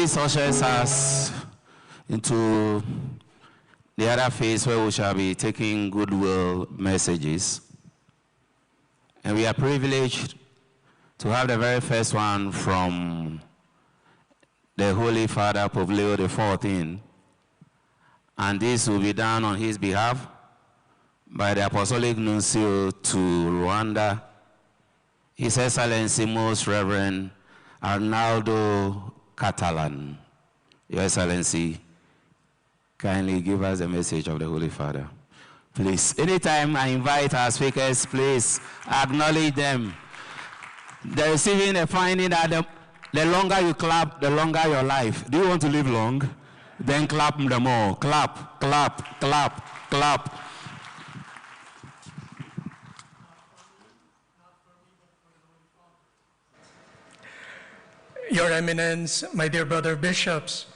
this ushers us into the other phase where we shall be taking goodwill messages. And we are privileged to have the very first one from the Holy Father, Pope Leo XIV. And this will be done on his behalf by the Apostolic Nuncio to Rwanda, His Excellency Most Reverend Arnaldo Catalan. Your Excellency, kindly give us a message of the Holy Father. Please, anytime I invite our speakers, please acknowledge them. They're receiving a finding that the longer you clap, the longer your life. Do you want to live long? Then clap them all. Clap, clap, clap, clap. Your Eminence, my dear brother bishops,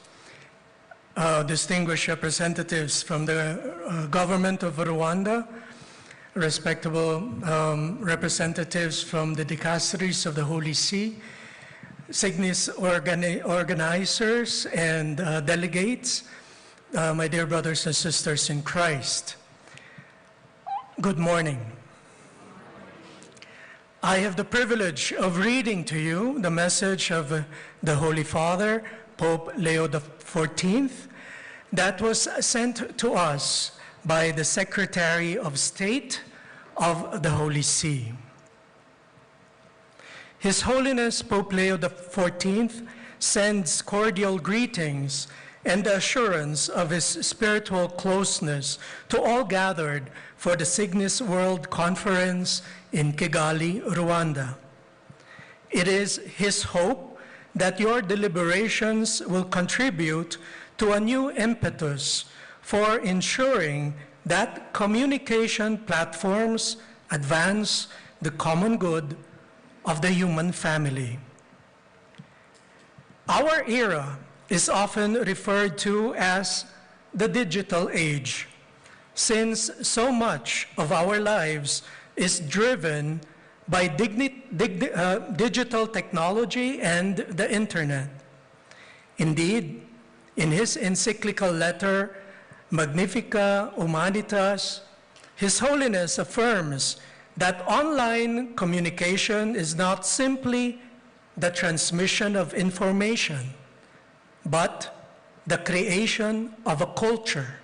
distinguished representatives from the government of Rwanda, respectable representatives from the dicasteries of the Holy See, Signis organizers and delegates, my dear brothers and sisters in Christ. Good morning. I have the privilege of reading to you the message of the Holy Father, Pope Leo XIV, that was sent to us by the Secretary of State of the Holy See. His Holiness Pope Leo XIV sends cordial greetings and the assurance of his spiritual closeness to all gathered for the Signis World Conference in Kigali, Rwanda. It is his hope that your deliberations will contribute to a new impetus for ensuring that communication platforms advance the common good of the human family. Our era is often referred to as the digital age, since so much of our lives is driven by digital technology and the internet. Indeed, in his encyclical letter, Magnifica Humanitas, His Holiness affirms that online communication is not simply the transmission of information, but the creation of a culture,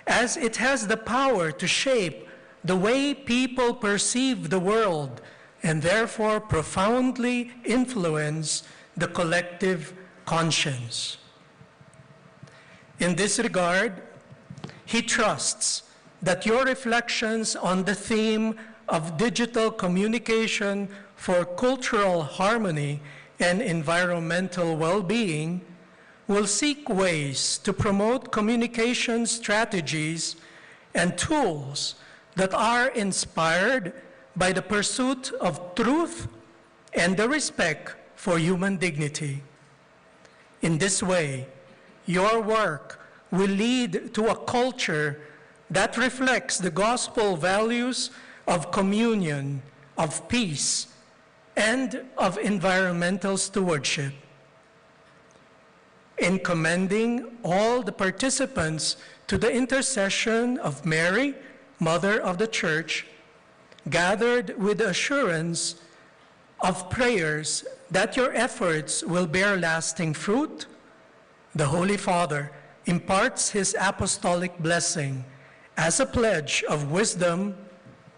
as it has the power to shape the way people perceive the world and therefore profoundly influence the collective conscience. In this regard, he trusts that your reflections on the theme of digital communication for cultural harmony and environmental well-being will seek ways to promote communication strategies and tools that are inspired by the pursuit of truth and the respect for human dignity. In this way, your work will lead to a culture that reflects the gospel values of communion, of peace, and of environmental stewardship. In commending all the participants to the intercession of Mary, Mother of the Church, gathered with the assurance of prayers that your efforts will bear lasting fruit, the Holy Father imparts his apostolic blessing as a pledge of wisdom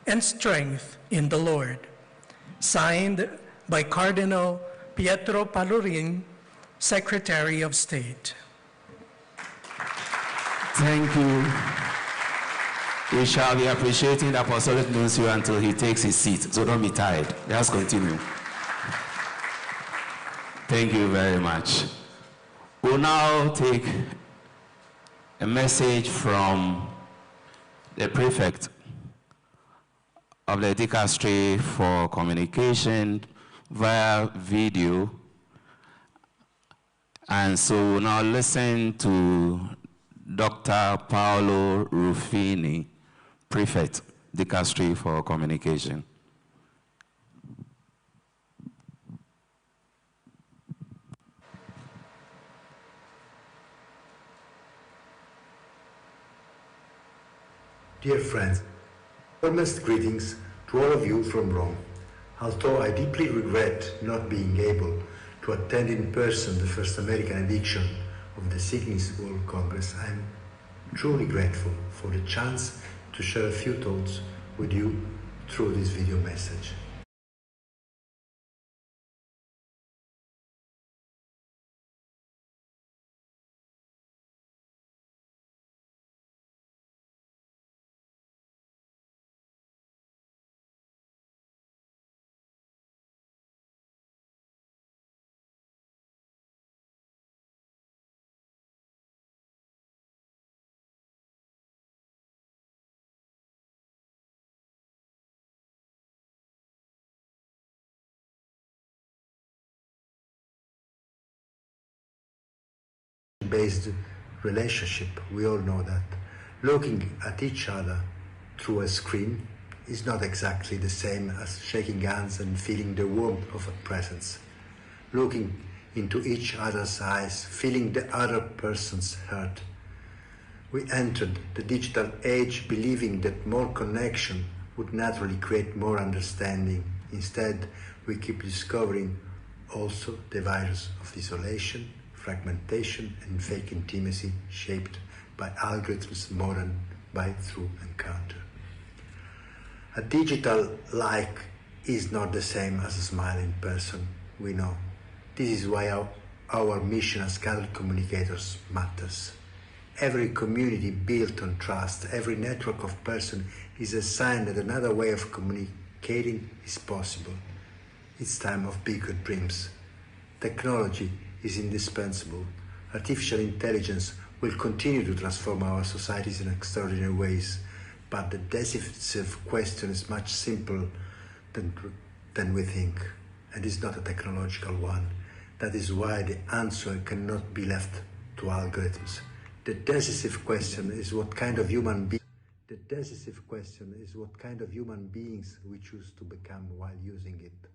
and strength in the Lord. Signed by Cardinal Pietro Parolin, Secretary of State. Thank you. We shall be appreciating the Apostolic Nuncio until he takes his seat, so don't be tired. Let's continue. Thank you very much. We'll now take a message from the Prefect of the Dicastery for Communication via video. And so we'll now listen to Dr. Paolo Ruffini, Prefect, Dicastery for Communication. Dear friends, warmest greetings to all of you from Rome. Although I deeply regret not being able to attend in person the first American edition of the Signis World Congress, I am truly grateful for the chance to share a few thoughts with you through this video message. Based relationship, we all know that looking at each other through a screen is not exactly the same as shaking hands and feeling the warmth of a presence. Looking into each other's eyes, feeling the other person's hurt. We entered the digital age believing that more connection would naturally create more understanding. Instead, we keep discovering also the virus of isolation, fragmentation, and fake intimacy shaped by algorithms more than by through encounter. A digital like is not the same as a smile in person, we know. This is why our mission as Catholic communicators matters. Every community built on trust, every network of persons is a sign that another way of communicating is possible. It's time of bigger dreams. Technology is indispensable. Artificial intelligence will continue to transform our societies in extraordinary ways, but the decisive question is much simpler than we think, and is not a technological one. That is why the answer cannot be left to algorithms. The decisive question is what kind of human beings we choose to become while using it.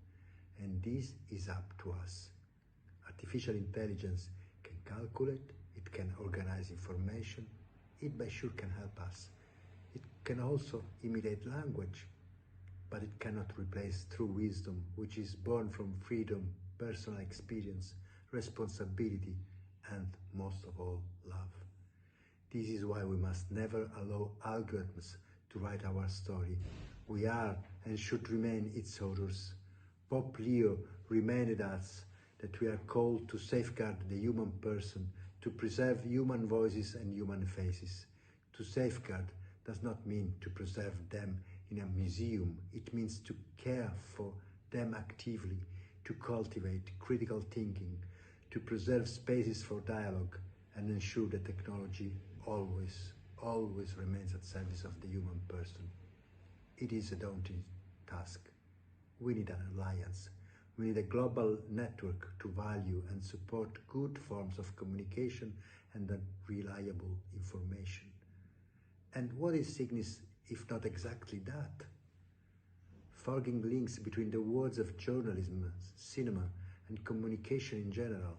And this is up to us. Artificial intelligence can calculate, it can organize information, it by sure can help us. It can also imitate language, but it cannot replace true wisdom, which is born from freedom, personal experience, responsibility, and most of all, love. This is why we must never allow algorithms to write our story. We are and should remain its authors. Pope Leo reminded us that we are called to safeguard the human person, to preserve human voices and human faces. To safeguard does not mean to preserve them in a museum. It means to care for them actively, to cultivate critical thinking, to preserve spaces for dialogue, and ensure that technology always remains at service of the human person. It is a daunting task. We need an alliance. We need a global network to value and support good forms of communication and reliable information. And what is Signis if not exactly that? Forging links between the worlds of journalism, cinema, and communication in general.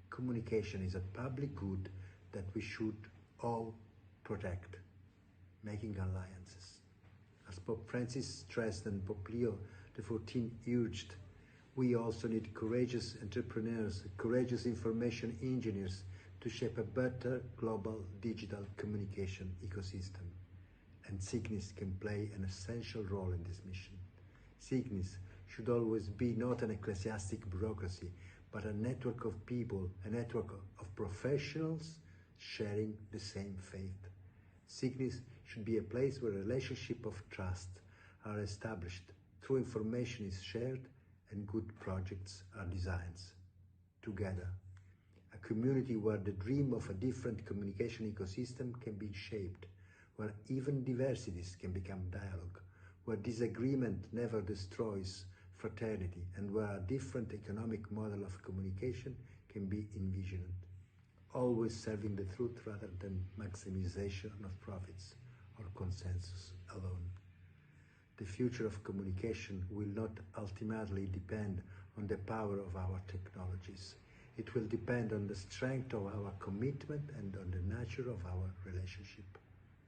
Communication is a public good that we should all protect, making alliances. As Pope Francis stressed and Pope Leo XIV urged, we also need courageous entrepreneurs, courageous information engineers to shape a better global digital communication ecosystem. And Signis can play an essential role in this mission. Signis should always be not an ecclesiastic bureaucracy, but a network of people, a network of professionals sharing the same faith. Signis should be a place where relationships of trust are established, true information is shared, and good projects are designed together. A community where the dream of a different communication ecosystem can be shaped, where even diversities can become dialogue, where disagreement never destroys fraternity, and where a different economic model of communication can be envisioned, always serving the truth rather than maximization of profits or consensus alone. The future of communication will not ultimately depend on the power of our technologies. It will depend on the strength of our commitment and on the nature of our relationship.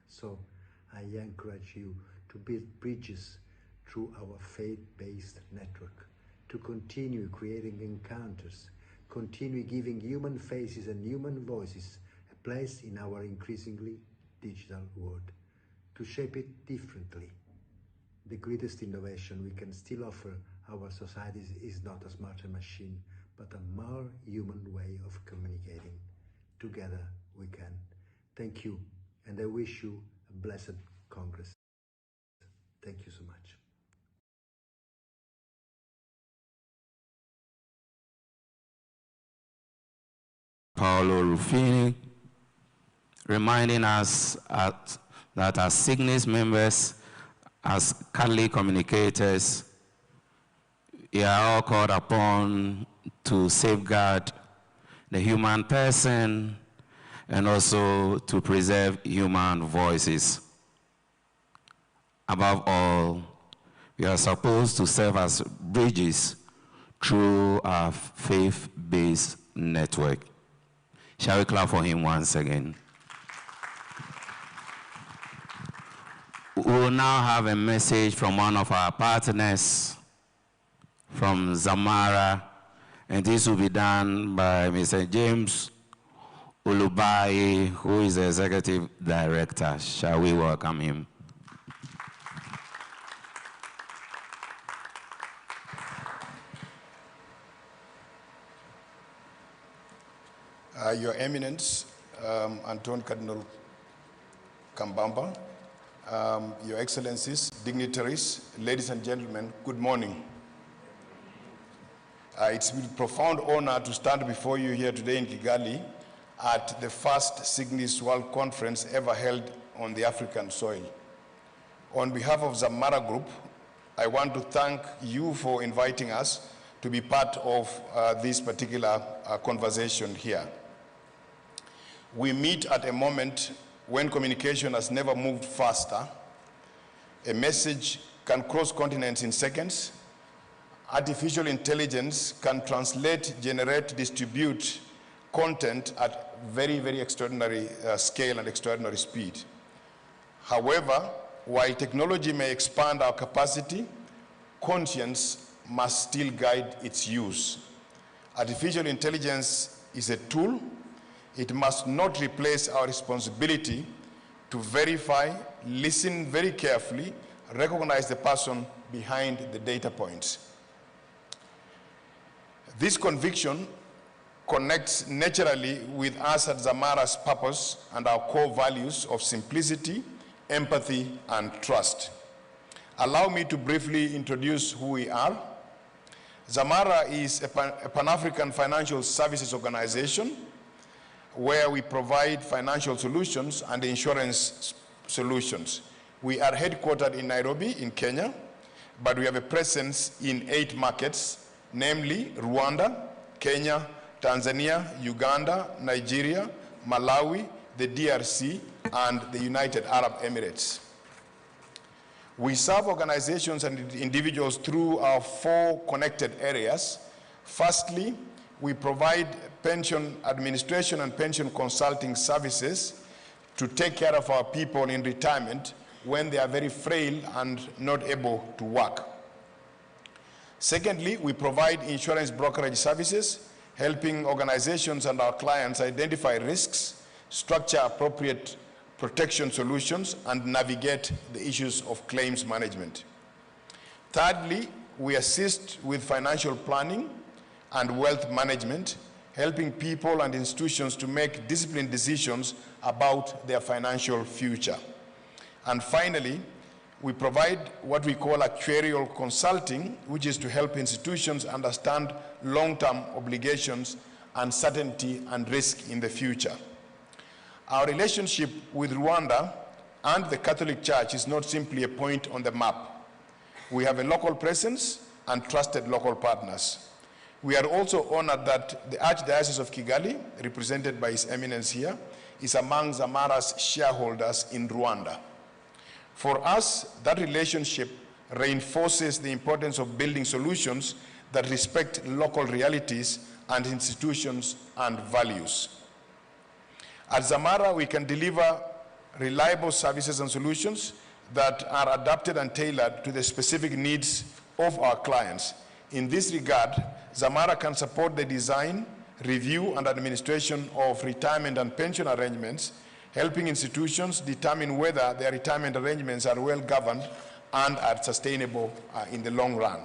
So, I encourage you to build bridges through our faith-based network, to continue creating encounters, continue giving human faces and human voices a place in our increasingly digital world, to shape it differently. The greatest innovation we can still offer our societies is not a smarter machine, but a more human way of communicating. Together we can. Thank you, and I wish you a blessed Congress. Thank you so much. Paolo Ruffini, reminding us that as Signis members, as Catholic communicators, we are all called upon to safeguard the human person and also to preserve human voices. Above all, we are supposed to serve as bridges through our faith-based network. Shall we clap for him once again? We will now have a message from one of our partners from Zamara, and this will be done by Mr. James Ulubai, who is the Executive Director. Shall we welcome him? Your Eminence, Anton Cardinal Kambamba, Your Excellencies, dignitaries, ladies and gentlemen, good morning. It's been a profound honor to stand before you here today in Kigali at the first Signis World Conference ever held on the African soil. On behalf of Zamara Group, I want to thank you for inviting us to be part of this particular conversation here. We meet at a moment when communication has never moved faster. A message can cross continents in seconds. Artificial intelligence can translate, generate, distribute content at very, very extraordinary scale and extraordinary speed. However, while technology may expand our capacity, conscience must still guide its use. Artificial intelligence is a tool. It must not replace our responsibility to verify, listen very carefully, recognize the person behind the data points. This conviction connects naturally with us at Zamara's purpose and our core values of simplicity, empathy, and trust. Allow me to briefly introduce who we are. Zamara is a Pan-African financial services organization where we provide financial solutions and insurance solutions. We are headquartered in Nairobi, in Kenya, but we have a presence in 8 markets, namely Rwanda, Kenya, Tanzania, Uganda, Nigeria, Malawi, the DRC, and the United Arab Emirates. We serve organizations and individuals through our 4 connected areas. Firstly, we provide pension administration and pension consulting services to take care of our people in retirement when they are very frail and not able to work. Secondly, we provide insurance brokerage services, helping organizations and our clients identify risks, structure appropriate protection solutions, and navigate the issues of claims management. Thirdly, we assist with financial planning and wealth management, helping people and institutions to make disciplined decisions about their financial future. And finally, we provide what we call actuarial consulting, which is to help institutions understand long-term obligations, uncertainty, and risk in the future. Our relationship with Rwanda and the Catholic Church is not simply a point on the map. We have a local presence and trusted local partners. We are also honored that the Archdiocese of Kigali, represented by His Eminence here, is among Zamara's shareholders in Rwanda. For us, that relationship reinforces the importance of building solutions that respect local realities and institutions and values. At Zamara, we can deliver reliable services and solutions that are adapted and tailored to the specific needs of our clients. In this regard, Zamara can support the design, review, and administration of retirement and pension arrangements, helping institutions determine whether their retirement arrangements are well governed and are sustainable in the long run.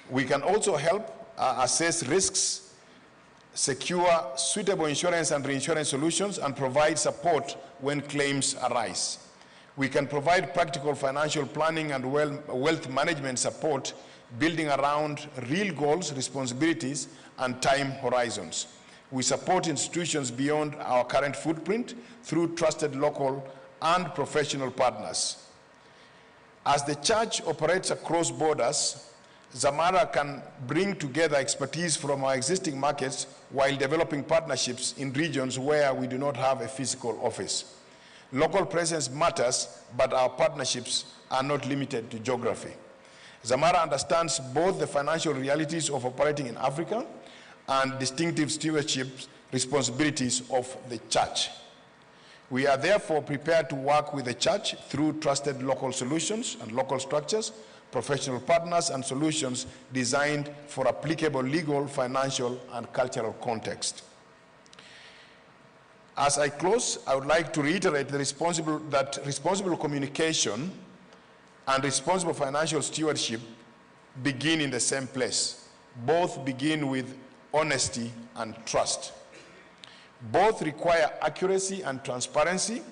We can also help assess risks, secure suitable insurance and reinsurance solutions, and provide support when claims arise. We can provide practical financial planning and wealth management support, building around real goals, responsibilities, and time horizons. We support institutions beyond our current footprint through trusted local and professional partners. As the church operates across borders, Zamara can bring together expertise from our existing markets while developing partnerships in regions where we do not have a physical office. Local presence matters, but our partnerships are not limited to geography. Zamara understands both the financial realities of operating in Africa and distinctive stewardship responsibilities of the church. We are therefore prepared to work with the church through trusted local solutions and local structures, professional partners, and solutions designed for applicable legal, financial, and cultural context. As I close, I would like to reiterate that responsible communication and responsible financial stewardship begin in the same place. Both begin with honesty and trust. Both require accuracy and transparency.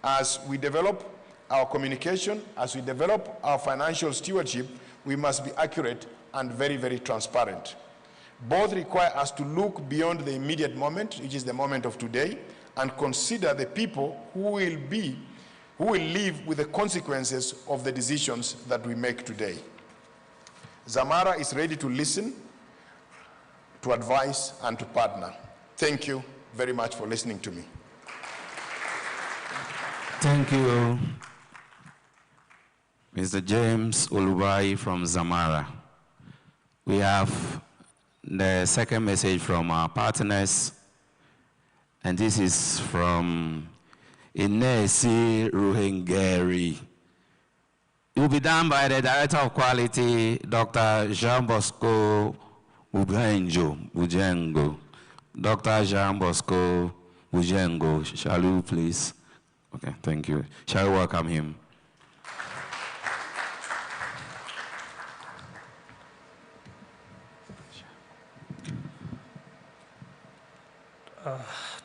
As we develop our communication, as we develop our financial stewardship, we must be accurate and very, very transparent. Both require us to look beyond the immediate moment, which is the moment of today, and consider the people who will live with the consequences of the decisions that we make today. Zamara is ready to listen, to advise, and to partner. Thank you very much for listening to me. Thank you, Mr. James Olubai from Zamara. We have the second message from our partners, and this is from Inesi Ruhengeri. It will be done by the Director of Quality, Dr. Jean Bosco Bujengo. Dr. Jean Bosco Bujengo, shall you please? Okay, thank you. Shall we welcome him?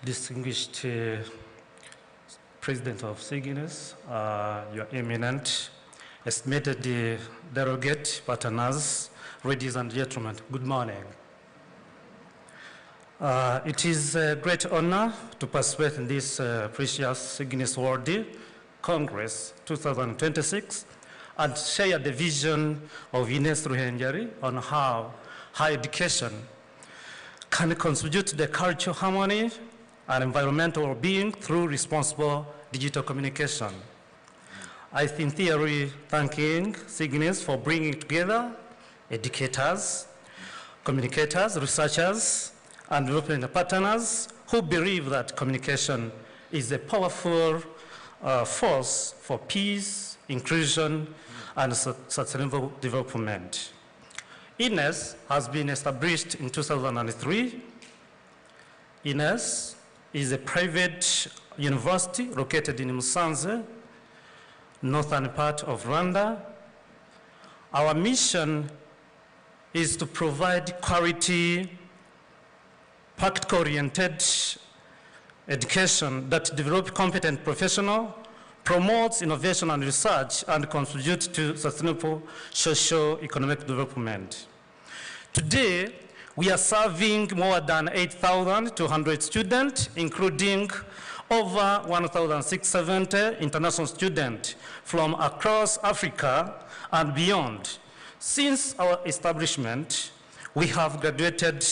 Distinguished President of Signis, Your Eminent, estimated delegate partners, ladies and gentlemen, good morning. It is a great honor to participate in this precious Signis World Congress 2026 and share the vision of Ines Ruhengeri on how higher education can contribute to the cultural harmony and environmental well-being through responsible digital communication. I sincerely thanking Signis for bringing together educators, communicators, researchers, and development partners who believe that communication is a powerful force for peace, inclusion, and sustainable development. INES has been established in 2003. INES is a private university located in Musanze, northern part of Rwanda. Our mission is to provide quality, practical-oriented education that develops competent professionals, promotes innovation and research, and contributes to sustainable socio-economic development. Today, we are serving more than 8,200 students, including over 1,670 international students from across Africa and beyond. Since our establishment, we have graduated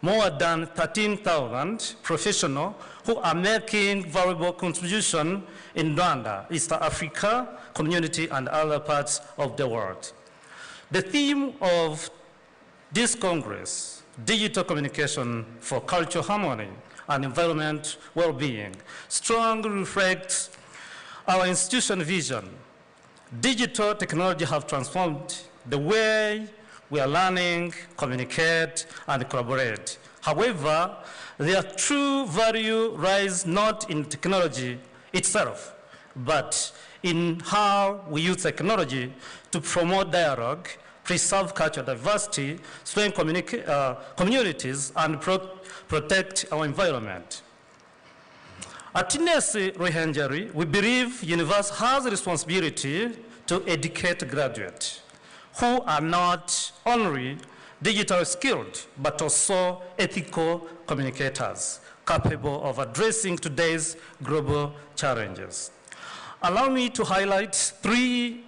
more than 13,000 professionals who are making valuable contribution in Rwanda, East Africa community, and other parts of the world. The theme of this Congress, digital communication for cultural harmony and environment well-being strongly reflects our institution vision. Digital technology have transformed the way we are learning, communicate, and collaborate. However, their true value lies not in technology itself, but in how we use technology to promote dialogue, preserve cultural diversity, strengthen communities, and protect our environment. At Signis Ruhengeri, we believe university has a responsibility to educate graduates who are not only digital skilled, but also ethical communicators capable of addressing today's global challenges. Allow me to highlight three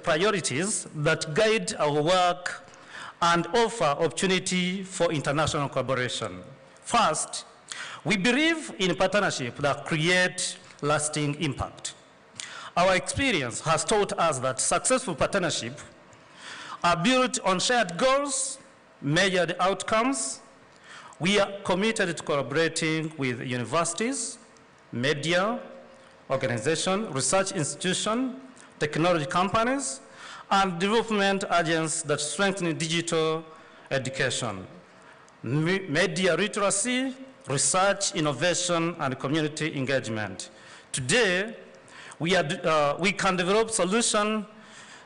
priorities that guide our work and offer opportunity for international collaboration. First, we believe in partnership that create lasting impact. Our experience has taught us that successful partnerships are built on shared goals, measured outcomes. We are committed to collaborating with universities, media, organizations, research institutions, technology companies, and development agents that strengthen digital education, media literacy, research, innovation, and community engagement. Today, we can develop solutions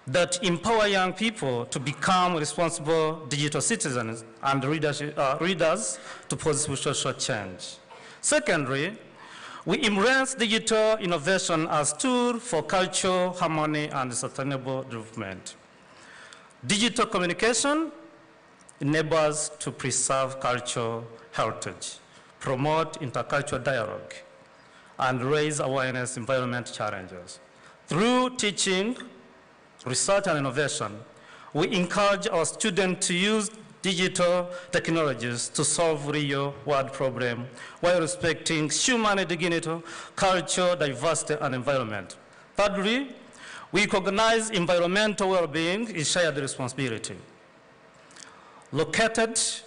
that empower young people to become responsible digital citizens and readers to positive social change. Secondly, we embrace digital innovation as a tool for cultural harmony and sustainable development. Digital communication enables us to preserve cultural heritage, promote intercultural dialogue, and raise awareness of environment challenges. Through teaching, research, and innovation, we encourage our students to use digital technologies to solve real-world problems while respecting human dignity, culture, diversity, and environment. Thirdly, we recognize environmental well-being is shared responsibility.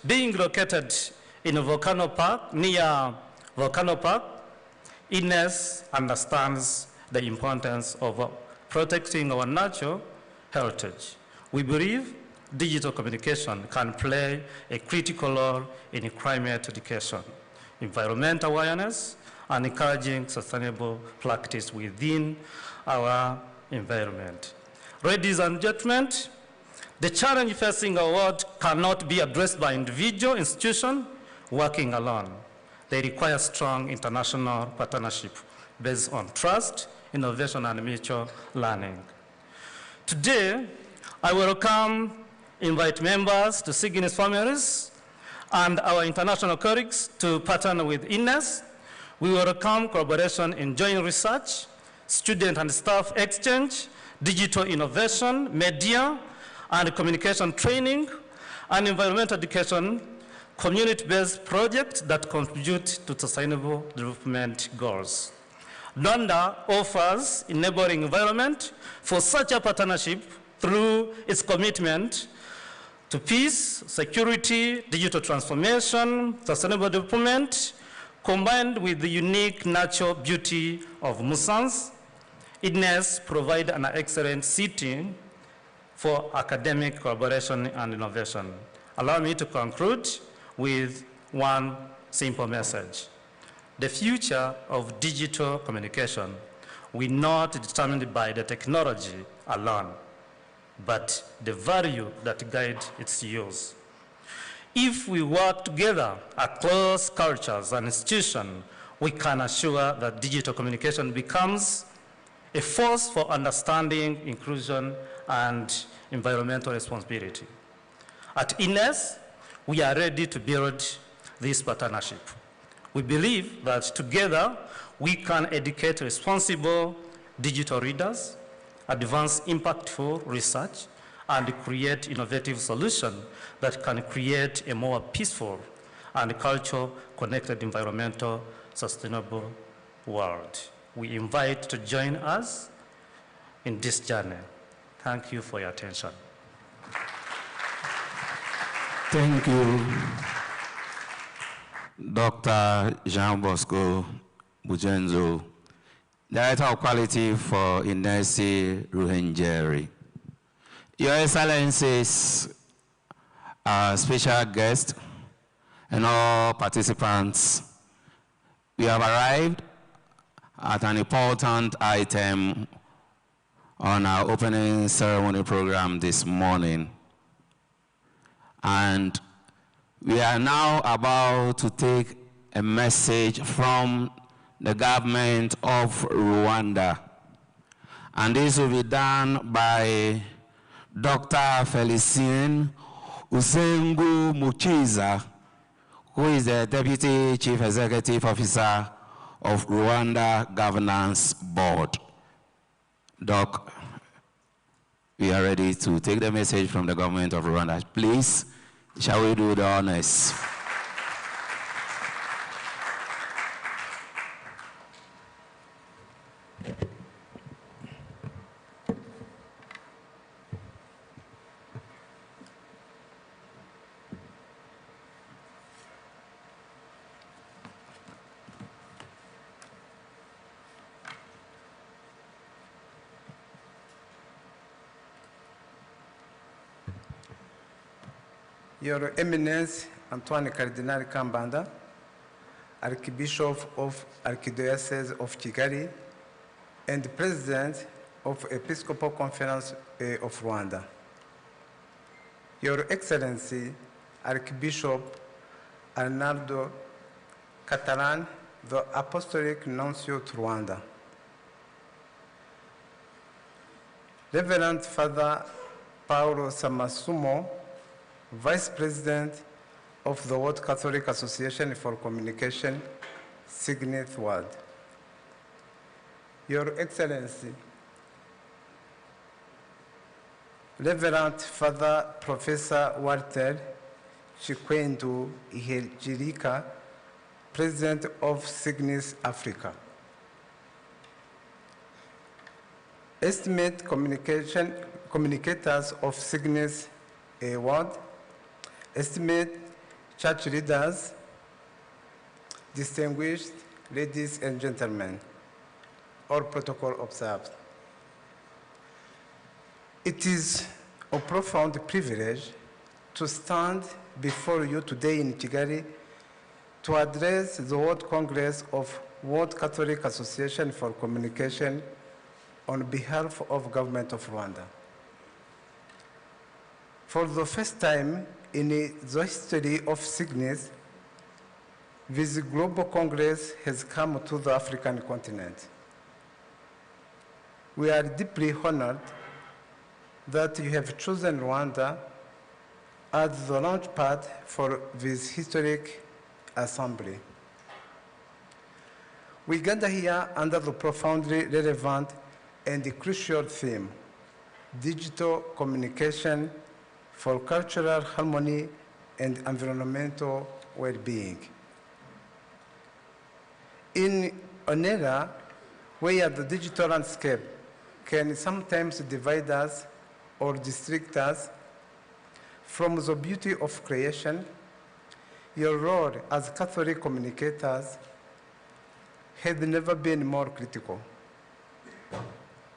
Being located in a volcano park, near Volcano Park, Signis understands the importance of protecting our natural heritage. We believe digital communication can play a critical role in climate education, environmental awareness, and encouraging sustainable practice within our environment. Ladies and gentlemen, the challenge facing our world cannot be addressed by individual institutions working alone. They require strong international partnership based on trust, innovation, and mutual learning. Today, I invite members to Signis families and our international colleagues to partner with Signis. We welcome collaboration in joint research, student and staff exchange, digital innovation, media and communication training, and environmental education, community-based projects that contribute to sustainable development goals. Rwanda offers enabling environment for such a partnership through its commitment to peace, security, digital transformation, sustainable development, combined with the unique natural beauty of Musans. Signis provides an excellent setting for academic collaboration and innovation. Allow me to conclude with one simple message. The future of digital communication will not be determined by the technology alone, but the value that guides its use. If we work together across cultures and institutions, we can assure that digital communication becomes a force for understanding, inclusion, and environmental responsibility. At Signis, we are ready to build this partnership. We believe that together we can educate responsible digital readers, advance impactful research, and create innovative solutions that can create a more peaceful and culture-connected environmental sustainable world. We invite to join us in this journey. Thank you for your attention. Thank you, Dr. Jean Bosco Bujenzo, Director of Quality for Inesi Ruhenjeri. Your Excellencies, our special guest, and all participants, we have arrived at an important item on our opening ceremony program this morning. And we are now about to take a message from the government of Rwanda. And this will be done by Dr. Felicien Usengu Muchiza, who is the Deputy Chief Executive Officer of Rwanda Governance Board. Doc, we are ready to take the message from the government of Rwanda. Please, shall we do the honors? Your Eminence, Antoine Cardinal Kambanda, Archbishop of Archdiocese of Kigali, and President of Episcopal Conference of Rwanda. Your Excellency, Archbishop Arnaldo Catalan, the Apostolic Nuncio to Rwanda. Reverend Father Paulo Samasumo, Vice President of the World Catholic Association for Communication, Signis World. Your Excellency, Reverend Father Professor Walter Chikwendu Ihejirika, President of Signis Africa. Estimate communicators of Signis World, estimate church leaders, distinguished ladies and gentlemen, all protocol observed. It is a profound privilege to stand before you today in Kigali to address the World Congress of World Catholic Association for Communication on behalf of Government of Rwanda. For the first time in the history of Signis, this global Congress has come to the African continent. We are deeply honored that you have chosen Rwanda as the launch pad for this historic assembly. We gather here under the profoundly relevant and crucial theme, digital communication for cultural harmony and environmental well-being. In an era where the digital landscape can sometimes divide us or distract us from the beauty of creation, your role as Catholic communicators has never been more critical.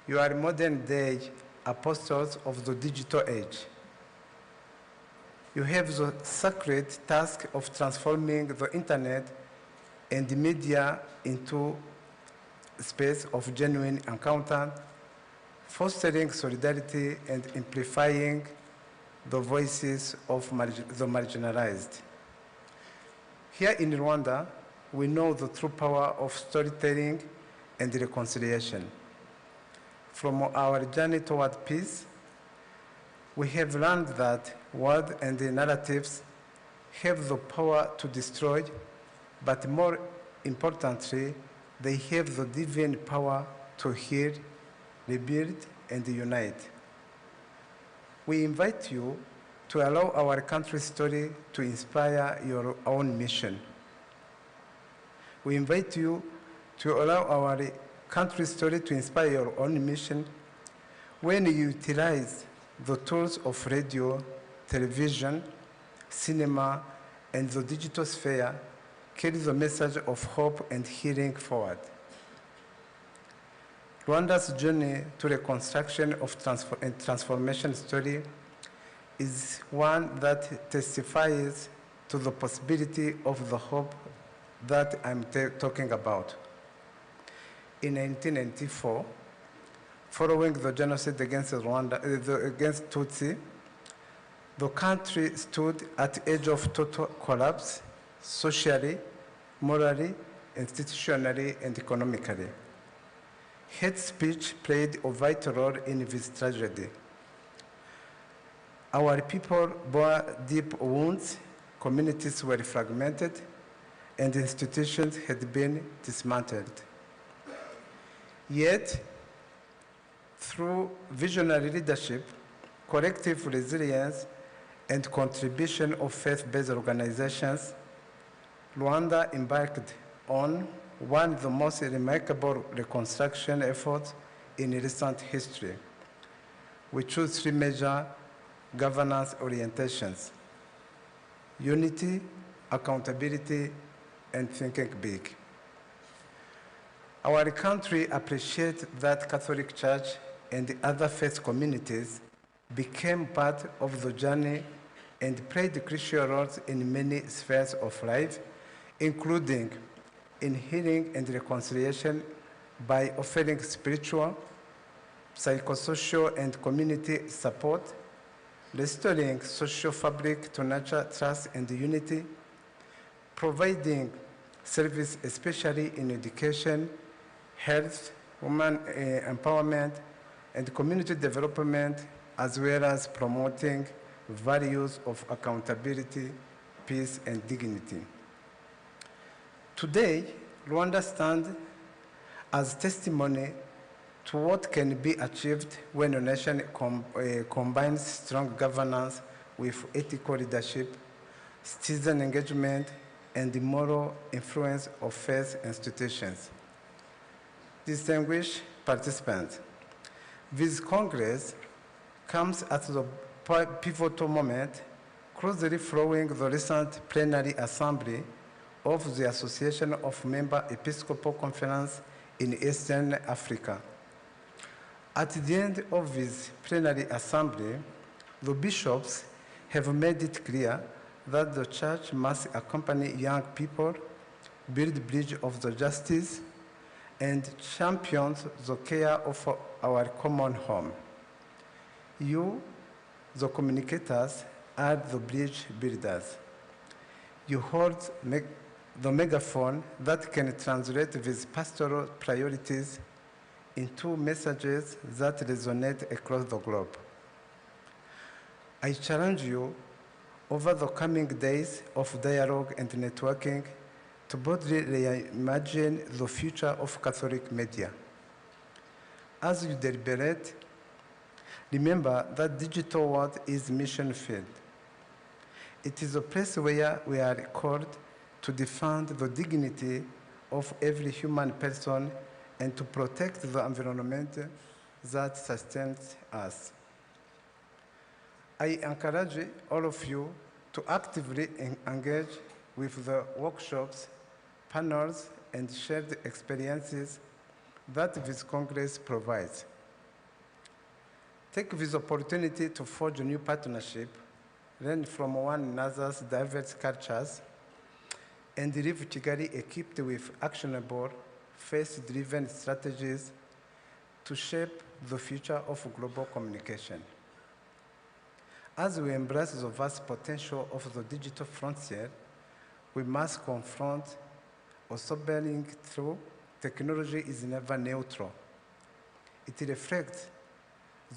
You are modern-day apostles of the digital age. You have the sacred task of transforming the internet and the media into a space of genuine encounter, fostering solidarity and amplifying the voices of the marginalized. Here in Rwanda, we know the true power of storytelling and reconciliation. From our journey toward peace, we have learned that words and the narratives have the power to destroy, but more importantly, they have the divine power to heal, rebuild, and unite. We invite you to allow our country's story to inspire your own mission. We invite you to allow our country's story to inspire your own mission when you utilize the tools of radio, television, cinema, and the digital sphere carry the message of hope and healing forward. Rwanda's journey to reconstruction and transformation story is one that testifies to the possibility of the hope that I'm talking about. In 1994, following the genocide against against Tutsi, the country stood at the edge of total collapse, socially, morally, institutionally, and economically. Hate speech played a vital role in this tragedy. Our people bore deep wounds, communities were fragmented, and institutions had been dismantled. Yet, through visionary leadership, collective resilience, and contribution of faith-based organizations, Rwanda embarked on one of the most remarkable reconstruction efforts in recent history. We chose three major governance orientations: unity, accountability, and thinking big. Our country appreciates that Catholic Church and the other faith communities became part of the journey and played crucial roles in many spheres of life, including in healing and reconciliation by offering spiritual, psychosocial, and community support, restoring social fabric to nurture trust and unity, providing service especially in education, health, women empowerment, and community development, as well as promoting values of accountability, peace, and dignity. Today, Rwanda stands as testimony to what can be achieved when a nation combines strong governance with ethical leadership, citizen engagement, and the moral influence of faith institutions. Distinguished participants, this Congress comes at the pivotal moment, closely following the recent plenary assembly of the Association of Member Episcopal Conference in Eastern Africa. At the end of this plenary assembly, the bishops have made it clear that the church must accompany young people, build bridge of the justice, and champion the care of our common home. You, the communicators, are the bridge builders. You hold the megaphone that can translate these pastoral priorities into messages that resonate across the globe. I challenge you over the coming days of dialogue and networking to boldly reimagine the future of Catholic media. As you deliberate, remember that digital world is mission-filled. It is a place where we are called to defend the dignity of every human person and to protect the environment that sustains us. I encourage all of you to actively engage with the workshops, panels, and shared experiences that this Congress provides. Take this opportunity to forge a new partnership, learn from one another's diverse cultures, and live together equipped with actionable, faith-driven strategies to shape the future of global communication. As we embrace the vast potential of the digital frontier, we must confront a sobering truth: technology is never neutral. It reflects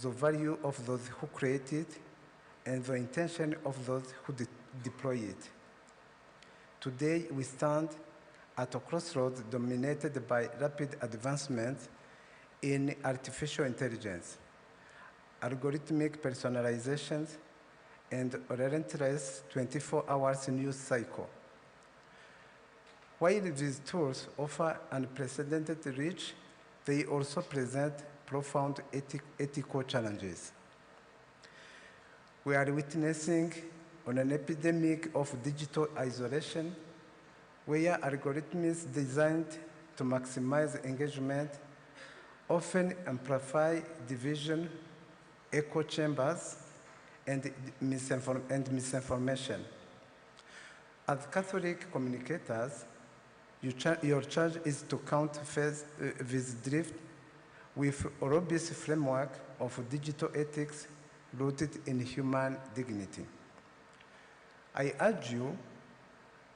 the value of those who create it and the intention of those who deploy it. Today, we stand at a crossroads dominated by rapid advancements in artificial intelligence, algorithmic personalizations, and a relentless 24-hour news cycle. While these tools offer unprecedented reach, they also present profound ethical challenges. We are witnessing on an epidemic of digital isolation, where algorithms designed to maximize engagement often amplify division, echo chambers, and misinformation. As Catholic communicators, your charge is to counter this drift with a robust framework of digital ethics rooted in human dignity. I urge you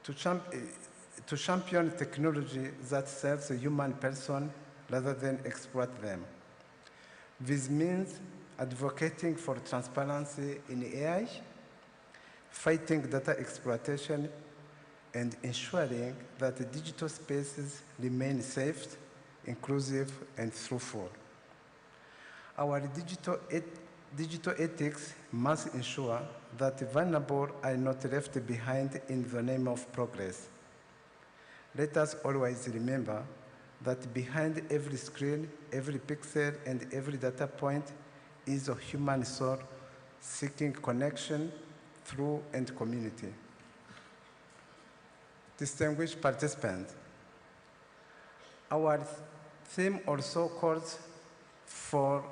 to champion technology that serves a human person rather than exploit them. This means advocating for transparency in AI, fighting data exploitation, and ensuring that the digital spaces remain safe, inclusive, and truthful. Our digital ethics must ensure that the vulnerable are not left behind in the name of progress. Let us always remember that behind every screen, every pixel, and every data point is a human soul seeking connection through and community. Distinguished participants, our theme also calls for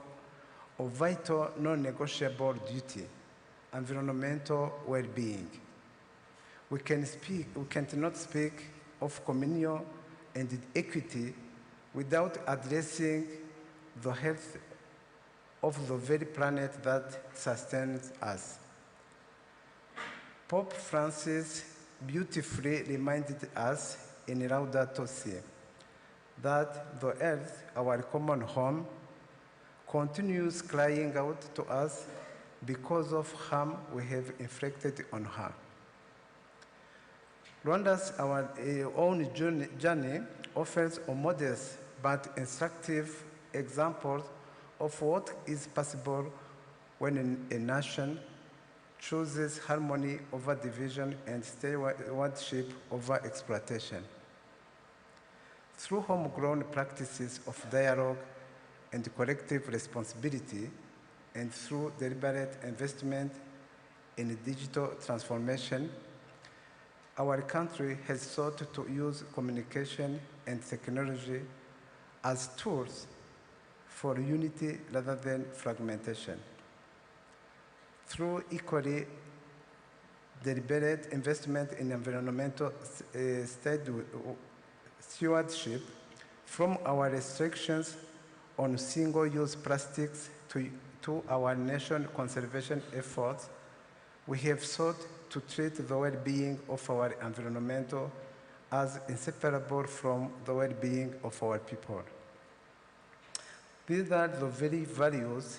a vital, non-negotiable duty, environmental well-being. We cannot speak of communion and equity without addressing the health of the very planet that sustains us. Pope Francis beautifully reminded us in Laudato Si that the earth, our common home, continues crying out to us because of harm we have inflicted on her. Rwanda's our own journey offers a modest but instructive example of what is possible when a nation chooses harmony over division and stewardship over exploitation. Through homegrown practices of dialogue and collective responsibility, and through deliberate investment in digital transformation, our country has sought to use communication and technology as tools for unity rather than fragmentation. Through equally deliberate investment in environmental stewardship, from our restrictions on single-use plastics to our nation conservation efforts, we have sought to treat the well-being of our environment as inseparable from the well-being of our people. These are the very values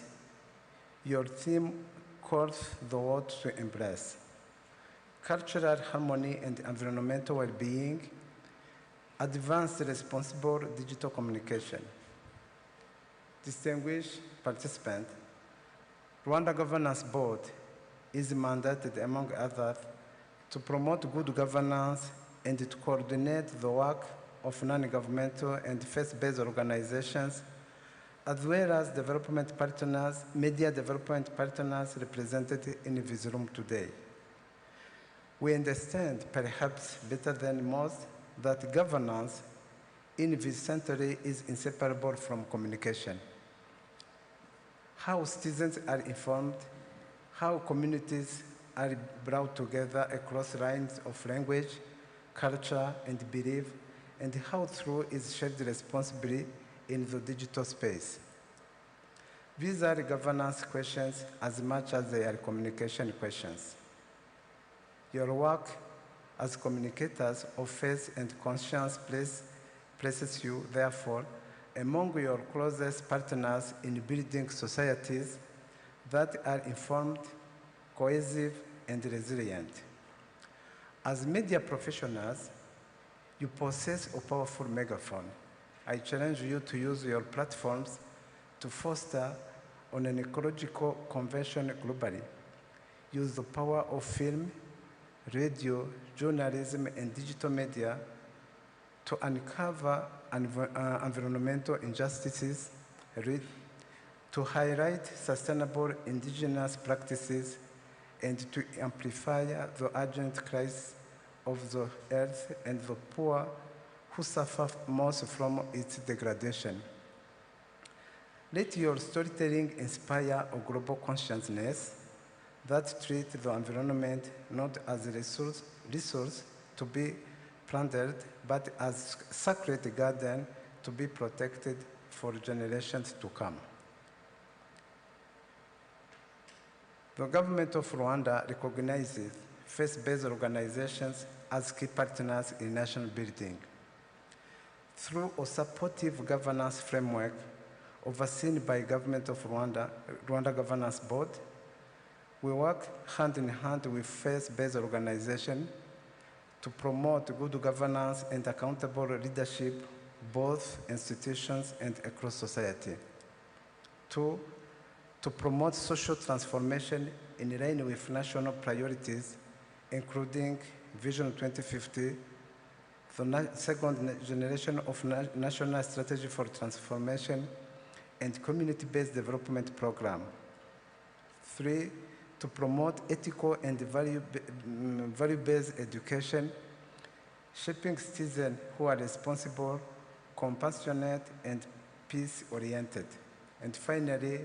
your theme calls the world to embrace: cultural harmony and environmental well-being, advanced responsible digital communication. Distinguished participants, Rwanda Governance Board is mandated, among others, to promote good governance and to coordinate the work of non-governmental and faith-based organizations, as well as development partners, media development partners represented in this room today. We understand, perhaps better than most, that governance in this century is inseparable from communication. How citizens are informed, how communities are brought together across lines of language, culture, and belief, and how truth is shared responsibly in the digital space. These are governance questions as much as they are communication questions. Your work as communicators of faith and conscience places you, therefore, among your closest partners in building societies that are informed, cohesive, and resilient. As media professionals, you possess a powerful megaphone. I challenge you to use your platforms to foster on an ecological convention globally. Use the power of film, radio, journalism, and digital media to uncover environmental injustices, to highlight sustainable indigenous practices, and to amplify the urgent crisis of the earth and the poor who suffer most from its degradation. Let your storytelling inspire a global consciousness that treats the environment not as a resource to be plundered, but as a sacred garden to be protected for generations to come. The government of Rwanda recognizes faith-based organizations as key partners in nation building. Through a supportive governance framework overseen by Government of Rwanda Governance Board, we work hand in hand with faith-based organizations to promote good governance and accountable leadership, both institutions and across society. 2, to promote social transformation in line with national priorities, including Vision 2050, the second generation of national strategy for transformation, and community-based development program. 3, to promote ethical and value-based education, shaping citizens who are responsible, compassionate, and peace-oriented. And finally,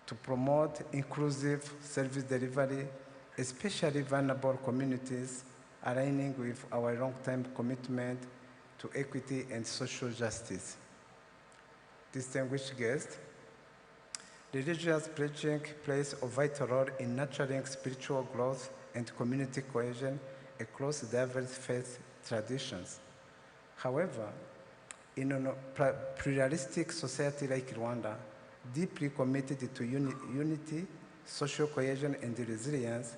to promote inclusive service delivery, especially vulnerable communities, aligning with our long-term commitment to equity and social justice. Distinguished guests, religious preaching plays a vital role in nurturing spiritual growth and community cohesion across diverse faith traditions. However, in a pluralistic society like Rwanda, deeply committed to unity, social cohesion, and resilience,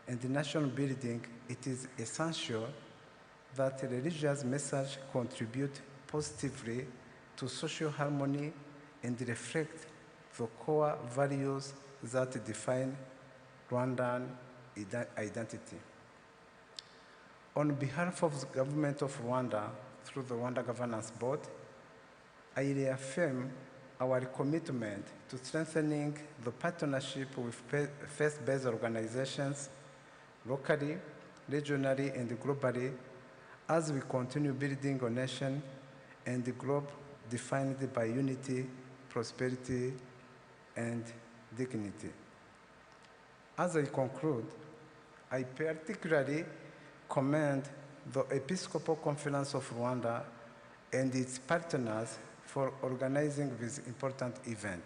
and nation building, it is essential that religious messages contribute positively to social harmony and reflect the core values that define Rwandan identity. On behalf of the government of Rwanda, through the Rwanda Governance Board, I reaffirm our commitment to strengthening the partnership with faith-based organizations locally, regionally, and globally as we continue building a nation and a globe defined by unity, prosperity, and dignity. As I conclude, I particularly commend the Episcopal Conference of Rwanda and its partners for organizing this important event.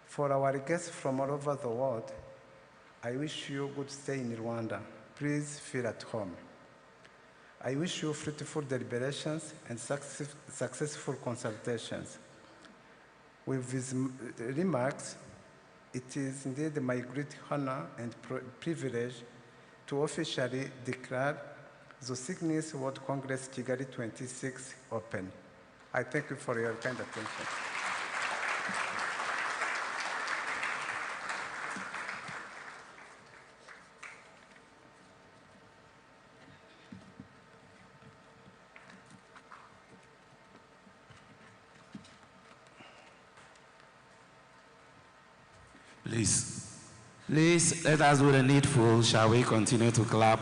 For our guests from all over the world, I wish you good stay in Rwanda. Please feel at home. I wish you fruitful deliberations and successful consultations. With these remarks, it is indeed my great honor and privilege to officially declare the Signis World Congress Kigali 26 open. I thank you for your kind attention. Please, let us do the needful. Shall we continue to clap?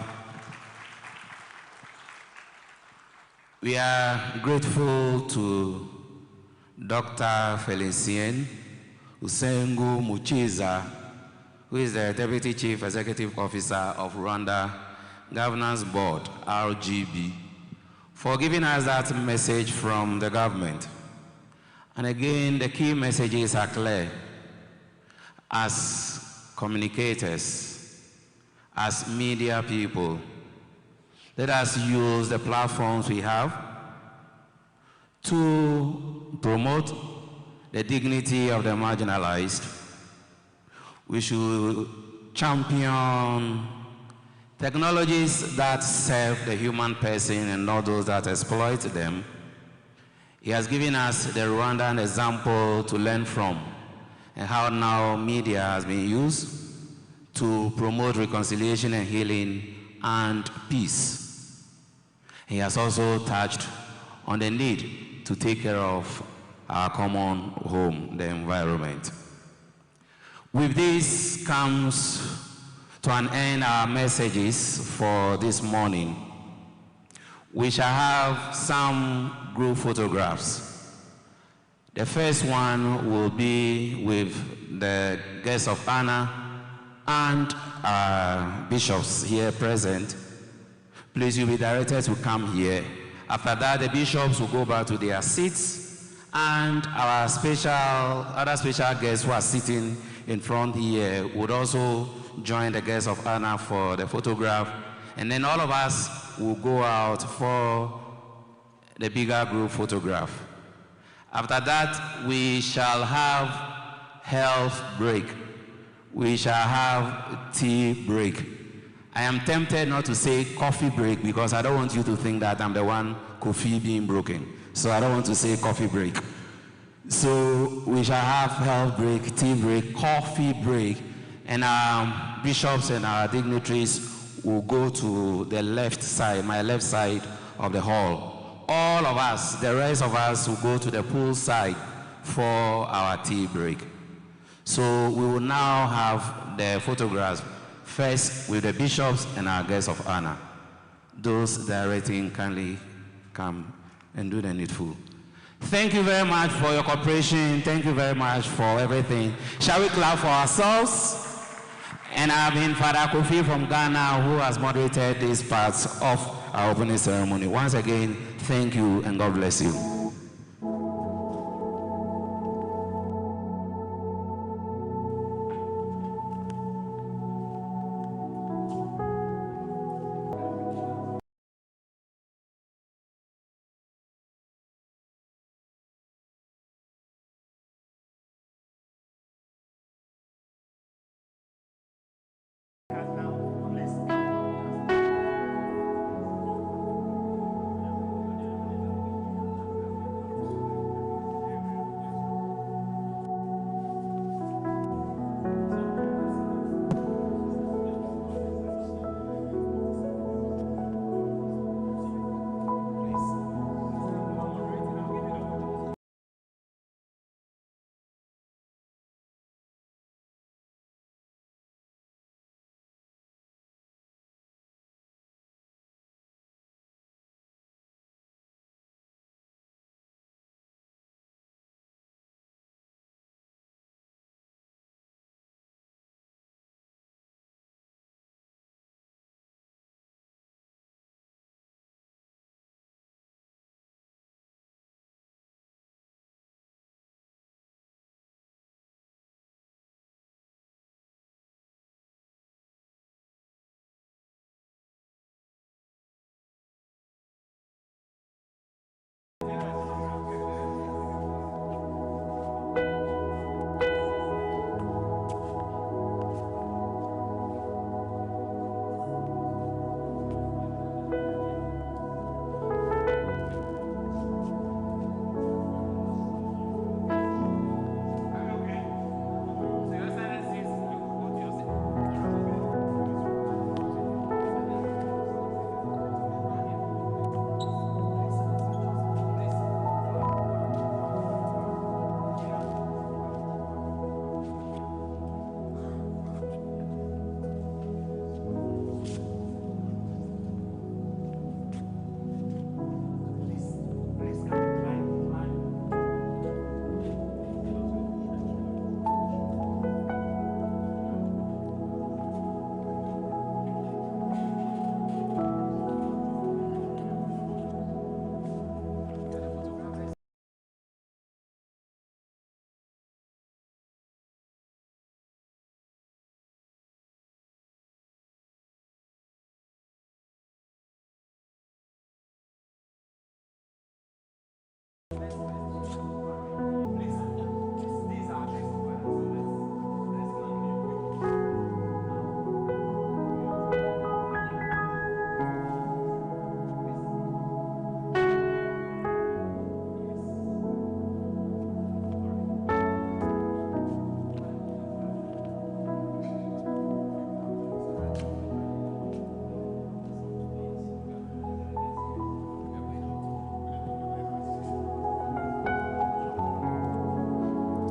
We are grateful to Dr. Felicien Usengu Muchiza, who is the Deputy Chief Executive Officer of Rwanda Governance Board, RGB, for giving us that message from the government. And again, the key messages are clear. As communicators, as media people, let us use the platforms we have to promote the dignity of the marginalized. We should champion technologies that serve the human person and not those that exploit them. He has given us the Rwandan example to learn from, and how now media has been used to promote reconciliation and healing and peace. He has also touched on the need to take care of our common home, the environment. With this comes to an end our messages for this morning. We shall have some group photographs. The first one will be with the guests of honor and our bishops here present. Please, you'll be directed to come here. After that, the bishops will go back to their seats, and our other special guests who are sitting in front here would also join the guests of honor for the photograph, and then all of us will go out for the bigger group photograph. After that, we shall have health break. We shall have tea break. I am tempted not to say coffee break because I don't want you to think that I'm the one coffee being broken. So I don't want to say coffee break. So we shall have health break, tea break, coffee break, and our bishops and our dignitaries will go to the left side, my left side of the hall. All of us, the rest of us, will go to the pool side for our tea break. So we will now have the photographs first with the bishops and our guests of honor. Those directing kindly come and do the needful. Thank you very much for your cooperation. Thank you very much for everything. Shall we clap for ourselves? And I have been Father Kofi from Ghana, who has moderated these parts of our opening ceremony. Once again, thank you and God bless you.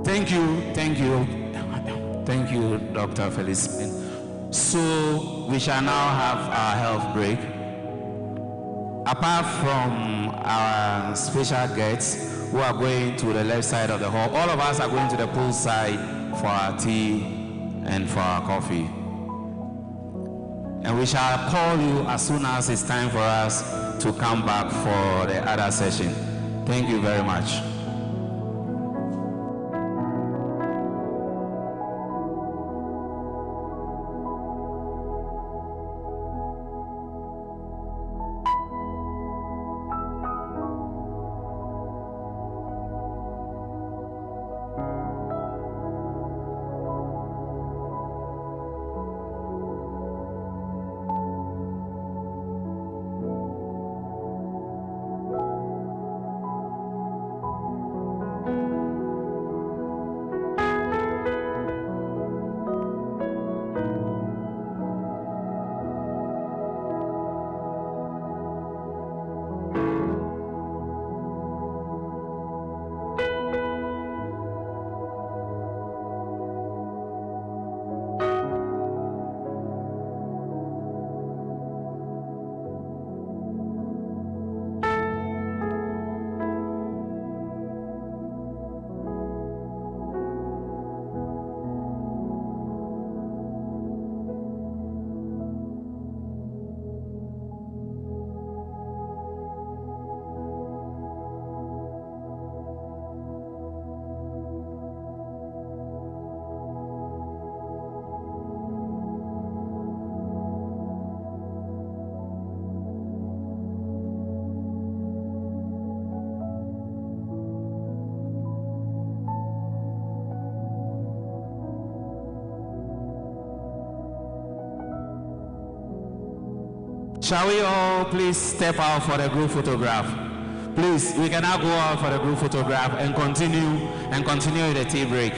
Thank you. Thank you, Dr. Felicity. So we shall now have our health break. Apart from our special guests who are going to the left side of the hall, all of us are going to the pool side for our tea and for our coffee. And we shall call you as soon as it's time for us to come back for the other session. Thank you very much. Shall we all please step out for the group photograph? Please, we can now go out for the group photograph and continue the tea break.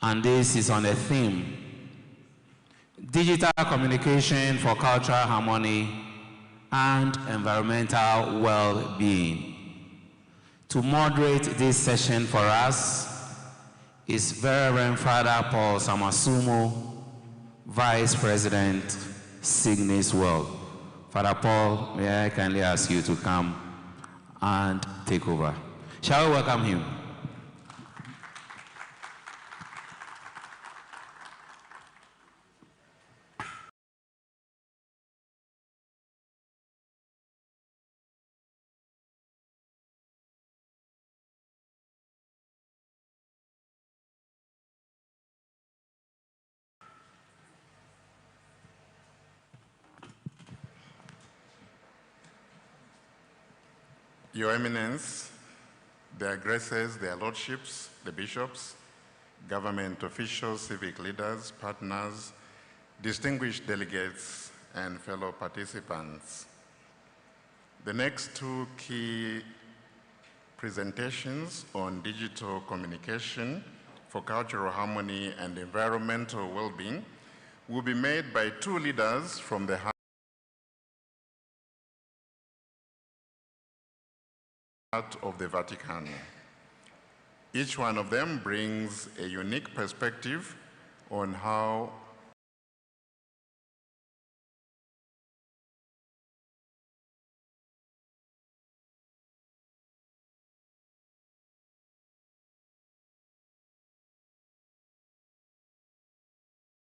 And this is on a theme: digital communication for cultural harmony and environmental well-being. To moderate this session for us is Reverend Father Paul Samasumo, Vice President, Signis World. Father Paul, may I kindly ask you to come and take over. Shall we welcome him? Your Eminence, their graces, their lordships, the bishops, government officials, civic leaders, partners, distinguished delegates, and fellow participants. The next two key presentations on digital communication for cultural harmony and environmental well-being will be made by two leaders from the heart of the Vatican. Each one of them brings a unique perspective on how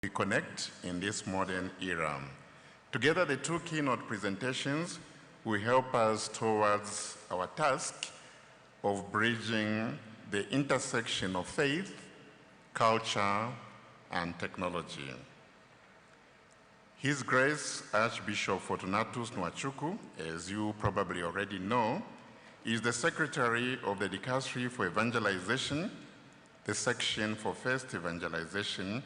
we connect in this modern era. Together, the two keynote presentations will help us towards our task of bridging the intersection of faith, culture, and technology. His Grace Archbishop Fortunatus Nwachukwu, as you probably already know, is the Secretary of the Dicastery for Evangelization, the section for First Evangelization,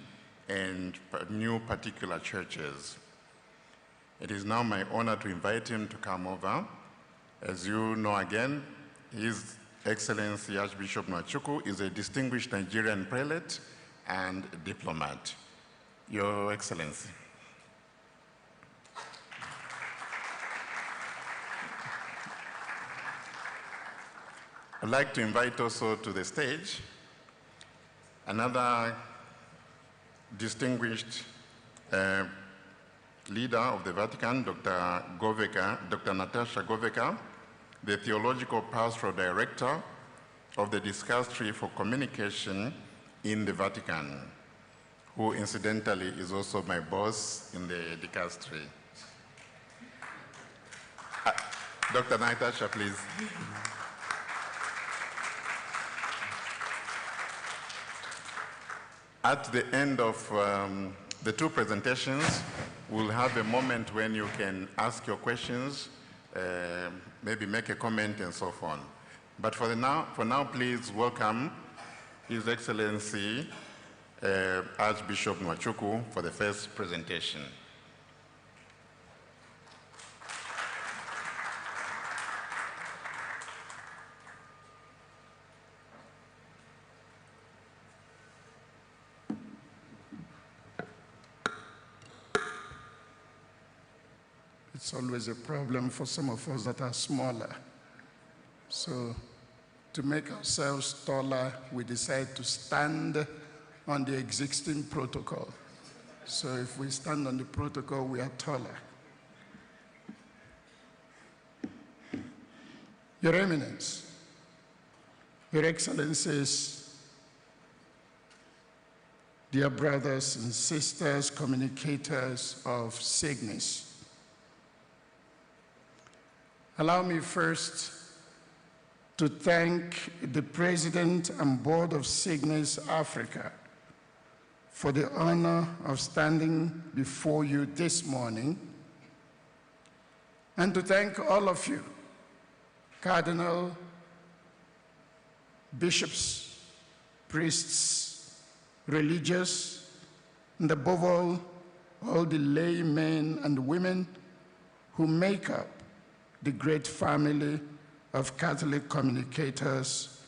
and new particular churches. It is now my honor to invite him to come over. As you know again, His Excellency Archbishop Nwachukwu is a distinguished Nigerian prelate and diplomat. Your Excellency. I'd like to invite also to the stage another distinguished leader of the Vatican, Dr. Natasha Goveka, the Theological Pastoral Director of the Dicastery for Communication in the Vatican, who incidentally is also my boss in the Dicastery. Dr. Natasha, please. At the end of the two presentations, we'll have a moment when you can ask your questions, maybe make a comment and so on. But for now, please welcome His Excellency Archbishop Nwachukwu for the first presentation. It's always a problem for some of us that are smaller. So to make ourselves taller, we decide to stand on the existing protocol. So if we stand on the protocol, we are taller. Your Eminence, Your Excellencies, dear brothers and sisters, communicators of Signis, allow me first to thank the President and Board of Signis Africa for the honor of standing before you this morning, and to thank all of you, Cardinal, bishops, priests, religious, and above all the laymen and women who make up the great family of Catholic communicators,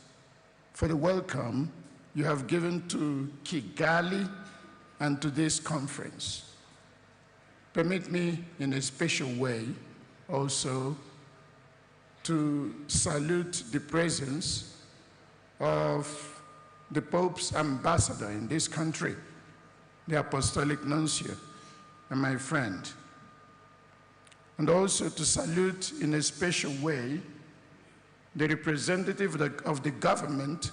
for the welcome you have given to Kigali and to this conference. Permit me in a special way also to salute the presence of the Pope's ambassador in this country, the Apostolic Nuncio, and my friend. And also to salute in a special way the representative of the government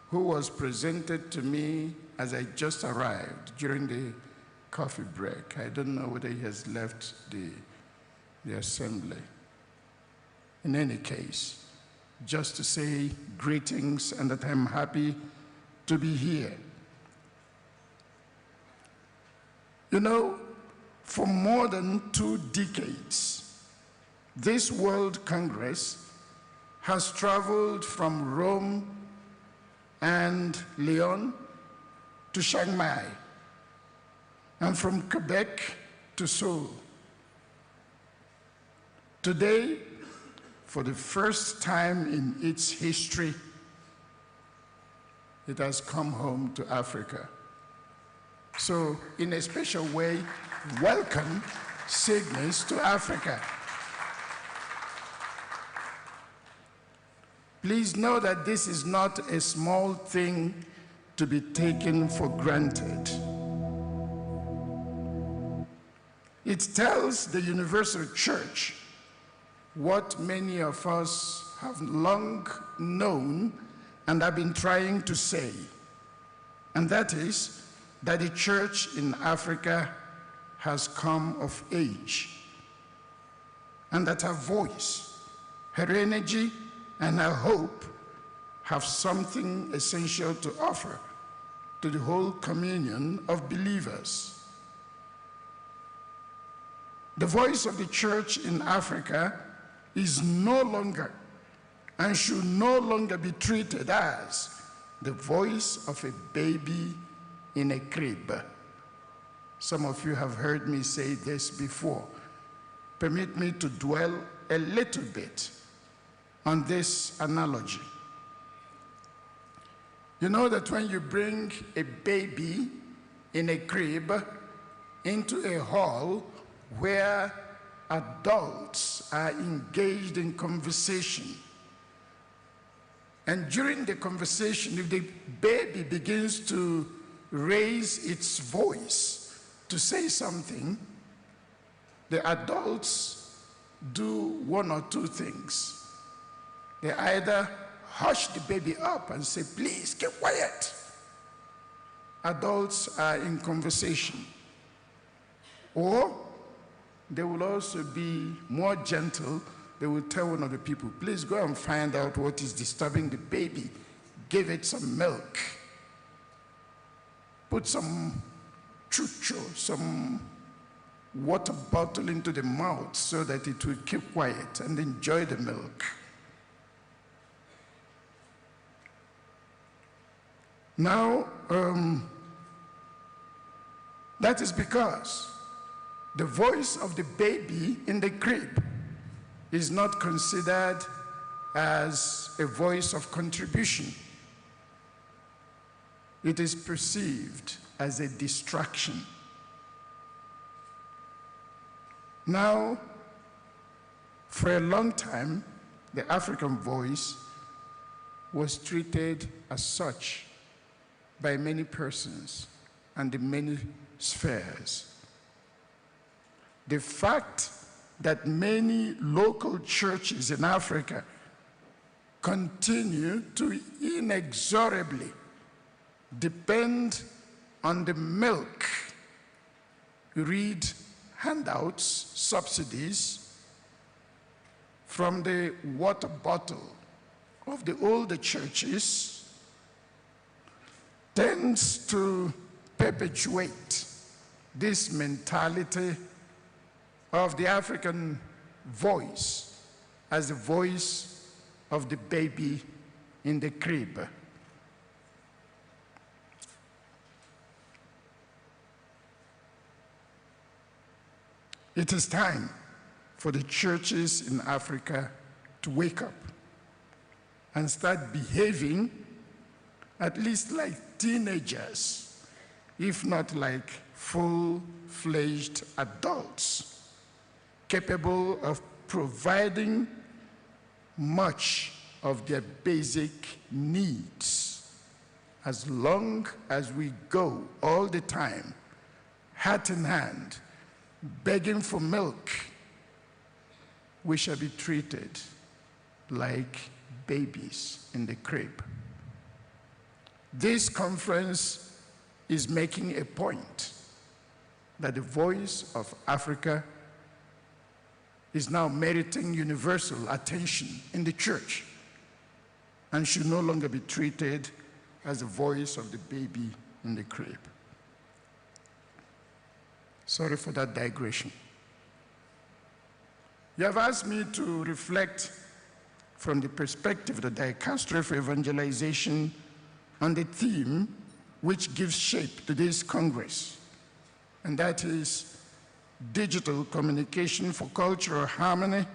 who was presented to me as I just arrived during the coffee break. I don't know whether he has left the assembly. In any case, just to say greetings and that I'm happy to be here. You know, for more than 2 decades, this World Congress has traveled from Rome and Lyon to Chiang Mai, and from Quebec to Seoul. Today, for the first time in its history, it has come home to Africa. So, in a special way, welcome Signis to Africa. Please know that this is not a small thing to be taken for granted. It tells the universal church what many of us have long known and have been trying to say, and that is that the church in Africa has come of age, and that her voice, her energy, and her hope have something essential to offer to the whole communion of believers. The voice of the church in Africa is no longer and should no longer be treated as the voice of a baby in a crib. Some of you have heard me say this before. Permit me to dwell a little bit on this analogy. You know that when you bring a baby in a crib into a hall where adults are engaged in conversation, and during the conversation, if the baby begins to raise its voice to say something, the adults do 1 or 2 things. They either hush the baby up and say, please, keep quiet. Adults are in conversation. Or they will also be more gentle. They will tell one of the people, please go and find out what is disturbing the baby. Give it some milk. Put some chucho, some water bottle into the mouth so that it will keep quiet and enjoy the milk. Now, that is because the voice of the baby in the crib is not considered as a voice of contribution. It is perceived as a distraction. Now, for a long time, the African voice was treated as such by many persons and in many spheres. The fact that many local churches in Africa continue to inexorably depend on the milk, read handouts, subsidies from the water bottle of the older churches tends to perpetuate this mentality of the African voice as the voice of the baby in the crib. It is time for the churches in Africa to wake up and start behaving at least like teenagers, if not like full-fledged adults, capable of providing much of their basic needs. As long as we go all the time, hat in hand, begging for milk, we shall be treated like babies in the crib. This conference is making a point that the voice of Africa is now meriting universal attention in the church and should no longer be treated as the voice of the baby in the crib. Sorry for that digression. You have asked me to reflect from the perspective of the Dicastery for Evangelization on the theme which gives shape to this Congress, and that is digital communication for cultural harmony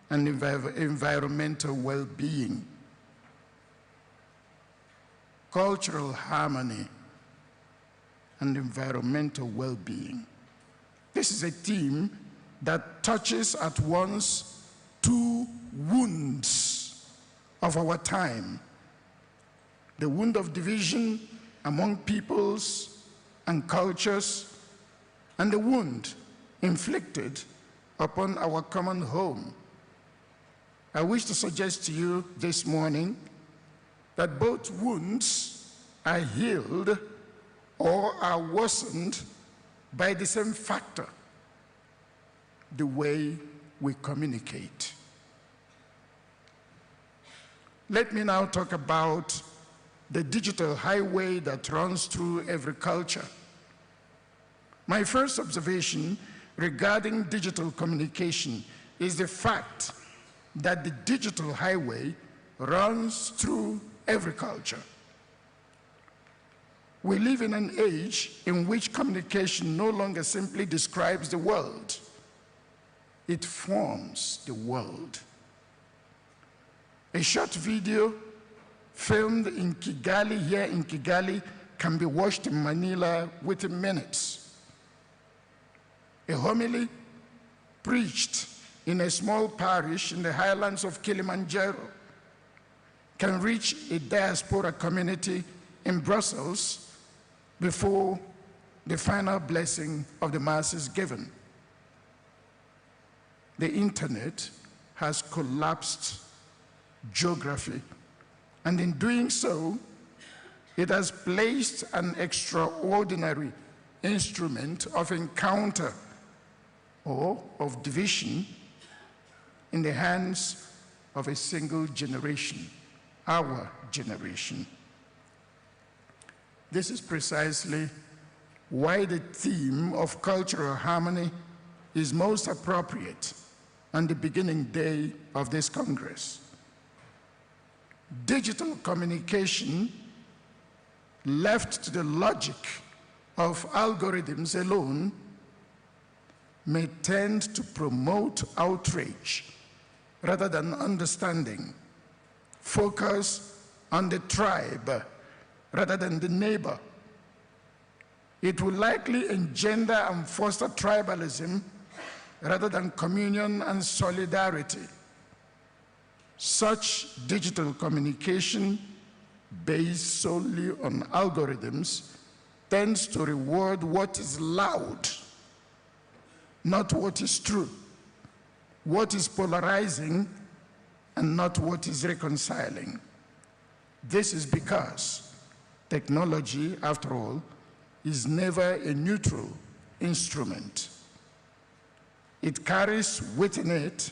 and environmental well-being. Cultural harmony and environmental well-being. This is a theme that touches at once two wounds of our time: the wound of division among peoples and cultures, and the wound inflicted upon our common home. I wish to suggest to you this morning that both wounds are healed or are worsened by the same factor: the way we communicate. Let me now talk about the digital highway that runs through every culture. My first observation regarding digital communication is the fact that the digital highway runs through every culture. We live in an age in which communication no longer simply describes the world, it forms the world. A short video filmed in Kigali, here in Kigali, can be watched in Manila within minutes. A homily preached in a small parish in the highlands of Kilimanjaro can reach a diaspora community in Brussels before the final blessing of the Mass is given. The internet has collapsed geography, and in doing so, it has placed an extraordinary instrument of encounter or of division in the hands of a single generation, our generation. This is precisely why the theme of cultural harmony is most appropriate on the beginning day of this Congress. Digital communication, left to the logic of algorithms alone, may tend to promote outrage rather than understanding, focus on the tribe rather than the neighbor. It will likely engender and foster tribalism rather than communion and solidarity. Such digital communication based solely on algorithms tends to reward what is loud, not what is true, what is polarizing, and not what is reconciling. This is because technology, after all, is never a neutral instrument. It carries within it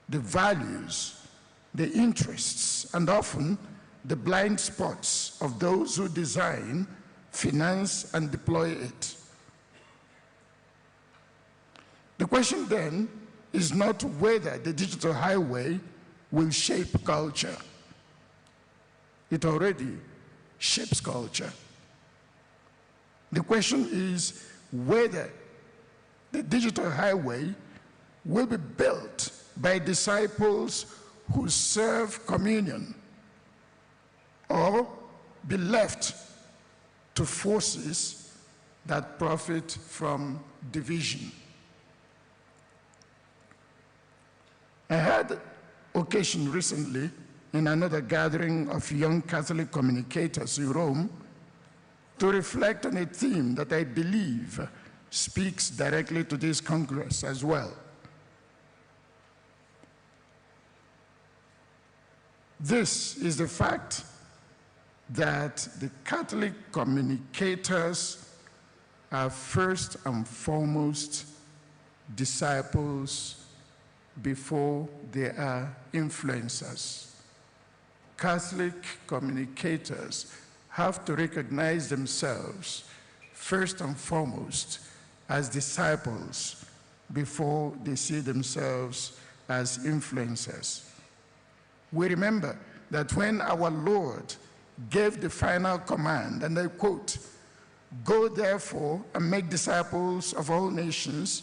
the values, the interests, and often the blind spots of those who design, finance, and deploy it. The question then is not whether the digital highway will shape culture. It already shapes culture. The question is whether the digital highway will be built by disciples who serve communion, or be left to forces that profit from division. I had occasion recently in another gathering of young Catholic communicators in Rome to reflect on a theme that I believe speaks directly to this Congress as well. This is the fact that the Catholic communicators are first and foremost disciples before they are influencers. Catholic communicators have to recognize themselves first and foremost as disciples before they see themselves as influencers. We remember that when our Lord gave the final command, and I quote, "Go therefore and make disciples of all nations,"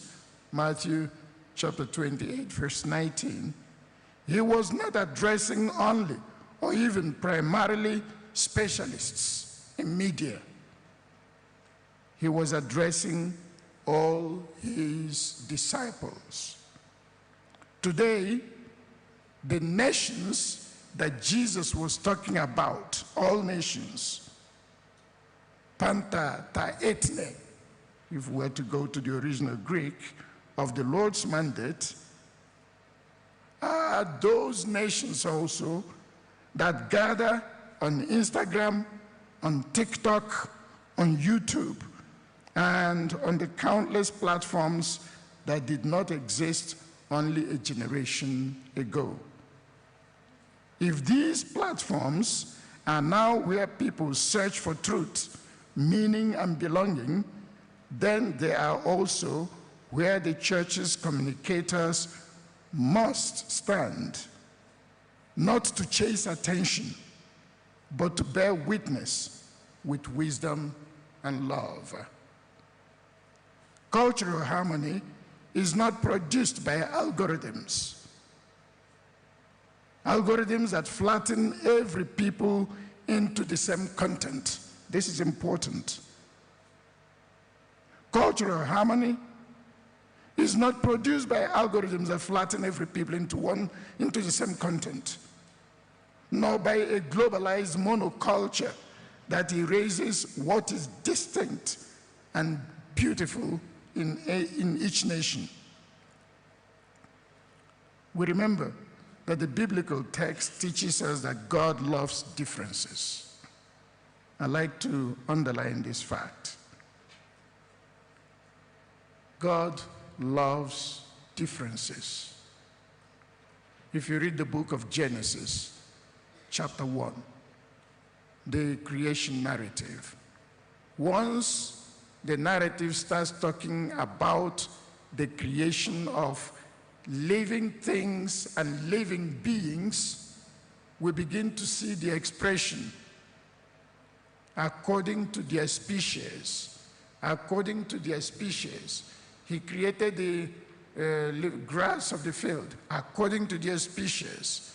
Matthew chapter 28, verse 19, he was not addressing only or even primarily specialists in media. He was addressing all his disciples. Today, the nations that Jesus was talking about, all nations, panta ta ethne, if we were to go to the original Greek of the Lord's mandate, are those nations also that gather on Instagram, on TikTok, on YouTube, and on the countless platforms that did not exist only a generation ago. If these platforms are now where people search for truth, meaning, and belonging, then they are also where the church's communicators must stand, not to chase attention, but to bear witness with wisdom and love. Cultural harmony is not produced by algorithms. Algorithms that flatten every people into the same content. This is important. Cultural harmony is not produced by algorithms that flatten every people into the same content, nor by a globalized monoculture that erases what is distinct and beautiful in each nation. We remember that the biblical text teaches us that God loves differences. I like to underline this fact. God loves differences. If you read the book of Genesis, chapter 1, the creation narrative, once the narrative starts talking about the creation of living things and living beings, we begin to see the expression according to their species. According to their species. He created the grass of the field according to their species,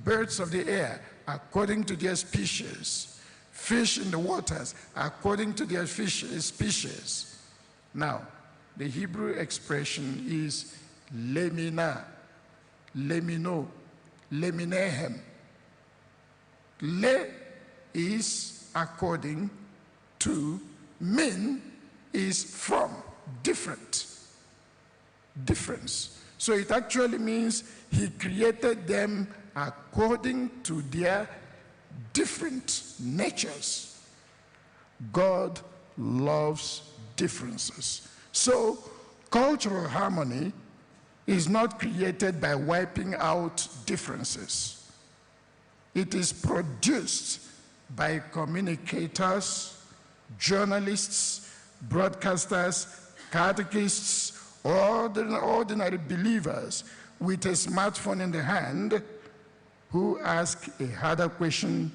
birds of the air according to their species, fish in the waters according to their species. Now, the Hebrew expression is lemina, lemino, leminehem. Le is according to, min is from, different. Difference. So it actually means he created them according to their different natures. God loves differences. So cultural harmony is not created by wiping out differences. It is produced by communicators, journalists, broadcasters, catechists, ordinary believers with a smartphone in the hand who ask a harder question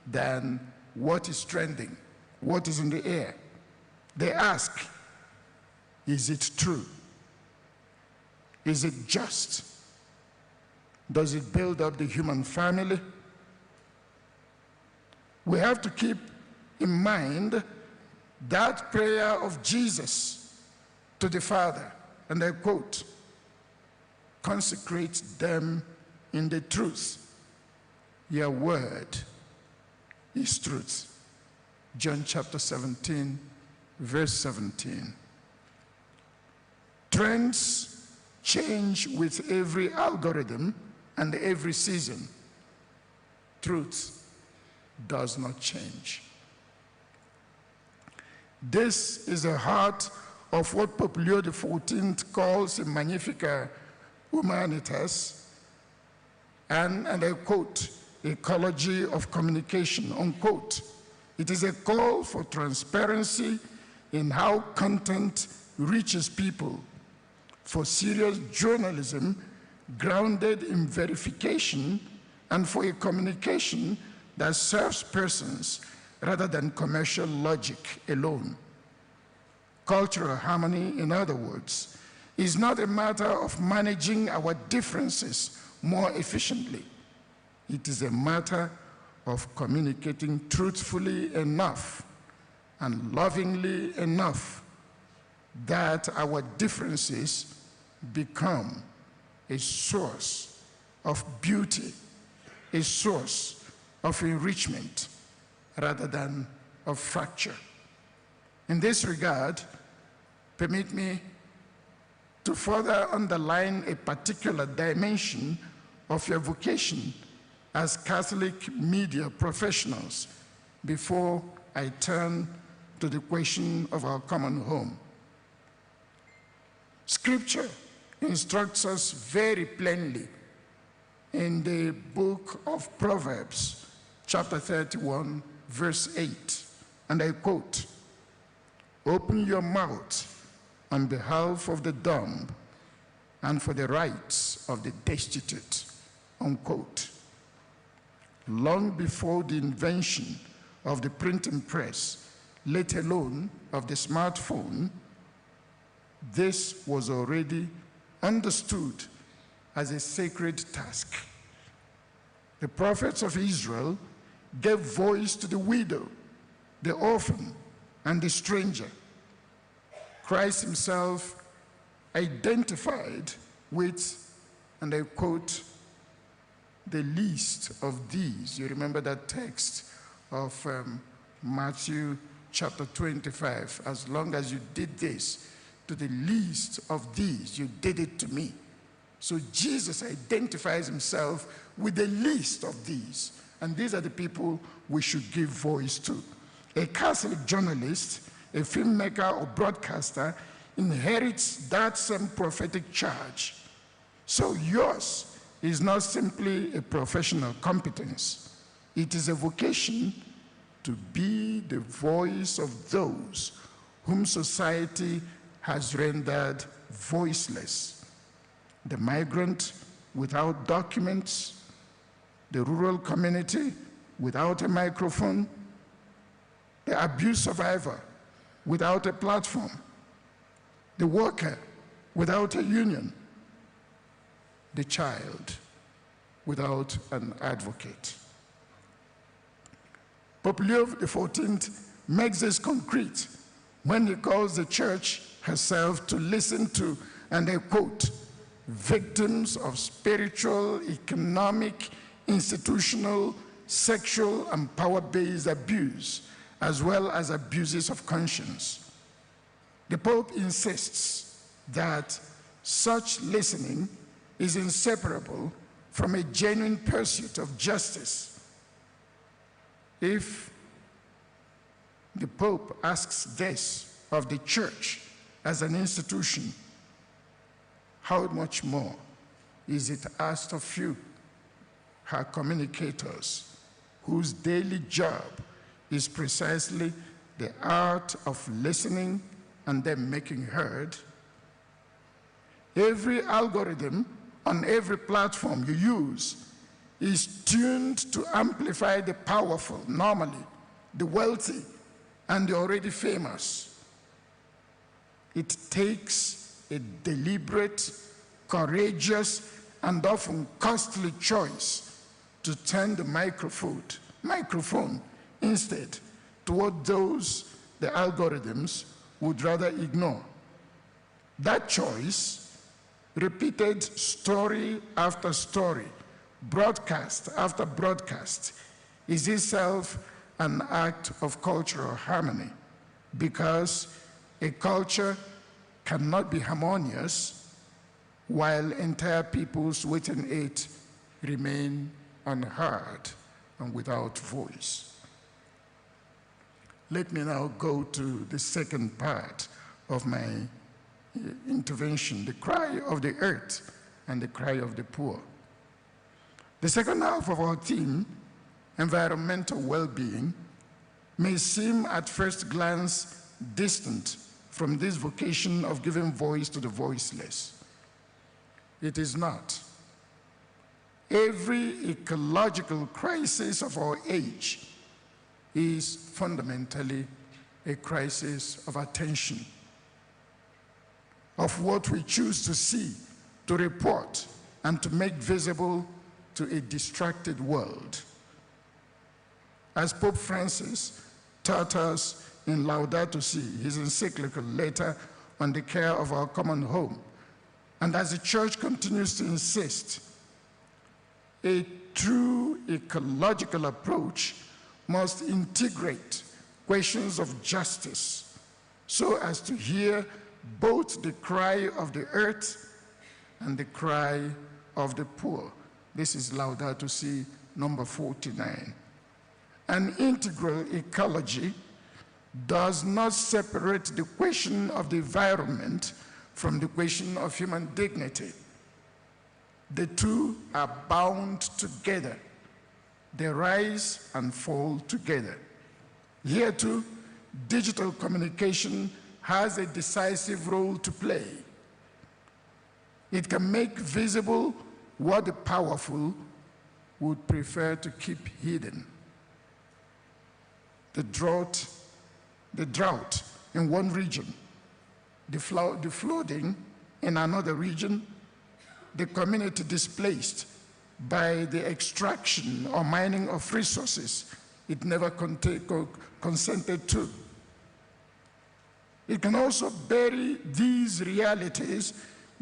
than what is trending, what is in the air. They ask, is it true? Is it just? Does it build up the human family? We have to keep in mind that prayer of Jesus to the Father, and I quote, "Consecrate them in the truth. Your word is truth." John chapter 17, verse 17. Trends change with every algorithm and every season. Truth does not change. This is the heart of what Pope Leo XIV calls a Magnificat Humanitas, and I quote, ecology of communication, unquote. It is a call for transparency in how content reaches people, for serious journalism grounded in verification, and for a communication that serves persons rather than commercial logic alone. Cultural harmony, in other words, is not a matter of managing our differences more efficiently. It is a matter of communicating truthfully enough and lovingly enough that our differences become a source of beauty, a source of enrichment, rather than of fracture. In this regard, permit me to further underline a particular dimension of your vocation as Catholic media professionals before I turn to the question of our common home. Scripture instructs us very plainly in the book of Proverbs, chapter 31, verse 8, and I quote, "Open your mouth on behalf of the dumb and for the rights of the destitute," unquote. Long before the invention of the printing press, let alone of the smartphone, this was already understood as a sacred task. The prophets of Israel gave voice to the widow, the orphan, and the stranger. Christ himself identified with, and I quote, "the least of these." You remember that text of Matthew chapter 25. "As long as you did this to the least of these, you did it to me." So Jesus identifies himself with the least of these. And these are the people we should give voice to. A Catholic journalist, a filmmaker or broadcaster inherits that same prophetic charge. So yours is not simply a professional competence. It is a vocation to be the voice of those whom society has rendered voiceless. The migrant without documents, the rural community without a microphone, the abuse survivor without a platform, the worker without a union, the child without an advocate. Pope Leo XIV makes this concrete when he calls the church herself to listen to, and I quote, "victims of spiritual, economic, institutional, sexual, and power-based abuse, as well as abuses of conscience." The Pope insists that such listening is inseparable from a genuine pursuit of justice. If the Pope asks this of the church as an institution, how much more is it asked of you, her communicators, whose daily job is precisely the art of listening and then making heard? Every algorithm on every platform you use is tuned to amplify the powerful, normally, the wealthy, and the already famous. It takes a deliberate, courageous, and often costly choice to turn the microphone instead toward those the algorithms would rather ignore. That choice, repeated story after story, broadcast after broadcast, is itself an act of cultural harmony, because a culture cannot be harmonious while entire peoples within it remain unheard and without voice. Let me now go to the second part of my intervention, the cry of the earth and the cry of the poor. The second half of our theme, environmental well-being, may seem at first glance distant from this vocation of giving voice to the voiceless. It is not. Every ecological crisis of our age is fundamentally a crisis of attention, of what we choose to see, to report, and to make visible to a distracted world. As Pope Francis taught us in Laudato Si, his encyclical letter on the care of our common home, and as the Church continues to insist, a true ecological approach must integrate questions of justice so as to hear both the cry of the earth and the cry of the poor. This is Laudato Si number 49. An integral ecology does not separate the question of the environment from the question of human dignity. The two are bound together. They rise and fall together. Here too, digital communication has a decisive role to play. It can make visible what the powerful would prefer to keep hidden. The drought in one region, the flooding in another region, the community displaced by the extraction or mining of resources it never consented to. It can also bury these realities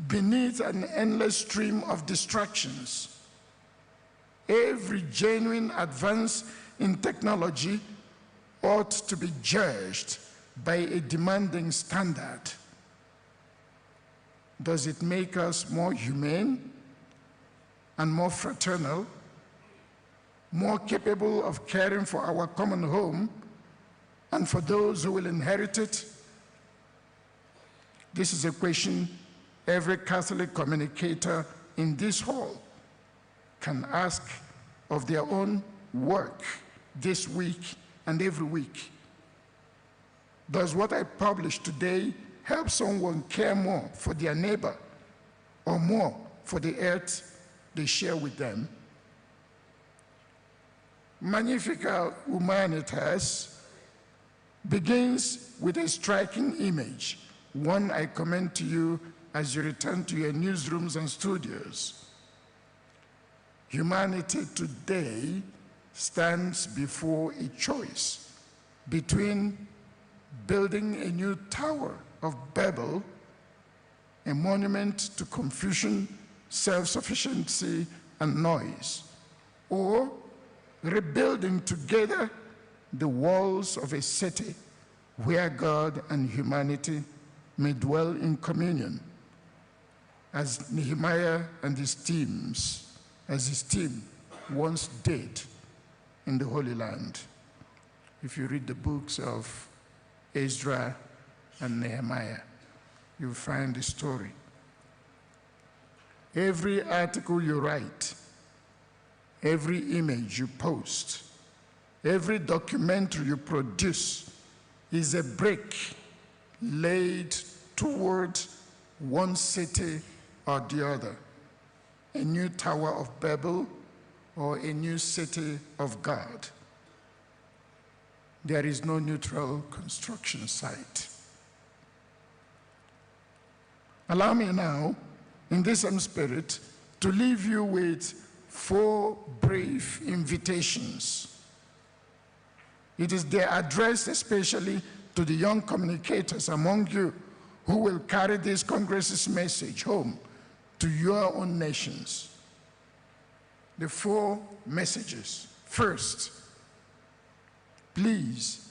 beneath an endless stream of distractions. Every genuine advance in technology ought to be judged by a demanding standard. Does it make us more humane and more fraternal, more capable of caring for our common home and for those who will inherit it? This is a question every Catholic communicator in this hall can ask of their own work this week and every week. Does what I publish today help someone care more for their neighbor or more for the earth they share with them? Magnificat Humanitas begins with a striking image, one I commend to you as you return to your newsrooms and studios. Humanity today stands before a choice between building a new Tower of Babel, a monument to confusion, self-sufficiency, and noise, or rebuilding together the walls of a city where God and humanity may dwell in communion, as Nehemiah and his team once did in the Holy Land. If you read the books of Ezra and Nehemiah, you'll find the story. Every article you write, every image you post, every documentary you produce is a brick laid toward one city or the other, a new Tower of Babel or a new city of God. There is no neutral construction site. Allow me now, in this same spirit, to leave you with 4 brief invitations. It is their address especially to the young communicators among you who will carry this Congress's message home to your own nations. The 4 messages. First, please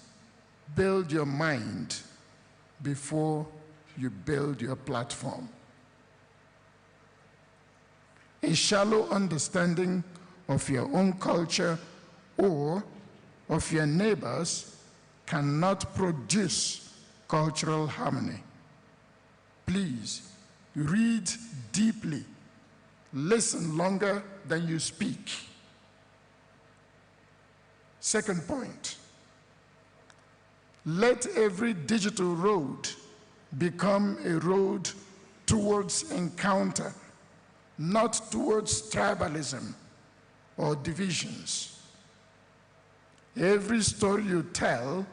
build your mind before you build your platform. A shallow understanding of your own culture or of your neighbors cannot produce cultural harmony. Please read deeply, listen longer than you speak. Second point, let every digital road become a road towards encounter, not towards tribalism or divisions. Every story you tell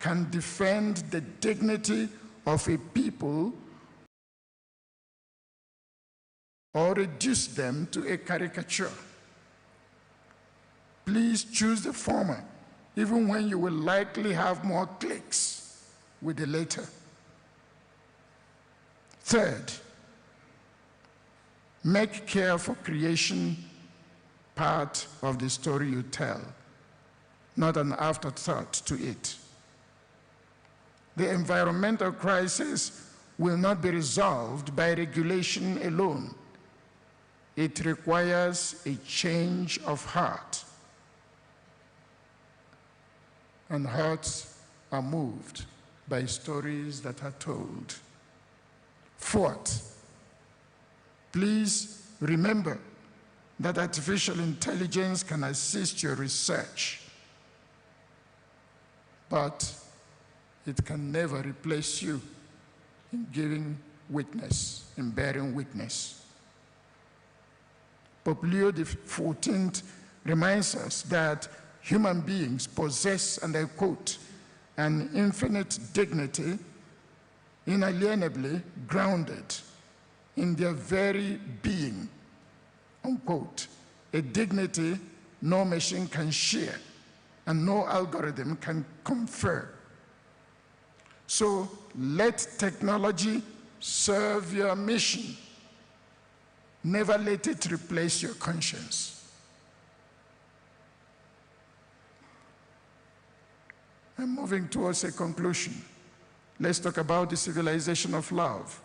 can defend the dignity of a people or reduce them to a caricature. Please choose the former, even when you will likely have more clicks with the latter. Third, make care for creation part of the story you tell, not an afterthought to it. The environmental crisis will not be resolved by regulation alone. It requires a change of heart. And hearts are moved by stories that are told. Fourth, please remember that artificial intelligence can assist your research, but it can never replace you in giving witness, in bearing witness. Pope Leo XIV reminds us that human beings possess, and I quote, an infinite dignity inalienably grounded in their very being, unquote, a dignity no machine can share and no algorithm can confer. So let technology serve your mission. Never let it replace your conscience. I'm moving towards a conclusion. Let's talk about the civilization of love.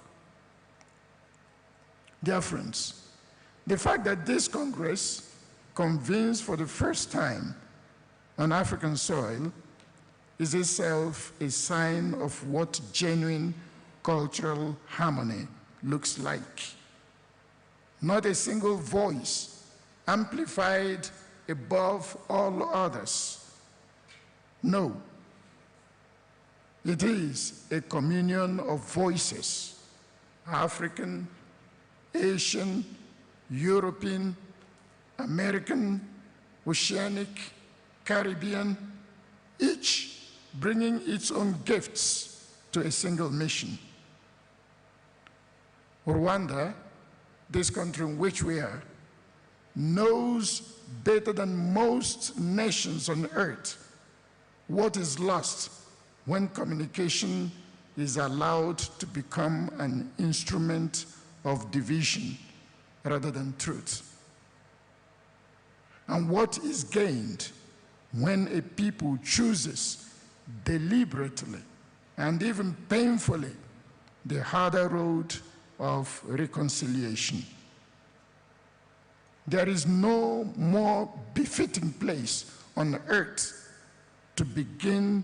Dear friends, the fact that this Congress convenes for the first time on African soil is itself a sign of what genuine cultural harmony looks like. Not a single voice amplified above all others. No. It is a communion of voices, African, Asian, European, American, Oceanic, Caribbean, each bringing its own gifts to a single mission. Rwanda, this country in which we are, knows better than most nations on earth what is lost when communication is allowed to become an instrument of division rather than truth. And what is gained when a people chooses deliberately and even painfully the harder road of reconciliation. There is no more befitting place on earth to begin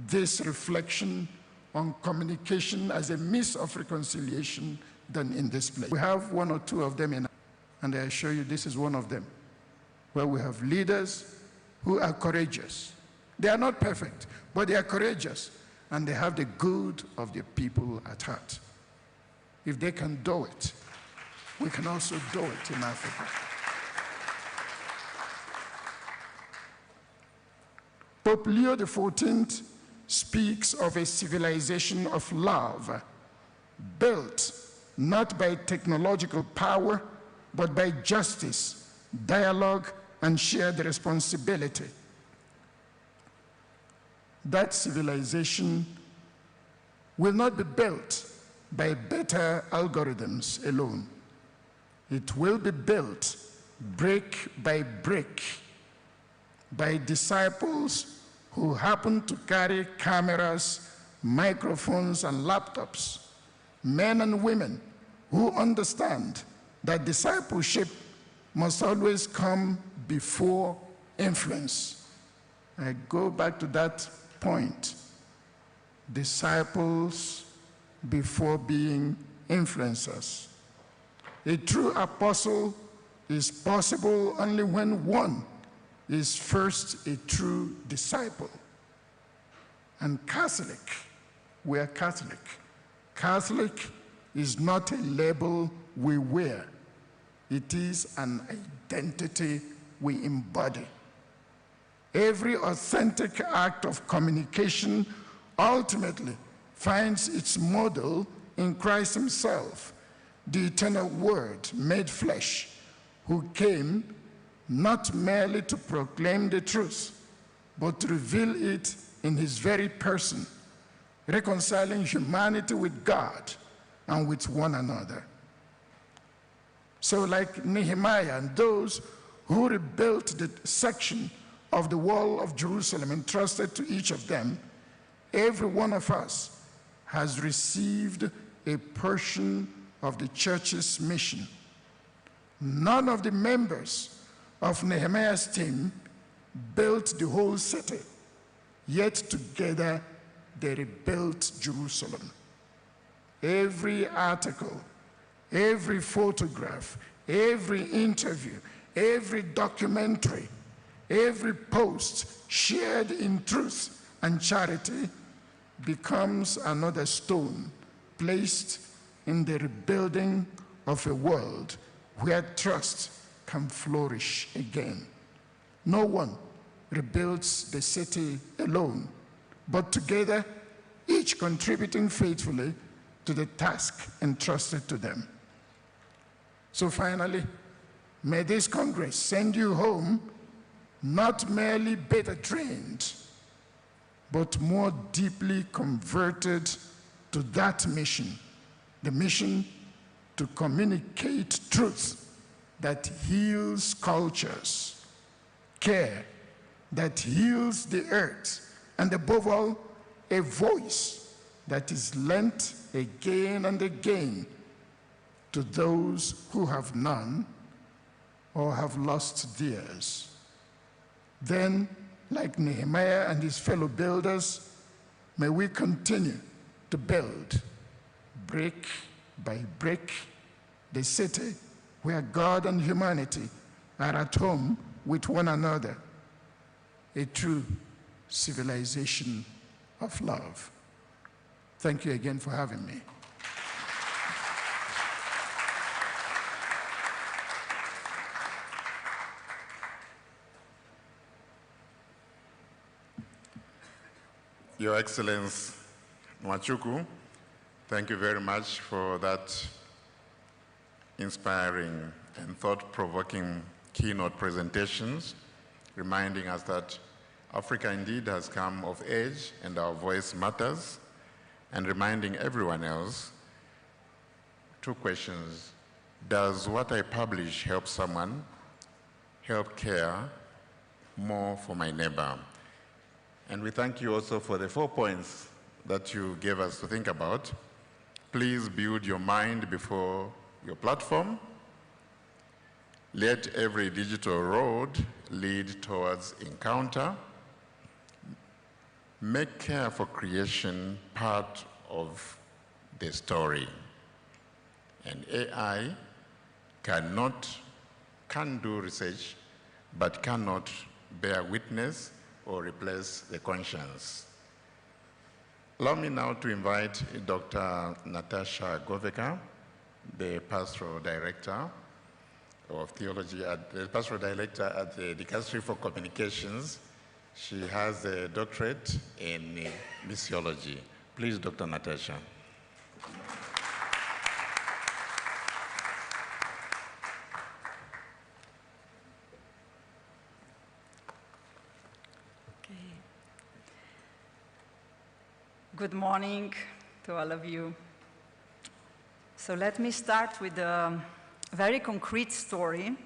this reflection on communication as a means of reconciliation than in this place. We have one or two of them, and I assure you this is one of them, where we have leaders who are courageous. They are not perfect, but they are courageous, and they have the good of their people at heart. If they can do it, we can also do it in Africa. Pope Leo XIV speaks of a civilization of love, built not by technological power, but by justice, dialogue, and shared responsibility. that civilization will not be built by better algorithms alone. It will be built brick by brick by disciples who happen to carry cameras, microphones, and laptops, men and women who understand that discipleship must always come before influence. I go back to that point. Disciples before being influencers. A true apostle is possible only when one is first a true disciple. And Catholic, we are Catholic. Catholic is not a label we wear. It is an identity we embody. Every authentic act of communication ultimately finds its model in Christ himself, the eternal Word made flesh, who came not merely to proclaim the truth, but to reveal it in his very person, reconciling humanity with God and with one another. So like Nehemiah and those who rebuilt the section of the wall of Jerusalem entrusted to each of them, every one of us has received a portion of the church's mission. None of the members of Nehemiah's team built the whole city, yet together they rebuilt Jerusalem. Every article, every photograph, every interview, every documentary, every post shared in truth and charity becomes another stone placed in the rebuilding of a world where trust can flourish again. No one rebuilds the city alone, but together, each contributing faithfully to the task entrusted to them. So finally, may this Congress send you home not merely better trained, but more deeply converted to that mission, the mission to communicate truth that heals cultures, care that heals the earth, and above all, a voice that is lent again and again to those who have none or have lost theirs. Then, like Nehemiah and his fellow builders, may we continue to build brick by brick the city where God and humanity are at home with one another, a true civilization of love. Thank you again for having me. Your Excellency Nwachukwu, thank you very much for that inspiring and thought-provoking keynote presentations, reminding us that Africa indeed has come of age and our voice matters, and reminding everyone else, two questions. Does what I publish help someone? Help care more for my neighbor? And we thank you also for the 4 points that you gave us to think about. Please build your mind before your platform. Let every digital road lead towards encounter. Make care for creation part of the story. And AI can do research, but cannot bear witness or replace the conscience. Allow me now to invite Dr. Natasha Goveka, the Pastoral Director of Theology, the Pastoral Director at the Dicastery for Communications. She has a doctorate in missiology. Please, Dr. Natasha. Good morning to all of you. So let me start with a very concrete story.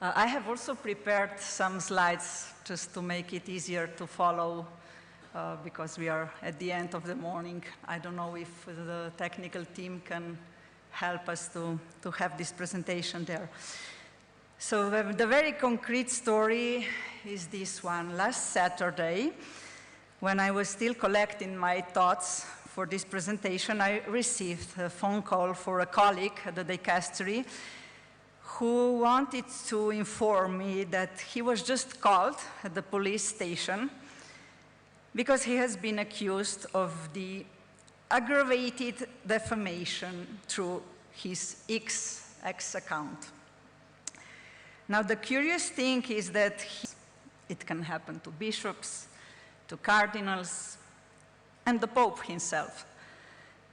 I have also prepared some slides just to make it easier to follow because we are at the end of the morning. I don't know if the technical team can help us to have this presentation there. So the very concrete story is this one. Last Saturday, when I was still collecting my thoughts for this presentation, I received a phone call for a colleague at the dicastery who wanted to inform me that he was just called at the police station because he has been accused of the aggravated defamation through his X account. Now, the curious thing is that it can happen to bishops, to cardinals, and the Pope himself.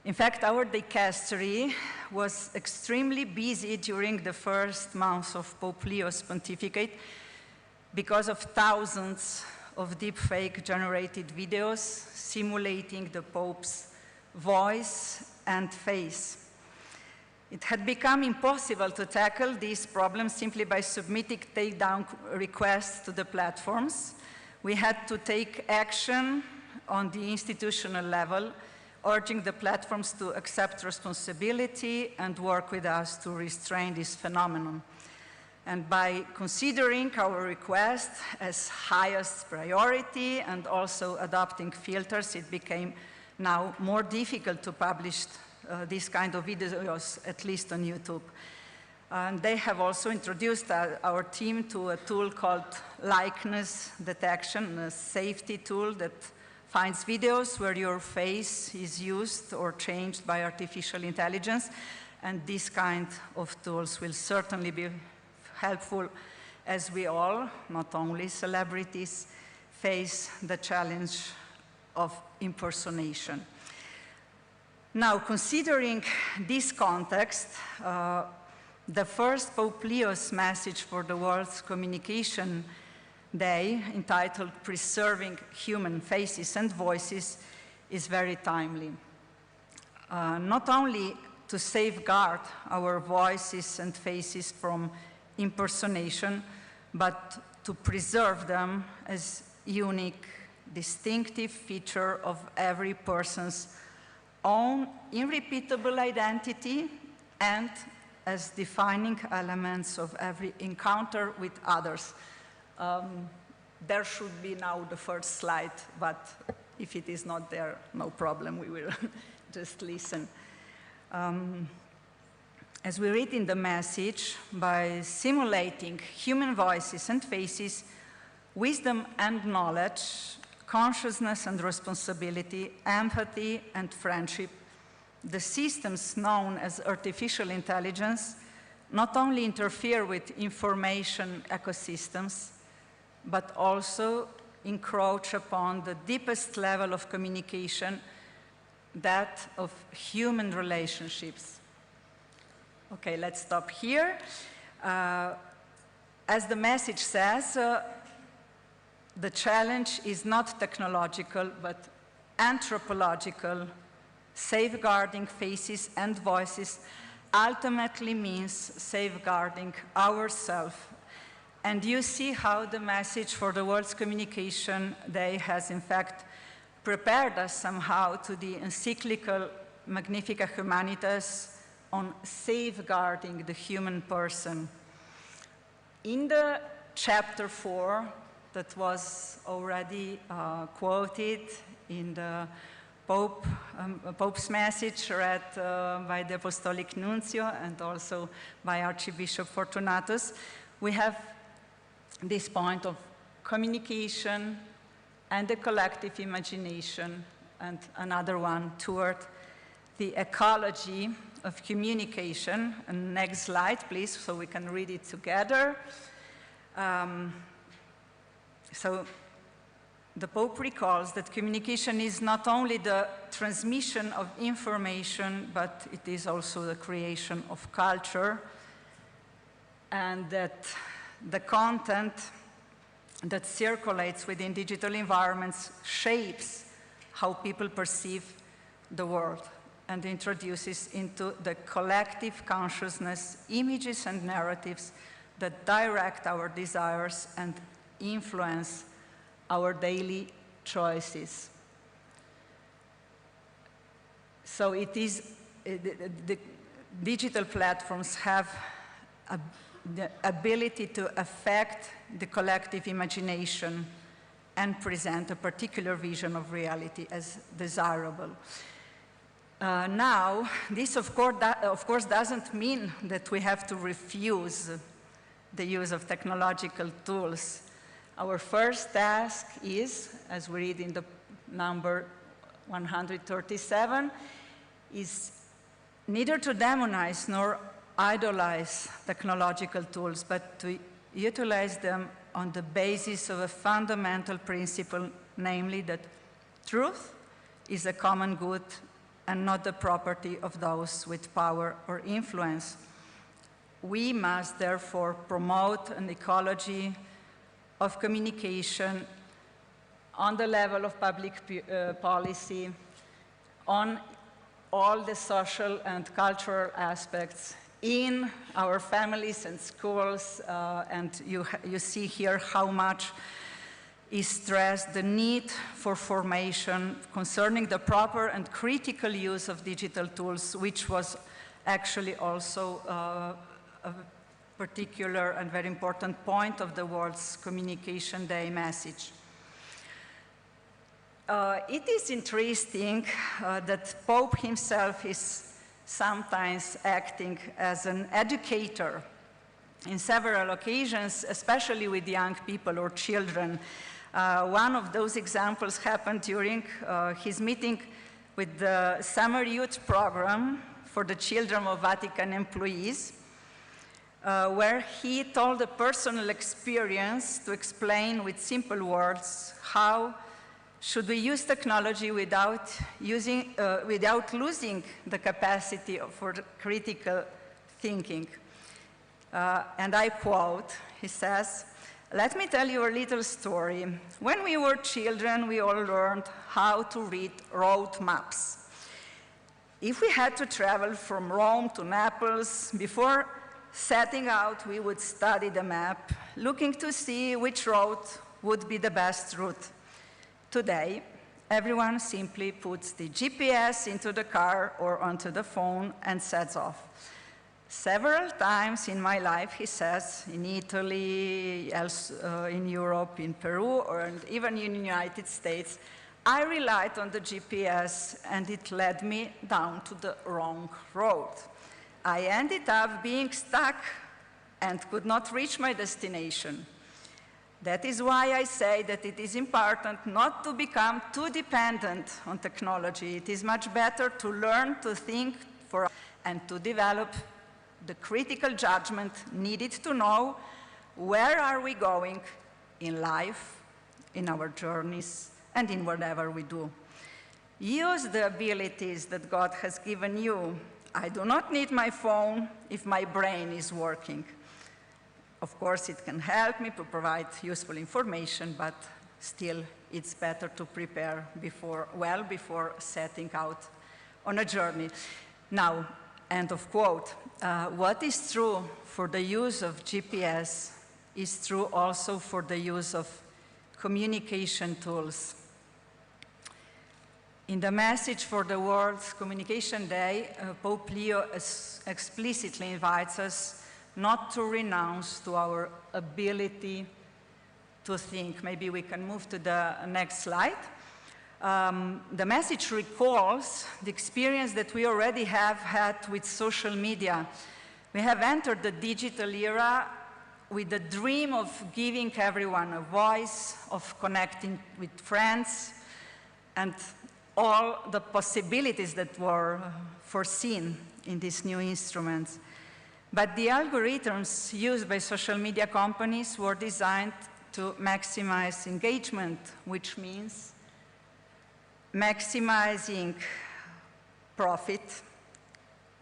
In fact, our dicastery was extremely busy during the first months of Pope Leo's pontificate because of thousands of deepfake generated videos simulating the Pope's voice and face. It had become impossible to tackle these problems simply by submitting takedown requests to the platforms. We had to take action on the institutional level, urging the platforms to accept responsibility and work with us to restrain this phenomenon. And by considering our request as highest priority and also adopting filters, it became now more difficult to publish these kind of videos, at least on YouTube. And they have also introduced our team to a tool called likeness detection, a safety tool that finds videos where your face is used or changed by artificial intelligence. And these kind of tools will certainly be helpful as we all, not only celebrities, face the challenge of impersonation. Now, considering this context, the first Pope Leo's message for the World's Communication Day, entitled Preserving Human Faces and Voices, is very timely. Not only to safeguard our voices and faces from impersonation, but to preserve them as unique, distinctive feature of every person's own irrepeatable identity and as defining elements of every encounter with others. There should be now the first slide, but if it is not there, no problem, we will just listen. As we read in the message, by simulating human voices and faces, wisdom and knowledge, consciousness and responsibility, empathy and friendship, the systems known as artificial intelligence not only interfere with information ecosystems, but also encroach upon the deepest level of communication, that of human relationships. Okay, let's stop here. As the message says, the challenge is not technological, but anthropological. Safeguarding faces and voices ultimately means safeguarding ourselves. And you see how the message for the World's Communication Day has, in fact, prepared us somehow to the encyclical Magnificat Humanitas on safeguarding the human person. In the chapter 4, that was already quoted in the Pope's message read by the Apostolic Nuncio and also by Archbishop Fortunatus, we have this point of communication and the collective imagination, and another one toward the ecology of communication. And next slide, please, so we can read it together. So the Pope recalls that communication is not only the transmission of information, but it is also the creation of culture, and that the content that circulates within digital environments shapes how people perceive the world and introduces into the collective consciousness images and narratives that direct our desires and influence our daily choices. So it is, the digital platforms have the ability to affect the collective imagination and present a particular vision of reality as desirable. Now, this of course doesn't mean that we have to refuse the use of technological tools. Our first task is, as we read in the number 137, is neither to demonize nor idolize technological tools, but to utilize them on the basis of a fundamental principle, namely that truth is a common good and not the property of those with power or influence. We must therefore promote an ecology of communication on the level of public policy, on all the social and cultural aspects in our families and schools, and you see here how much is stressed the need for formation concerning the proper and critical use of digital tools, which was actually also a particular and very important point of the World's Communication Day message. It is interesting that Pope himself is sometimes acting as an educator in several occasions, especially with young people or children. One of those examples happened during his meeting with the Summer Youth Program for the children of Vatican employees, where he told a personal experience to explain with simple words how should we use technology without losing the capacity for critical thinking. And I quote, he says, "Let me tell you a little story. When we were children, we all learned how to read road maps. If we had to travel from Rome to Naples, before setting out, we would study the map, looking to see which road would be the best route. Today, everyone simply puts the GPS into the car or onto the phone and sets off. Several times in my life," he says, in Italy, in Europe, in Peru, or even in the United States, I relied on the GPS and it led me down to the wrong road. I ended up being stuck and could not reach my destination. That is why I say that it is important not to become too dependent on technology. It is much better to learn to think for and to develop the critical judgment needed to know where are we going in life, in our journeys, and in whatever we do. Use the abilities that God has given you. I do not need my phone if my brain is working. Of course, it can help me to provide useful information, but still, it's better to prepare well before setting out on a journey. Now, end of quote. What is true for the use of GPS is true also for the use of communication tools. In the message for the World's Communication Day, Pope Leo explicitly invites us not to renounce to our ability to think. Maybe we can move to the next slide. The message recalls the experience that we already have had with social media. We have entered the digital era with the dream of giving everyone a voice, of connecting with friends, and all the possibilities that were foreseen in these new instruments. But the algorithms used by social media companies were designed to maximize engagement, which means maximizing profit,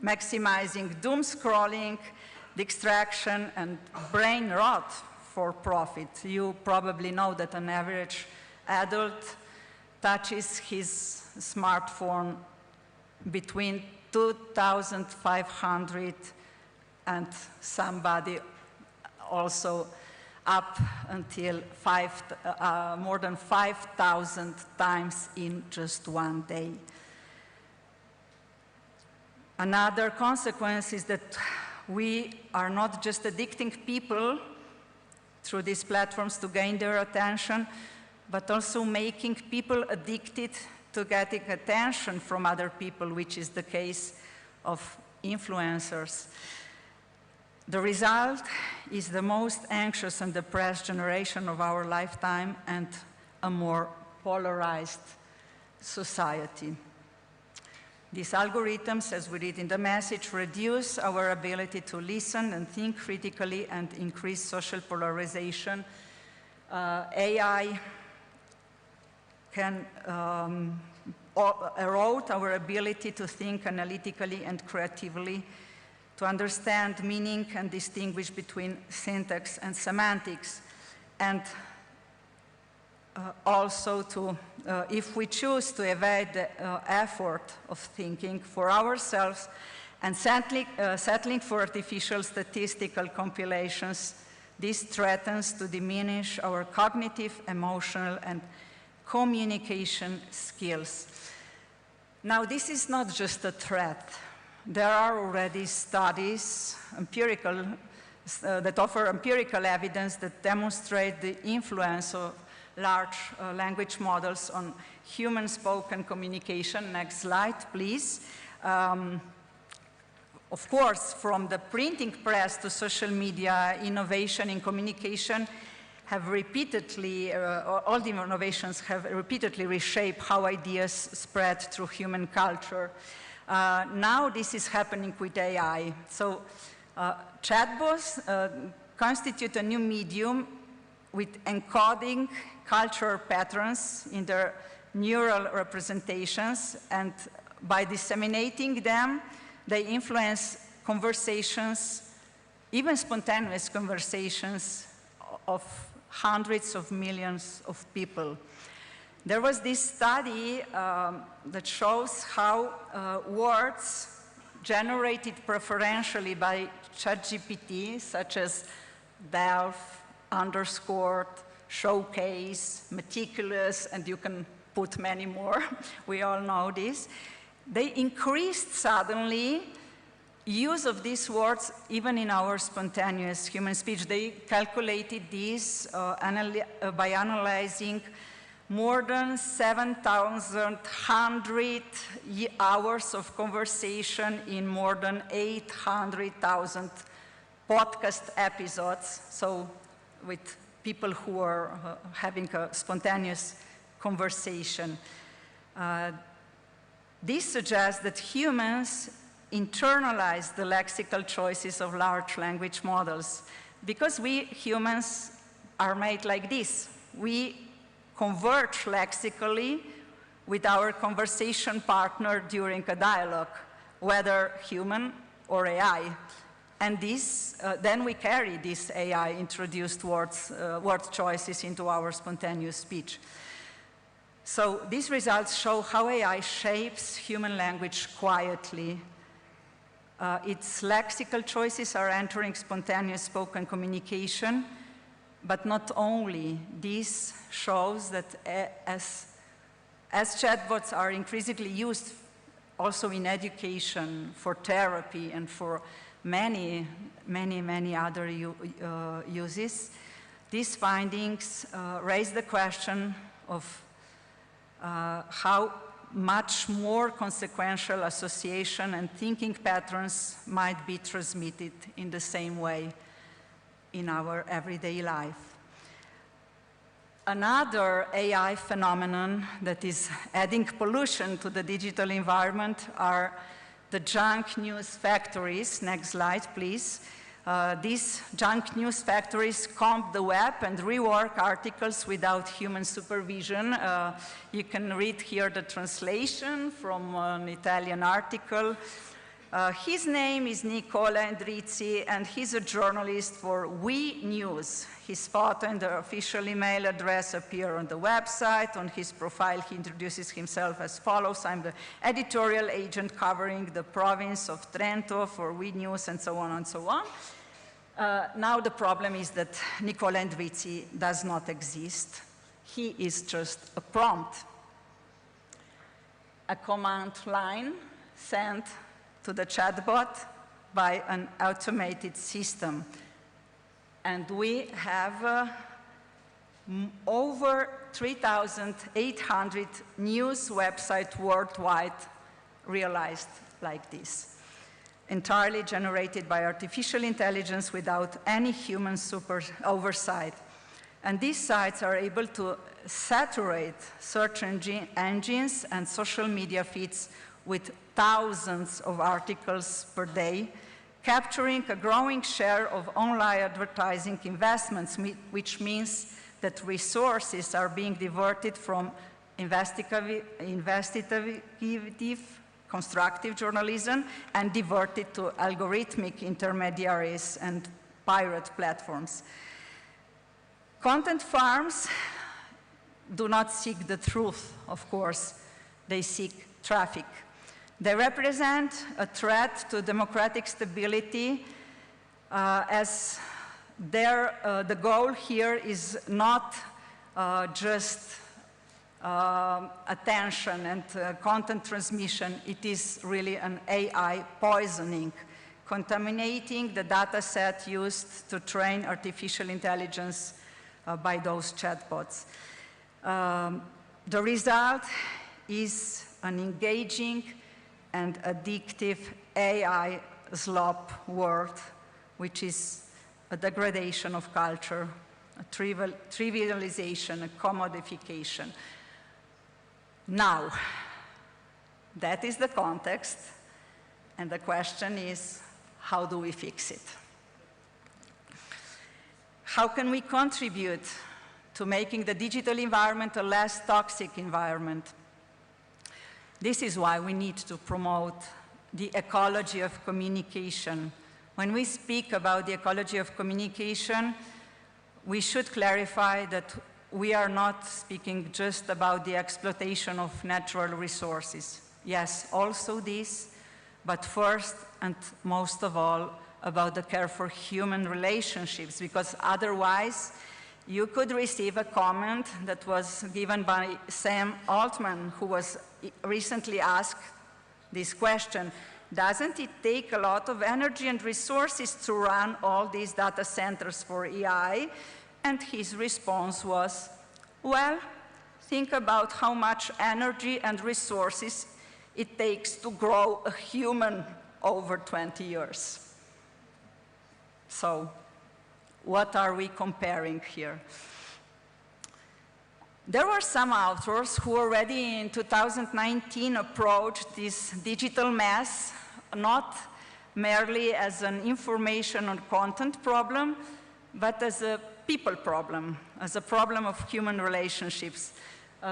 maximizing doom scrolling, distraction, and brain rot for profit. You probably know that an average adult touches his smartphone between 2,500 and somebody also up until more than 5,000 times in just one day. Another consequence is that we are not just addicting people through these platforms to gain their attention, but also making people addicted to getting attention from other people, which is the case of influencers. The result is the most anxious and depressed generation of our lifetime and a more polarized society. These algorithms, as we read in the message, reduce our ability to listen and think critically and increase social polarization. AI can erode our ability to think analytically and creatively, to understand meaning and distinguish between syntax and semantics, and also to, if we choose to evade the effort of thinking for ourselves and settling for artificial statistical compilations, this threatens to diminish our cognitive, emotional, and communication skills. Now, this is not just a threat. There are already studies, that offer empirical evidence that demonstrate the influence of large language models on human spoken communication. Next slide, please. Of course, from the printing press to social media, innovation in communication have repeatedly, all the innovations have repeatedly reshaped how ideas spread through human culture. Now this is happening with AI. So chatbots constitute a new medium with encoding cultural patterns in their neural representations, and by disseminating them, they influence conversations, even spontaneous conversations of hundreds of millions of people. There was this study that shows how words generated preferentially by ChatGPT, such as delf, underscored, showcase, meticulous, and you can put many more, we all know this, they increased suddenly use of these words even in our spontaneous human speech. They calculated this by analyzing more than 7,100 hours of conversation in more than 800,000 podcast episodes, so with people who are having a spontaneous conversation. This suggests that humans internalize the lexical choices of large language models, because we humans are made like this. We converge lexically with our conversation partner during a dialogue, whether human or AI. And this, then we carry these AI-introduced word choices into our spontaneous speech. So these results show how AI shapes human language quietly. Its lexical choices are entering spontaneous spoken communication, but not only. This shows that as chatbots are increasingly used also in education, for therapy, and for many other uses, these findings raise the question of how much more consequential association and thinking patterns might be transmitted in the same way in our everyday life. Another AI phenomenon that is adding pollution to the digital environment are the junk news factories. Next slide, please. These junk news factories comb the web and rework articles without human supervision. You can read here the translation from an Italian article. His name is Nicola Endrizzi, and he's a journalist for We News. His photo and the official email address appear on the website. On his profile, he introduces himself as follows: I'm the editorial agent covering the province of Trento for We News, and so on and so on. Now the problem is that Nicola Endrizzi does not exist. He is just a prompt, a command line sent to the chatbot by an automated system. And we have over 3,800 news websites worldwide realized like this, entirely generated by artificial intelligence without any human oversight. And these sites are able to saturate search engines and social media feeds with thousands of articles per day, capturing a growing share of online advertising investments, which means that resources are being diverted from investigative, constructive journalism and diverted to algorithmic intermediaries and pirate platforms. Content farms do not seek the truth, of course. They seek traffic. They represent a threat to democratic stability, as the goal here is not just attention and content transmission. It is really an AI poisoning, contaminating the data set used to train artificial intelligence by those chatbots. The result is an engaging and addictive AI slop world, which is a degradation of culture, a trivialization, a commodification. Now, that is the context, and the question is, how do we fix it? How can we contribute to making the digital environment a less toxic environment? This is why we need to promote the ecology of communication. When we speak about the ecology of communication, we should clarify that we are not speaking just about the exploitation of natural resources. Yes, also this, but first and most of all, about the care for human relationships, because otherwise, you could receive a comment that was given by Sam Altman, who was recently asked this question: doesn't it take a lot of energy and resources to run all these data centers for AI? And his response was, well, think about how much energy and resources it takes to grow a human over 20 years. So, what are we comparing here? There were some authors who already in 2019 approached this digital mess not merely as an information or content problem, but as a people problem, as a problem of human relationships.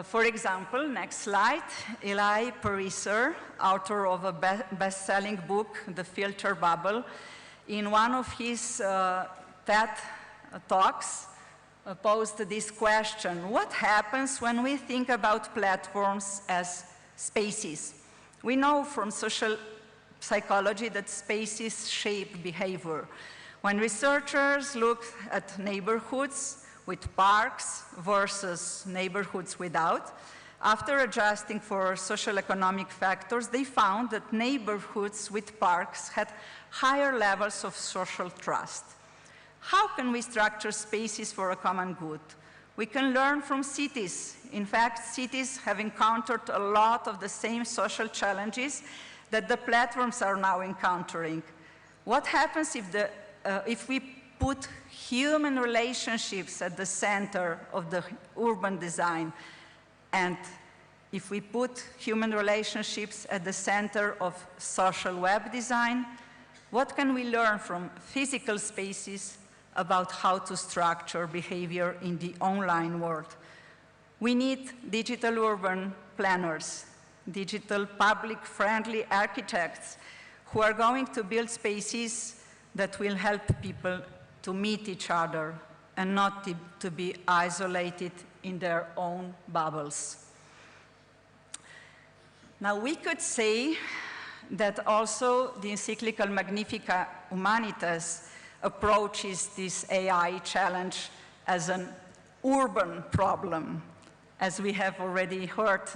For example, next slide, Eli Pariser, author of a best-selling book, The Filter Bubble, in one of his TED Talks, posed this question: what happens when we think about platforms as spaces? We know from social psychology that spaces shape behavior. When researchers look at neighborhoods with parks versus neighborhoods without, after adjusting for social economic factors, they found that neighborhoods with parks had higher levels of social trust. How can we structure spaces for a common good? We can learn from cities. In fact, cities have encountered a lot of the same social challenges that the platforms are now encountering. What happens if we put human relationships at the center of the urban design, and if we put human relationships at the center of social web design? What can we learn from physical spaces about how to structure behavior in the online world? We need digital urban planners, digital public-friendly architects who are going to build spaces that will help people to meet each other and not to be isolated in their own bubbles. Now, we could say that also the encyclical Magnificat Humanitas approaches this AI challenge as an urban problem. As we have already heard,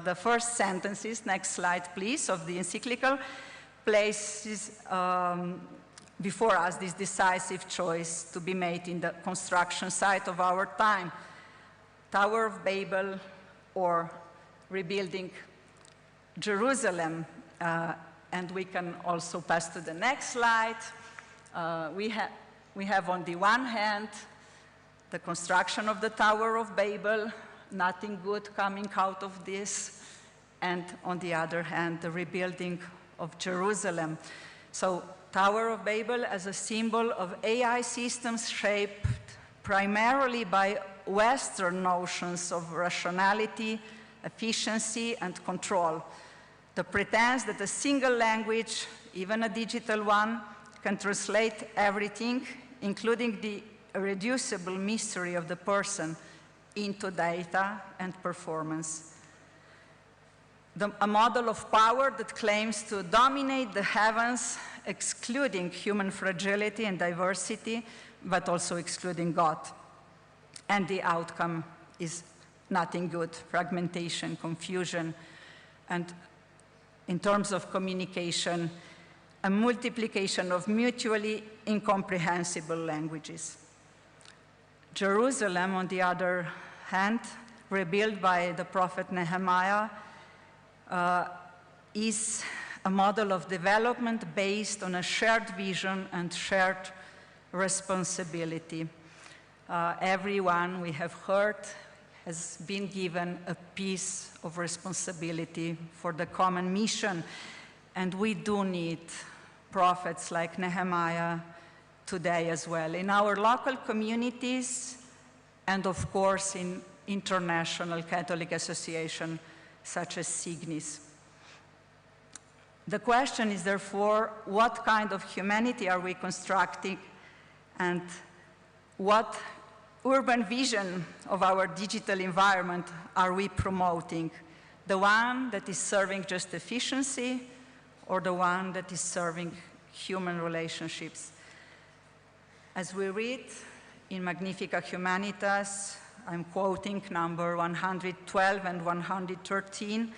the first sentences, next slide please, of the encyclical places before us this decisive choice to be made in the construction site of our time, Tower of Babel or rebuilding Jerusalem. And we can also pass to the next slide. We have on the one hand the construction of the Tower of Babel, nothing good coming out of this, and on the other hand, the rebuilding of Jerusalem. So Tower of Babel as a symbol of AI systems shaped primarily by Western notions of rationality, efficiency, and control. The pretense that a single language, even a digital one, can translate everything, including the irreducible mystery of the person, into data and performance. A model of power that claims to dominate the heavens, excluding human fragility and diversity, but also excluding God. And the outcome is nothing good: fragmentation, confusion, and in terms of communication, a multiplication of mutually incomprehensible languages. Jerusalem, on the other hand, rebuilt by the prophet Nehemiah, is a model of development based on a shared vision and shared responsibility. Everyone, we have heard, has been given a piece of responsibility for the common mission, and we do need prophets like Nehemiah today as well, in our local communities and of course in international Catholic associations such as Signis. The question is therefore, what kind of humanity are we constructing, and what urban vision of our digital environment are we promoting? The one that is serving just efficiency, or the one that is serving human relationships? As we read in Magnificat Humanitas, I'm quoting number 112 and 113,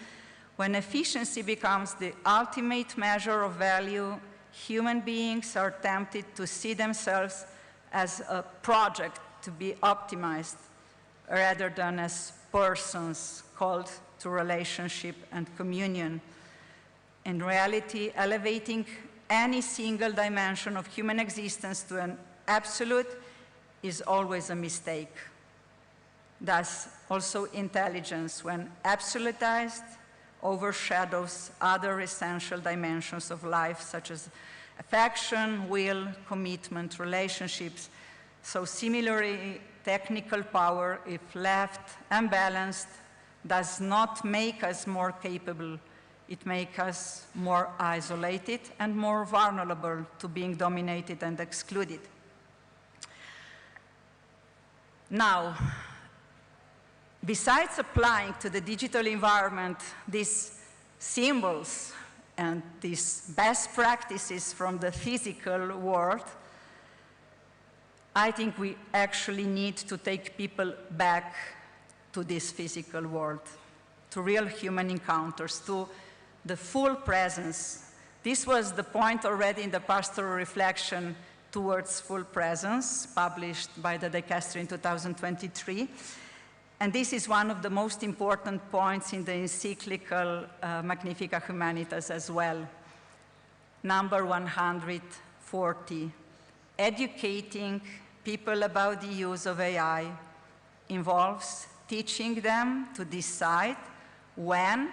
when efficiency becomes the ultimate measure of value, human beings are tempted to see themselves as a project to be optimized, rather than as persons called to relationship and communion. In reality, elevating any single dimension of human existence to an absolute is always a mistake. Thus, also intelligence, when absolutized, overshadows other essential dimensions of life, such as affection, will, commitment, relationships. So similarly, technical power, if left unbalanced, does not make us more capable. It makes us more isolated and more vulnerable to being dominated and excluded. Now, besides applying to the digital environment these symbols and these best practices from the physical world, I think we actually need to take people back to this physical world, to real human encounters, to the full presence. This was the point already in the pastoral reflection towards full presence, published by the Dicastery in 2023. And this is one of the most important points in the encyclical Magnificat Humanitas as well. Number 140, educating people about the use of AI involves teaching them to decide when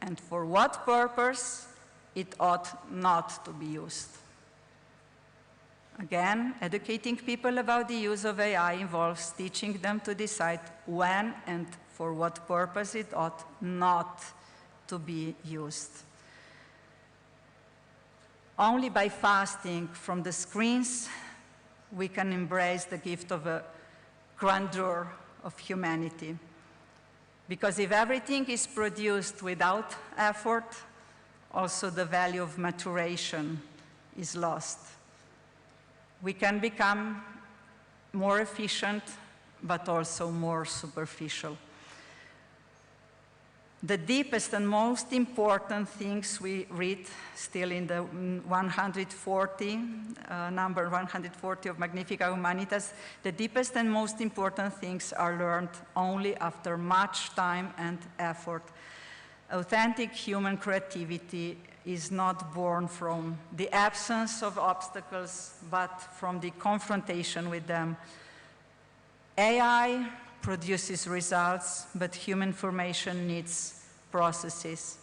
and for what purpose it ought not to be used. Again, educating people about the use of AI involves teaching them to decide when and for what purpose it ought not to be used. Only by fasting from the screens, we can embrace the gift of a grandeur of humanity. Because if everything is produced without effort, also the value of maturation is lost. We can become more efficient, but also more superficial. The deepest and most important things we read still in the 140, number 140 of Magnificat Humanitas, the deepest and most important things are learned only after much time and effort. Authentic human creativity is not born from the absence of obstacles, but from the confrontation with them. AI produces results, but human formation needs processes.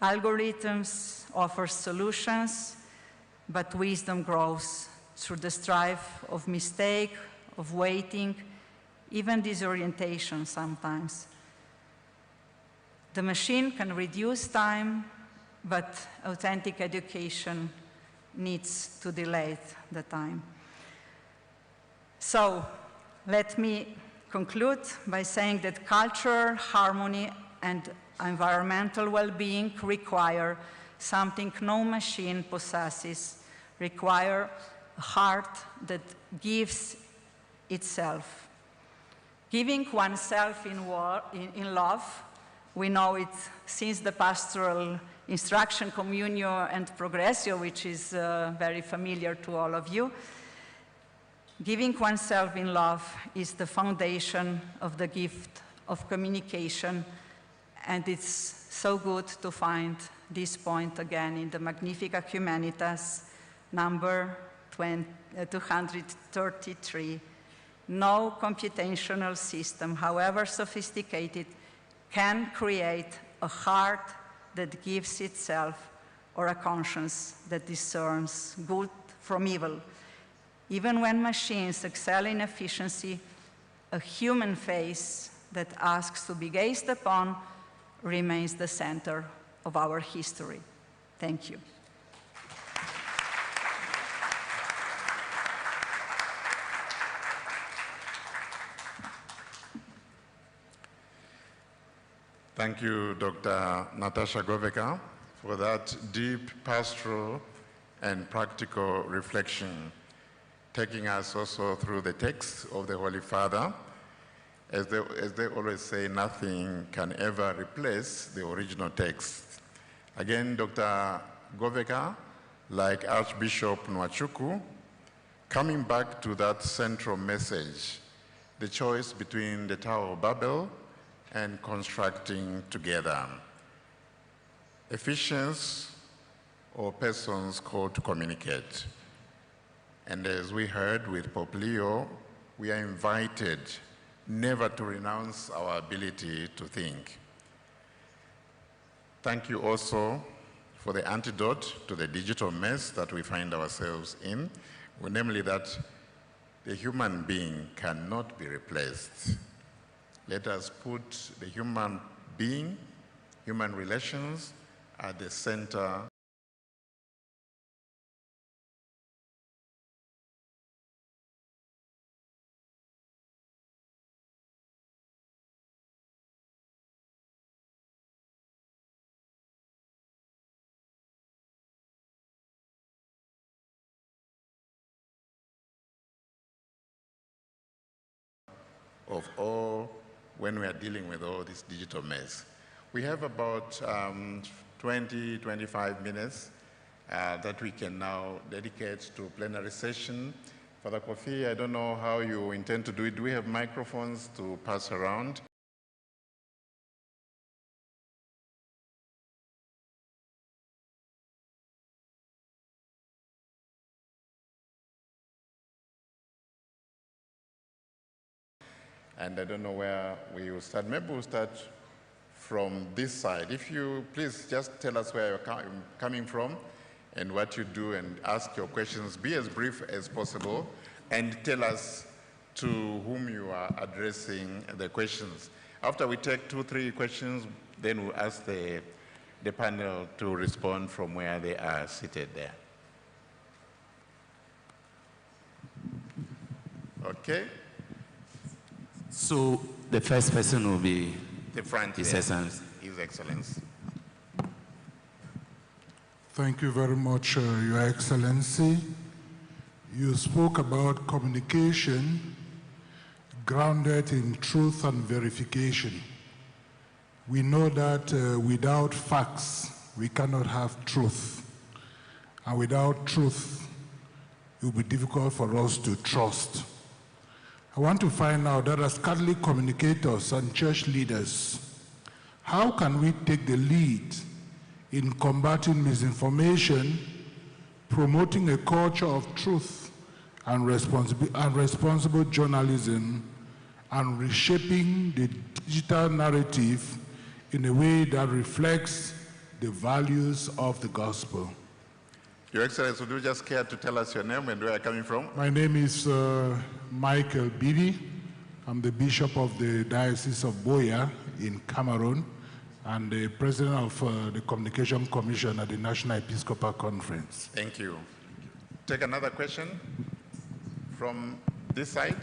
Algorithms offer solutions, but wisdom grows through the strife of mistake, of waiting, even disorientation sometimes. The machine can reduce time, but authentic education needs to delay the time. So let me conclude by saying that culture, harmony, and environmental well-being require something no machine possesses, require a heart that gives itself. Giving oneself in love, we know it since the pastoral instruction, communio, and progressio, which is very familiar to all of you. Giving oneself in love is the foundation of the gift of communication, and it's so good to find this point again in the Magnificat Humanitas, number 233. No computational system, however sophisticated, can create a heart that gives itself or a conscience that discerns good from evil. Even when machines excel in efficiency, a human face that asks to be gazed upon remains the center of our history. Thank you. Thank you, Dr. Natasha Goveka, for that deep pastoral and practical reflection, taking us also through the text of the Holy Father. As they always say, nothing can ever replace the original text. Again, Dr. Goveka, like Archbishop Nwachukwu, coming back to that central message, the choice between the Tower of Babel and constructing together. Ephesians, or persons called to communicate. And as we heard with Pope Leo, we are invited never to renounce our ability to think. Thank you also for the antidote to the digital mess that we find ourselves in, namely that the human being cannot be replaced. Let us put the human being, human relations, at the center of all when we are dealing with all this digital mess. We have about 20, 25 minutes that we can now dedicate to plenary session. Father Kofi, I don't know how you intend to do it. Do we have microphones to pass around? And I don't know where we will start. Maybe we'll start from this side. If you please just tell us where you're coming from and what you do and ask your questions. Be as brief as possible and tell us to whom you are addressing the questions. After we take 2, 3 questions, then we'll ask the panel to respond from where they are seated there. Okay. So the first person will be The front His there. Excellency. His Excellency. Thank you very much, Your Excellency. You spoke about communication grounded in truth and verification. We know that without facts, we cannot have truth. And without truth, it will be difficult for us to trust. I want to find out that as Catholic communicators and church leaders, how can we take the lead in combating misinformation, promoting a culture of truth and responsible journalism, and reshaping the digital narrative in a way that reflects the values of the gospel? Your Excellency, would you just care to tell us your name and where you're coming from? My name is Michael Bidi. I'm the Bishop of the Diocese of Boya in Cameroon and the President of the Communication Commission at the National Episcopal Conference. Thank you. Take another question from this side.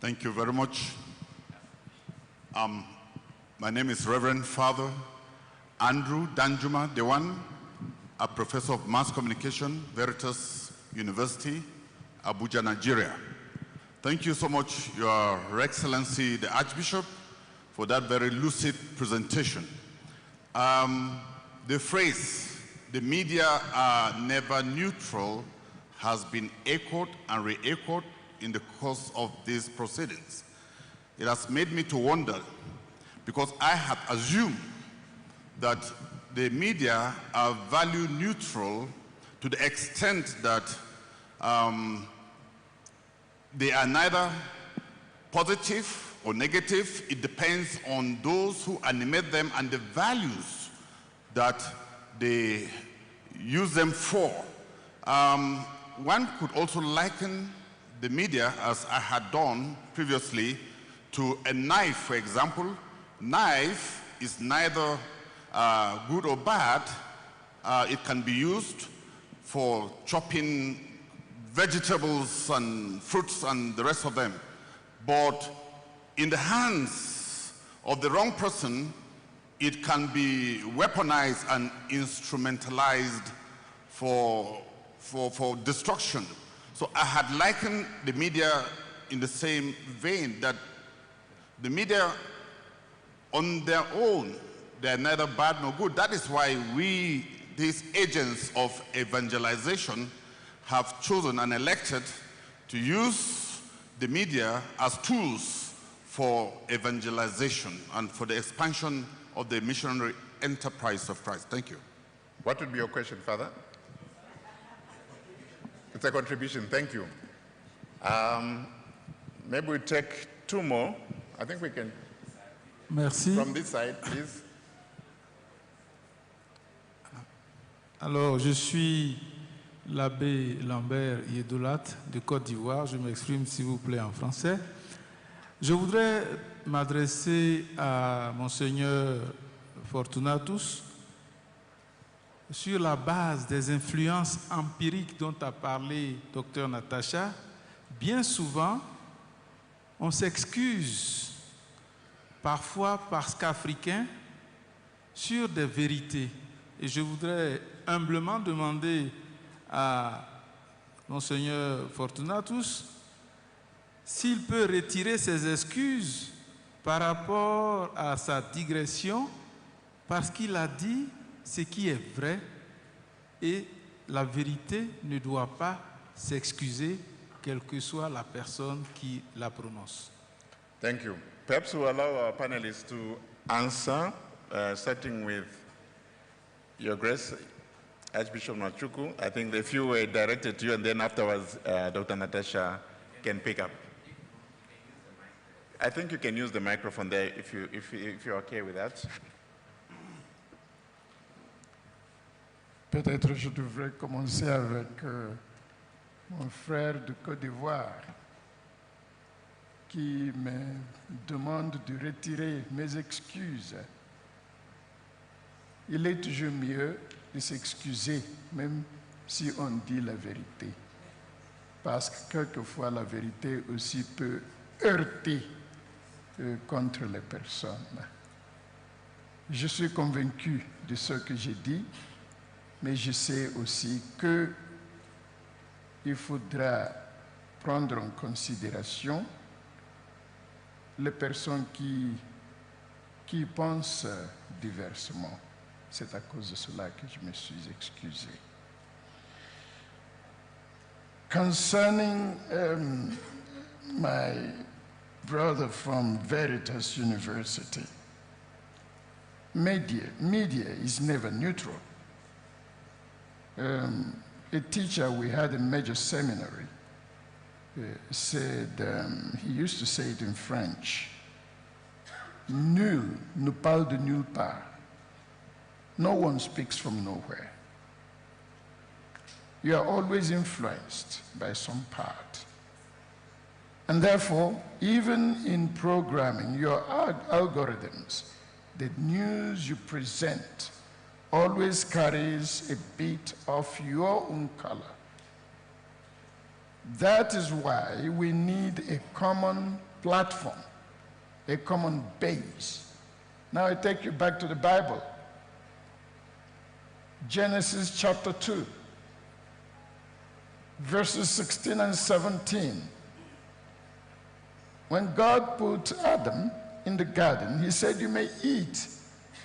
Thank you very much. My name is Reverend Father Andrew Danjuma Dewan, a professor of mass communication, Veritas University, Abuja, Nigeria. Thank you so much, Your Excellency, the Archbishop, for that very lucid presentation. The phrase, the media are never neutral, has been echoed and re-echoed in the course of these proceedings. It has made me to wonder, because I had assumed that the media are value neutral to the extent that they are neither positive or negative. It depends on those who animate them and the values that they use them for. One could also liken the media, as I had done previously, to a knife, for example. Knife is neither good or bad. It can be used for chopping vegetables and fruits and the rest of them. But in the hands of the wrong person, it can be weaponized and instrumentalized for destruction. So I had likened the media in the same vein, that the media on their own, they're neither bad nor good. That is why we, these agents of evangelization, have chosen and elected to use the media as tools for evangelization and for the expansion of the missionary enterprise of Christ. Thank you. What would be your question, Father? It's a contribution, thank you. Maybe we take two more. I think we can. Merci. From this side, please. Alors, je suis l'abbé Lambert Yedolat de Côte d'Ivoire. Je m'exprime, s'il vous plaît, en français. Je voudrais m'adresser à Monseigneur Fortunatus sur la base des influences empiriques dont a parlé Dr Natacha. Bien souvent, on s'excuse, parfois parce qu'Africains, sur des vérités. Et je voudrais humblement demander à Monseigneur Fortunatus s'il peut retirer ses excuses par rapport à sa digression, parce qu'il a dit ce qui est vrai et la vérité ne doit pas s'excuser, quelle que soit la personne qui la prononce. Thank you. Perhaps we'll allow our panelists to answer, starting with Your Grace, Archbishop Nwachukwu. I think the few were directed to you, and then afterwards, Dr. Natasha can pick up. I think you can use the microphone there if you're okay with that. Peut-être je devrais commencer avec mon frère de Côte d'Ivoire qui me demande de retirer mes excuses. Il est toujours mieux de s'excuser, même si on dit la vérité. parce que quelquefois la vérité aussi peut heurter contre les personnes. Je suis convaincu de ce que j'ai dit, mais je sais aussi qu'il faudra prendre en considération les personnes qui pensent diversement. C'est à cause de cela que je me suis excusé. Concerning my brother from Veritas University, media is never neutral. A teacher we had in major seminary said, he used to say it in French, nul ne parle de nulle part. No one speaks from nowhere. You are always influenced by some part. And therefore, even in programming your algorithms, the news you present always carries a bit of your own color. That is why we need a common platform, a common base. Now I take you back to the Bible. Genesis chapter 2, verses 16 and 17. When God put Adam in the garden, he said, you may eat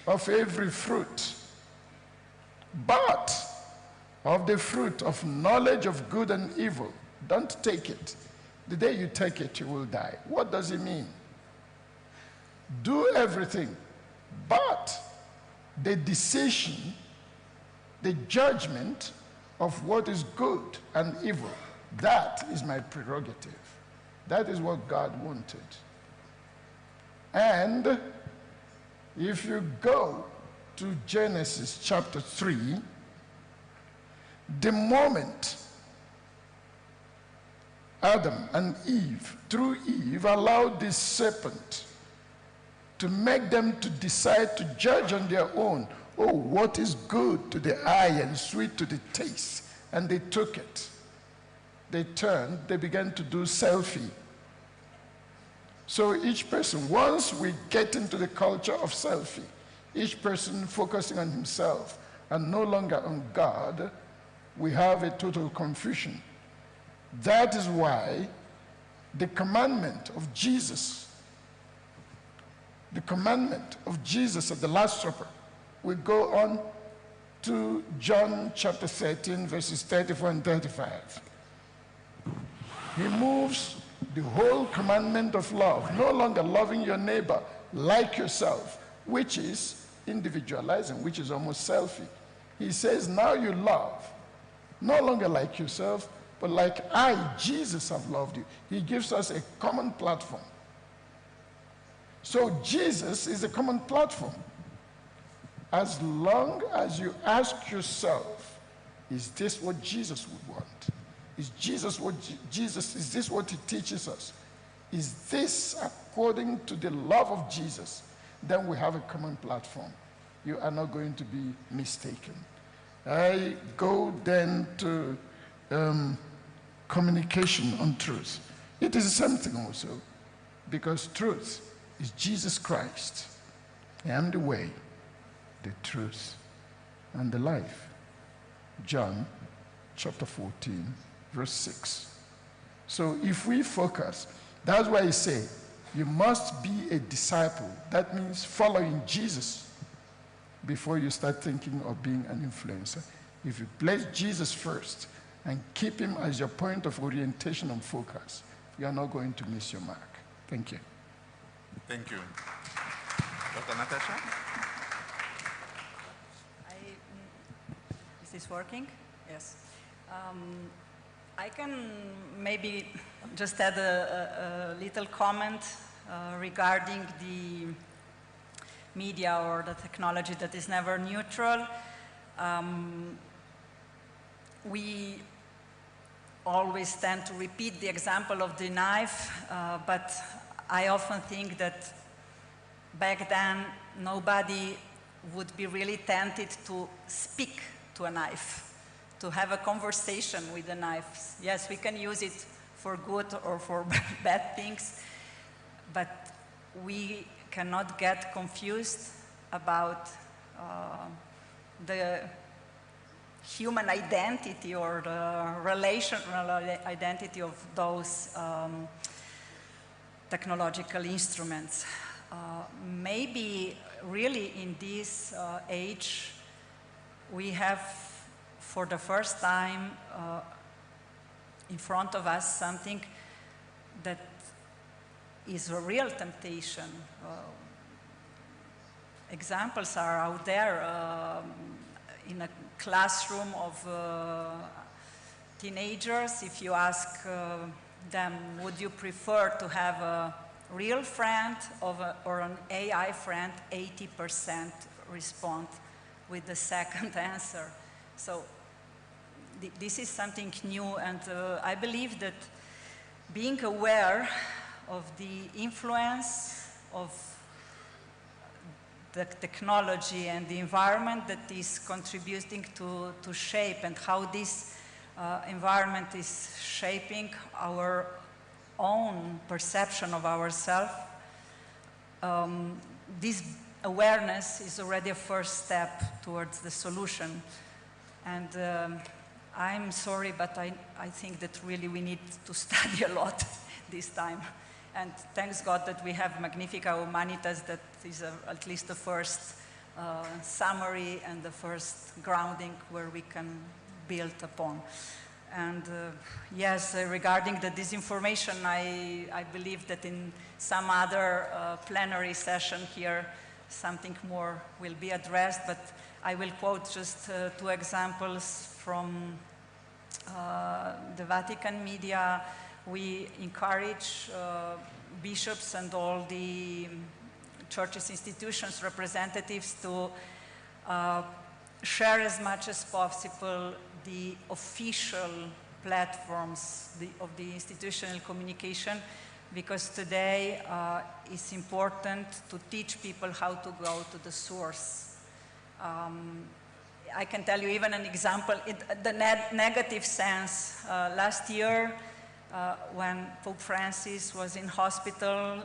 of every fruit, but of the fruit of knowledge of good and evil, don't take it. The day you take it, you will die. What does it mean? Do everything, but the decision, the judgment of what is good and evil, that is my prerogative. That is what God wanted. And if you go to Genesis chapter 3, the moment Adam and Eve, through Eve, allowed this serpent to make them to decide to judge on their own, oh, what is good to the eye and sweet to the taste, and they took it. They turned, they began to do selfie. So each person, once we get into the culture of selfie, each person focusing on himself and no longer on God, we have a total confusion. That is why the commandment of Jesus at the Last Supper, we go on to John chapter 13, verses 34 and 35. He moves the whole commandment of love, no longer loving your neighbor like yourself, which is individualizing, which is almost selfie. He says, now you love, no longer like yourself, but like I, Jesus, have loved you. He gives us a common platform. So Jesus is a common platform. As long as you ask yourself, is this what Jesus would want? Is this what he teaches us? Is this according to the love of Jesus? Then we have a common platform. You are not going to be mistaken. I go then to communication on truth. It is the same thing also, because truth is Jesus Christ. I am the way, the truth, and the life. John chapter 14, verse 6. So if we focus, that's why I say, you must be a disciple. That means following Jesus before you start thinking of being an influencer. If you place Jesus first and keep him as your point of orientation and focus, you are not going to miss your mark. Thank you. Thank you. Dr. Natasha? Is this working? Yes. I can maybe just add a little comment regarding the media or the technology that is never neutral. We always tend to repeat the example of the knife, but I often think that back then nobody would be really tempted to speak to a knife, to have a conversation with the knife. Yes, we can use it for good or for bad things, but we cannot get confused about the human identity or the relational identity of those technological instruments. Maybe really in this age, we have for the first time in front of us something that is a real temptation. Examples are out there in a classroom of teenagers. If you ask them, would you prefer to have a real friend or an AI friend, 80% respond with the second answer. So this is something new, and I believe that being aware of the influence of the technology and the environment that is contributing to shape, and how this environment is shaping our own perception of ourselves, this awareness is already a first step towards the solution. And I'm sorry, but I think that really we need to study a lot this time. And thanks God that we have Magnifica Humanitas, that is at least the first summary and the first grounding where we can build upon. And yes, regarding the disinformation, I believe that in some other plenary session here, something more will be addressed, but I will quote just two examples from the Vatican media. We encourage bishops and all the churches, institutions, representatives to share as much as possible the official platforms of the institutional communication, because today it's important to teach people how to go to the source. I can tell you even an example in the negative sense. Last year, when Pope Francis was in hospital,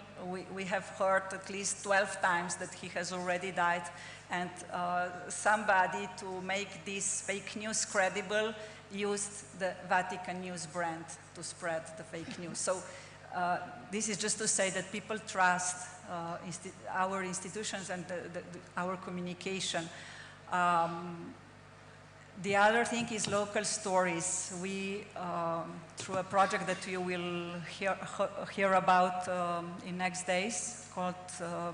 we have heard at least 12 times that he has already died. And somebody, to make this fake news credible, used the Vatican News brand to spread the fake news. So this is just to say that people trust our institutions and our communication. The other thing is local stories. We, through a project that you will hear about in next days, called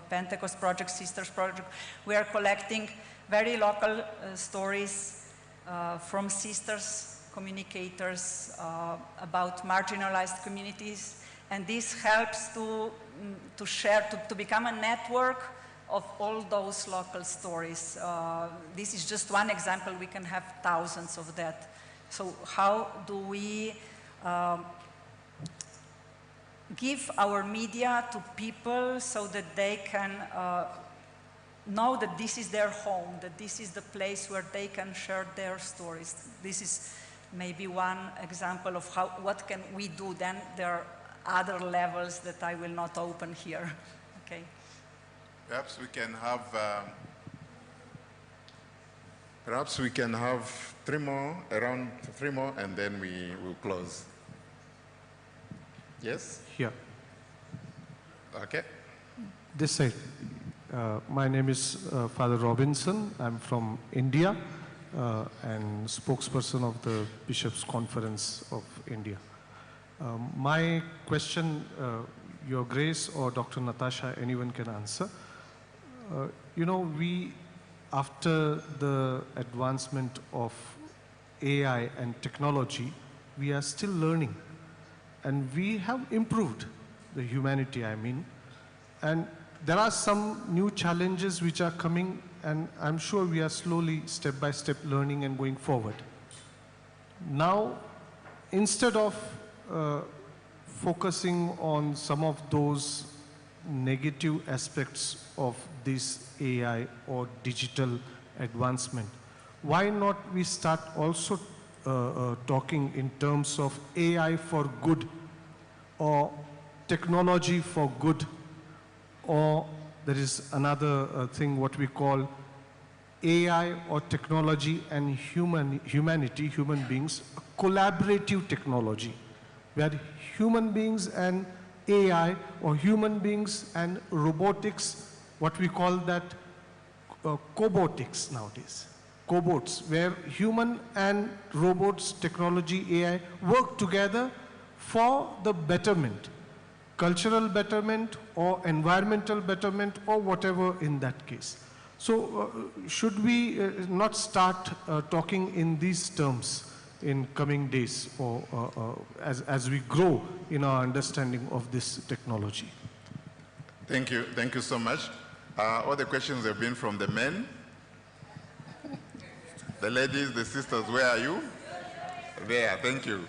Pentecost Project, Sisters Project, we are collecting very local stories from sisters, communicators about marginalized communities, and this helps to share, to become a network of all those local stories. This is just one example. We can have thousands of that. So how do we give our media to people so that they can know that this is their home, that this is the place where they can share their stories? This is maybe one example of what can we do. Then there are other levels that I will not open here. Okay. Perhaps we can have three more, around three more, and then we will close. Yes? Here. Okay. This side. My name is Father Robinson. I'm from India and spokesperson of the Bishops' Conference of India. My question, Your Grace or Dr. Natasha, anyone can answer. You know, after the advancement of AI and technology, we are still learning. And we have improved, the humanity, I mean. And there are some new challenges which are coming, and I'm sure we are slowly, step by step, learning and going forward. Now, instead of focusing on some of those negative aspects of this AI or digital advancement, why not we start also talking in terms of AI for good or technology for good, or there is another thing what we call AI or technology and humanity, human beings, a collaborative technology, where human beings and AI or human beings and robotics, what we call that cobotics nowadays. Cobots, where human and robots, technology, AI work together for the betterment, cultural betterment or environmental betterment or whatever in that case. So should we not start talking in these terms in coming days or as we grow in our understanding of this technology? Thank you so much. All the questions have been from the men. The ladies, the sisters, where are you? There, thank you.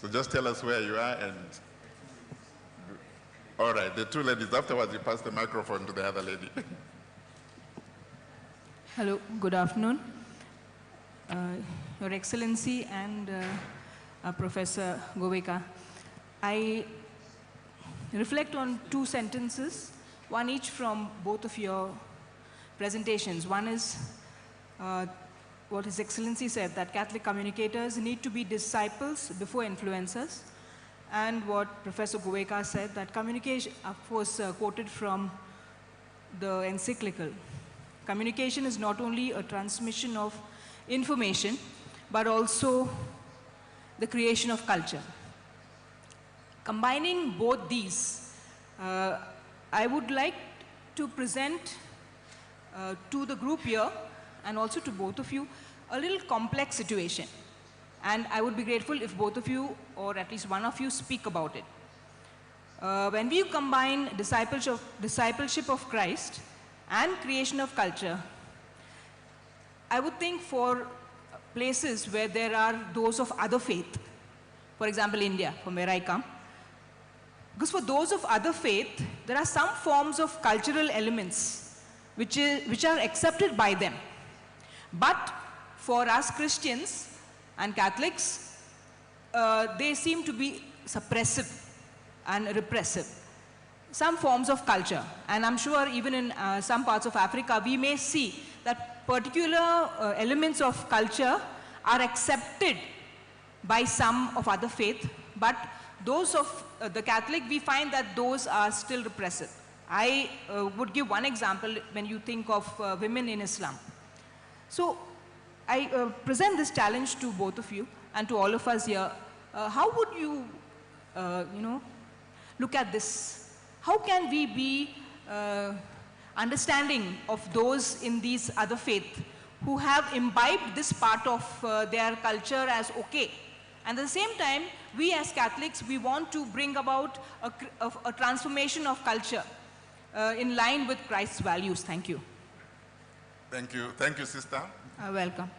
So just tell us where you are and... All right, the two ladies. Afterwards, you pass the microphone to the other lady. Hello, good afternoon. Your Excellency and Professor Goveka, I reflect on two sentences, one each from both of your presentations. One is what His Excellency said, that Catholic communicators need to be disciples before influencers, and what Professor Goveka said, that communication, of course, quoted from the encyclical. Communication is not only a transmission of information, but also the creation of culture. Combining both these, I would like to present to the group here and also to both of you a little complex situation. And I would be grateful if both of you, or at least one of you, speak about it. When we combine discipleship of Christ and creation of culture, I would think for places where there are those of other faith, for example, India, from where I come, because for those of other faith, there are some forms of cultural elements which are accepted by them. But for us Christians and Catholics, they seem to be suppressive and repressive. Some forms of culture, and I'm sure even in some parts of Africa, we may see that particular elements of culture are accepted by some of other faith, but those of the Catholic, we find that those are still repressive. I would give one example when you think of women in Islam. So I present this challenge to both of you and to all of us here. How would you, look at this? How can we be understanding of those in these other faith who have imbibed this part of their culture as okay? And at the same time, we as Catholics, we want to bring about a transformation of culture in line with Christ's values. Thank you. Thank you. Thank you, sister. Welcome.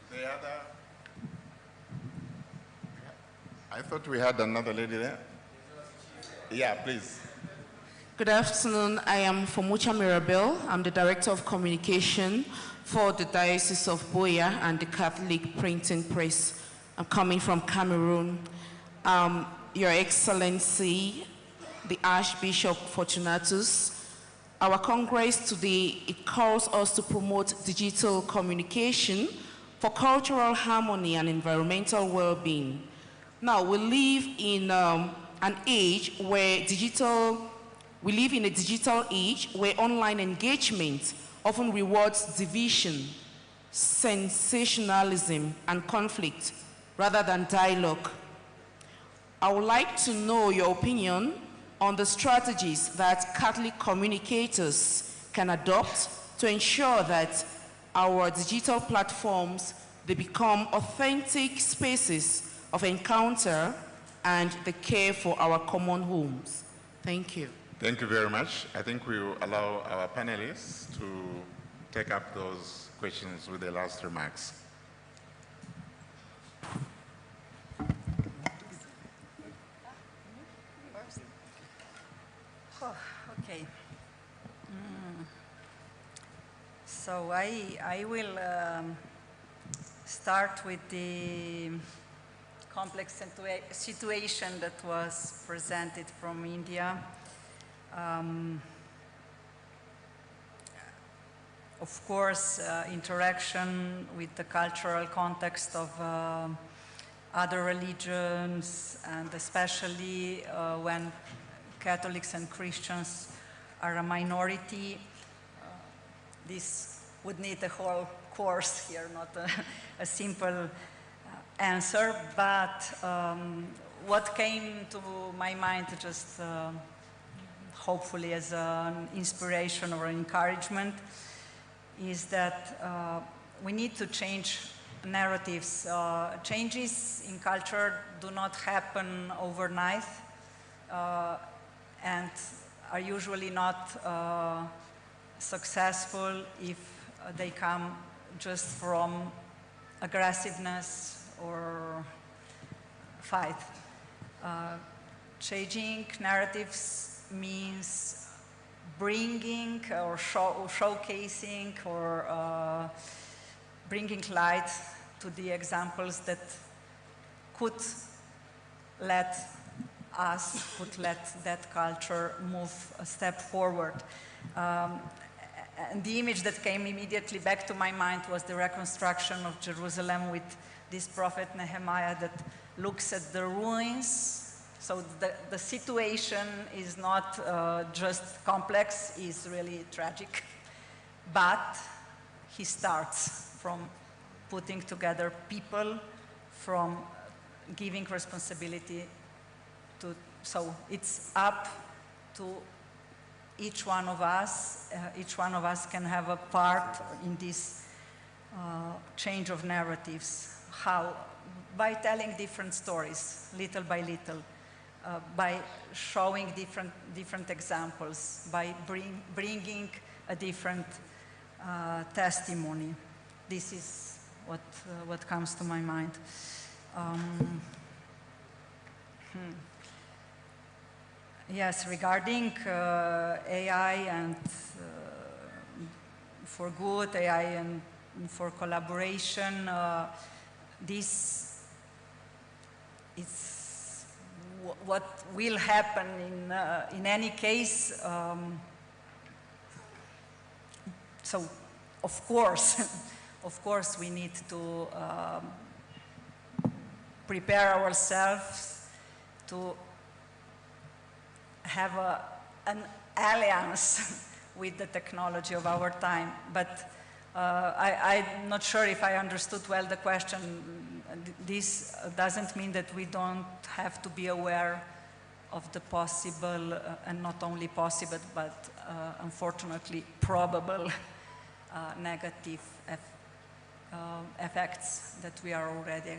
The other... I thought we had another lady there. Yeah, please. Good afternoon. I am Fomucha Mirabel. I'm the Director of Communication for the Diocese of Buea and the Catholic Printing Press. I'm coming from Cameroon. Your Excellency, the Archbishop Fortunatus, our Congress today, it calls us to promote digital communication for cultural harmony and environmental well-being. Now, we live in an age where we live in a digital age where online engagement often rewards division, sensationalism, and conflict rather than dialogue. I would like to know your opinion on the strategies that Catholic communicators can adopt to ensure that our digital platforms, they become authentic spaces of encounter and the care for our common homes. Thank you. Thank you very much. I think we will allow our panelists to take up those questions with the last remarks. So I will start with the complex situation that was presented from India. Of course, interaction with the cultural context of other religions, and especially when Catholics and Christians are a minority. This would need a whole course here, not a simple answer, but what came to my mind just hopefully as an inspiration or an encouragement is that we need to change narratives. Changes in culture do not happen overnight and are usually not successful if they come just from aggressiveness or fight. Changing narratives means bringing or showcasing or bringing light to the examples that could let us, could let that culture move a step forward. And the image that came immediately back to my mind was the reconstruction of Jerusalem with this prophet Nehemiah that looks at the ruins. So the situation is not just complex, it's really tragic. But he starts from putting together people, from giving responsibility to, so it's up to each one of us. Each one of us can have a part in this change of narratives. How? By telling different stories, little by little, by showing different examples, by bringing a different testimony. This is what comes to my mind. Yes, regarding AI and for good, AI and for collaboration, this is what will happen in any case. So, of course, we need to prepare ourselves to have an alliance with the technology of our time. But I'm not sure if I understood well the question. This doesn't mean that we don't have to be aware of the possible, and not only possible, but unfortunately probable negative effects that we are already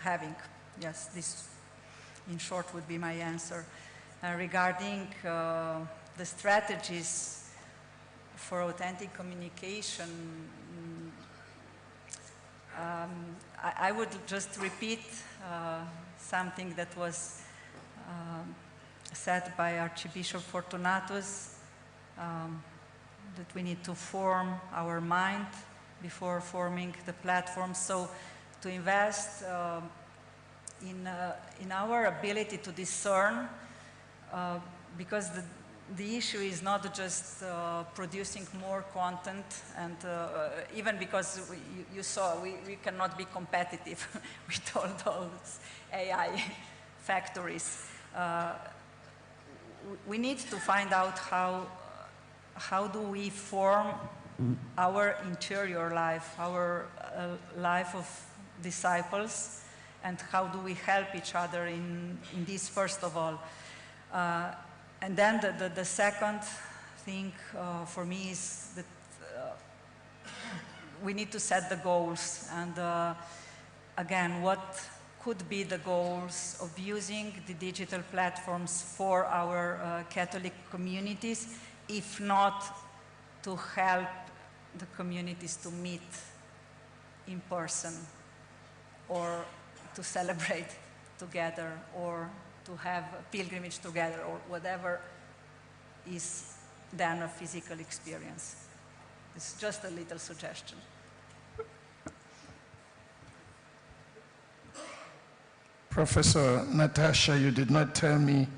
having. Yes, this in short would be my answer. Regarding the strategies for authentic communication, I would just repeat something that was said by Archbishop Fortunatus, that we need to form our mind before forming the platform. So to invest in our ability to discern, because the issue is not just producing more content, and even because you saw we cannot be competitive with all those AI factories. We need to find out how do we form our interior life, our life of disciples, and how do we help each other in this, first of all. And then the second thing for me is that we need to set the goals. And again, what could be the goals of using the digital platforms for our Catholic communities, if not to help the communities to meet in person, or to celebrate together, or to have a pilgrimage together, or whatever is than a physical experience. It's just a little suggestion. Professor Natasha, you did not tell me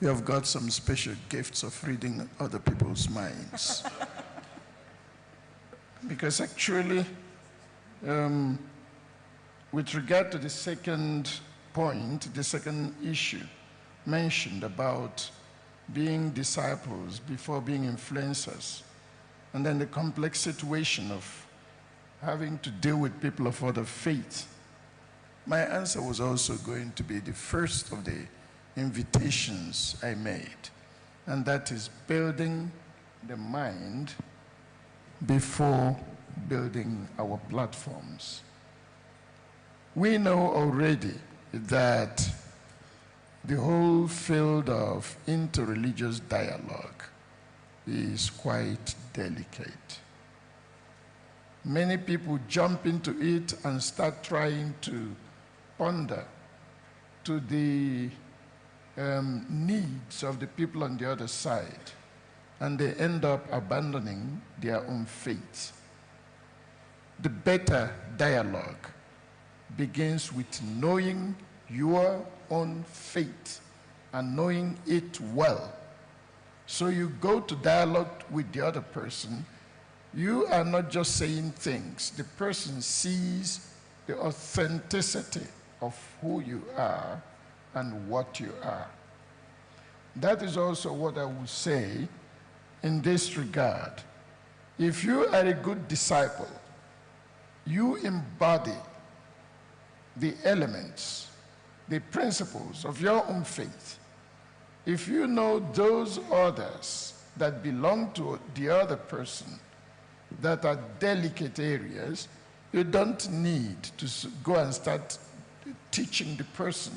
you have got some special gifts of reading other people's minds. Because actually, with regard to the second point, the second issue mentioned about being disciples before being influencers, and then the complex situation of having to deal with people of other faith, my answer was also going to be the first of the invitations I made, and that is building the mind before building our platforms. We know already that the whole field of interreligious dialogue is quite delicate. Many people jump into it and start trying to ponder to the needs of the people on the other side, and they end up abandoning their own faith. The better dialogue begins with knowing your own faith and knowing it well. So you go to dialogue with the other person, you are not just saying things. The person sees the authenticity of who you are and what you are. That is also what I would say in this regard. If you are a good disciple, you embody the elements, the principles of your own faith. If you know those others that belong to the other person, that are delicate areas, you don't need to go and start teaching the person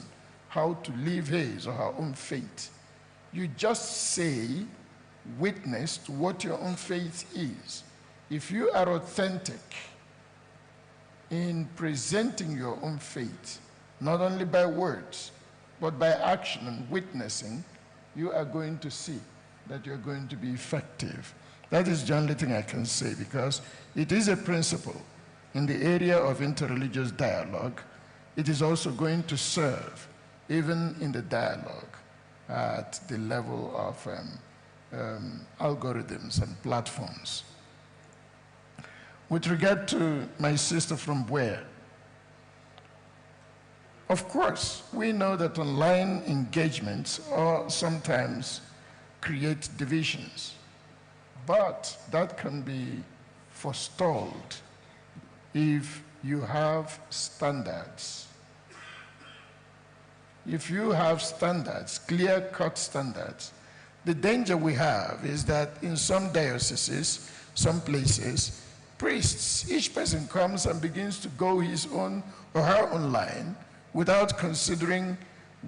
how to live his or her own faith. You just say, witness to what your own faith is. If you are authentic in presenting your own faith, not only by words, but by action and witnessing, you are going to see that you're going to be effective. That is the only thing I can say, because it is a principle in the area of interreligious dialogue. It is also going to serve even in the dialogue at the level of algorithms and platforms. With regard to my sister from where, of course, we know that online engagements sometimes create divisions, but that can be forestalled if you have standards. If you have standards, clear-cut standards, the danger we have is that in some dioceses, some places, priests, each person comes and begins to go his own or her own line without considering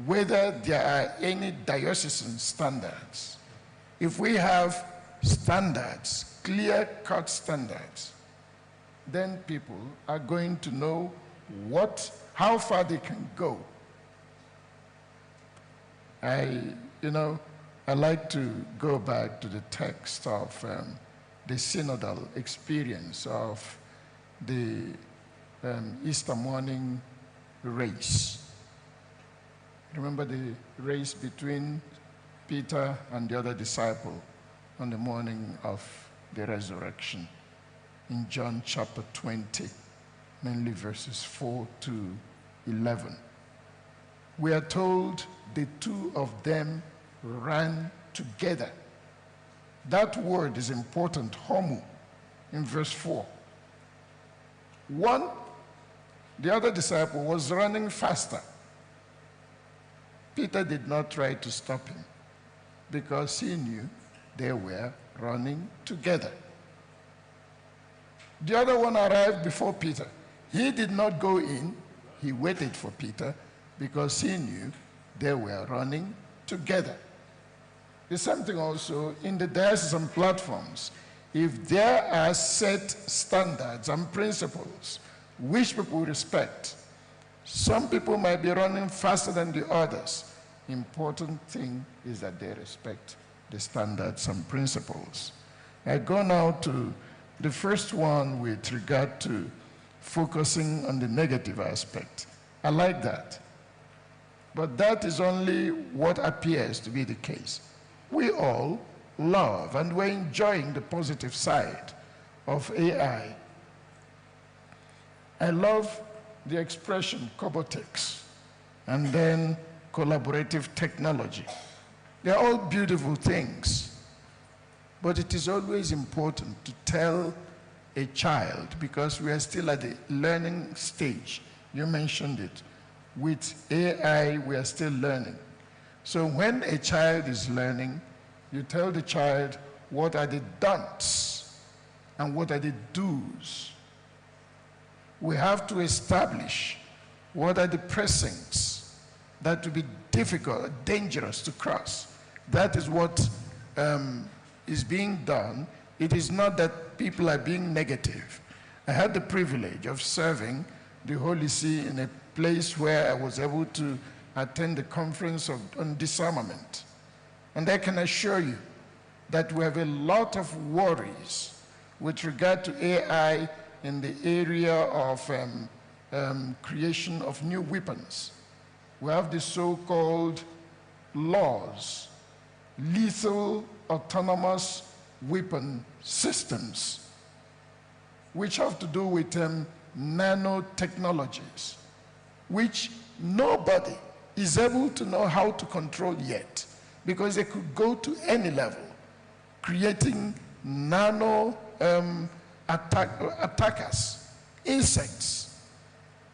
whether there are any diocesan standards. If we have standards, clear-cut standards, then people are going to know how far they can go. I like to go back to the text of the synodal experience of the Easter morning race. Remember the race between Peter and the other disciple on the morning of the resurrection in John chapter 20, mainly verses 4 to 11. We are told the two of them ran together. That word is important, homo, in verse 4. The other disciple was running faster. Peter did not try to stop him because he knew they were running together. The other one arrived before Peter. He did not go in. He waited for Peter because he knew they were running together. The same thing also in the diocesan platforms. If there are set standards and principles which people respect, some people might be running faster than the others. Important thing is that they respect the standards and principles. I go now to the first one with regard to focusing on the negative aspect. I like that. But that is only what appears to be the case. We all love and we're enjoying the positive side of AI. I love the expression cobotics and then collaborative technology. They're all beautiful things, but it is always important to tell a child, because we are still at the learning stage. You mentioned it. With AI, we are still learning. So when a child is learning, you tell the child what are the don'ts and what are the do's. We have to establish what are the precincts that will be difficult, dangerous to cross. That is what is being done. It is not that people are being negative. I had the privilege of serving the Holy See in a place where I was able to attend the conference on disarmament. And I can assure you that we have a lot of worries with regard to AI in the area of creation of new weapons. We have the so-called laws, lethal autonomous weapon systems, which have to do with nanotechnologies, which nobody is able to know how to control yet, because they could go to any level, creating nano attackers, insects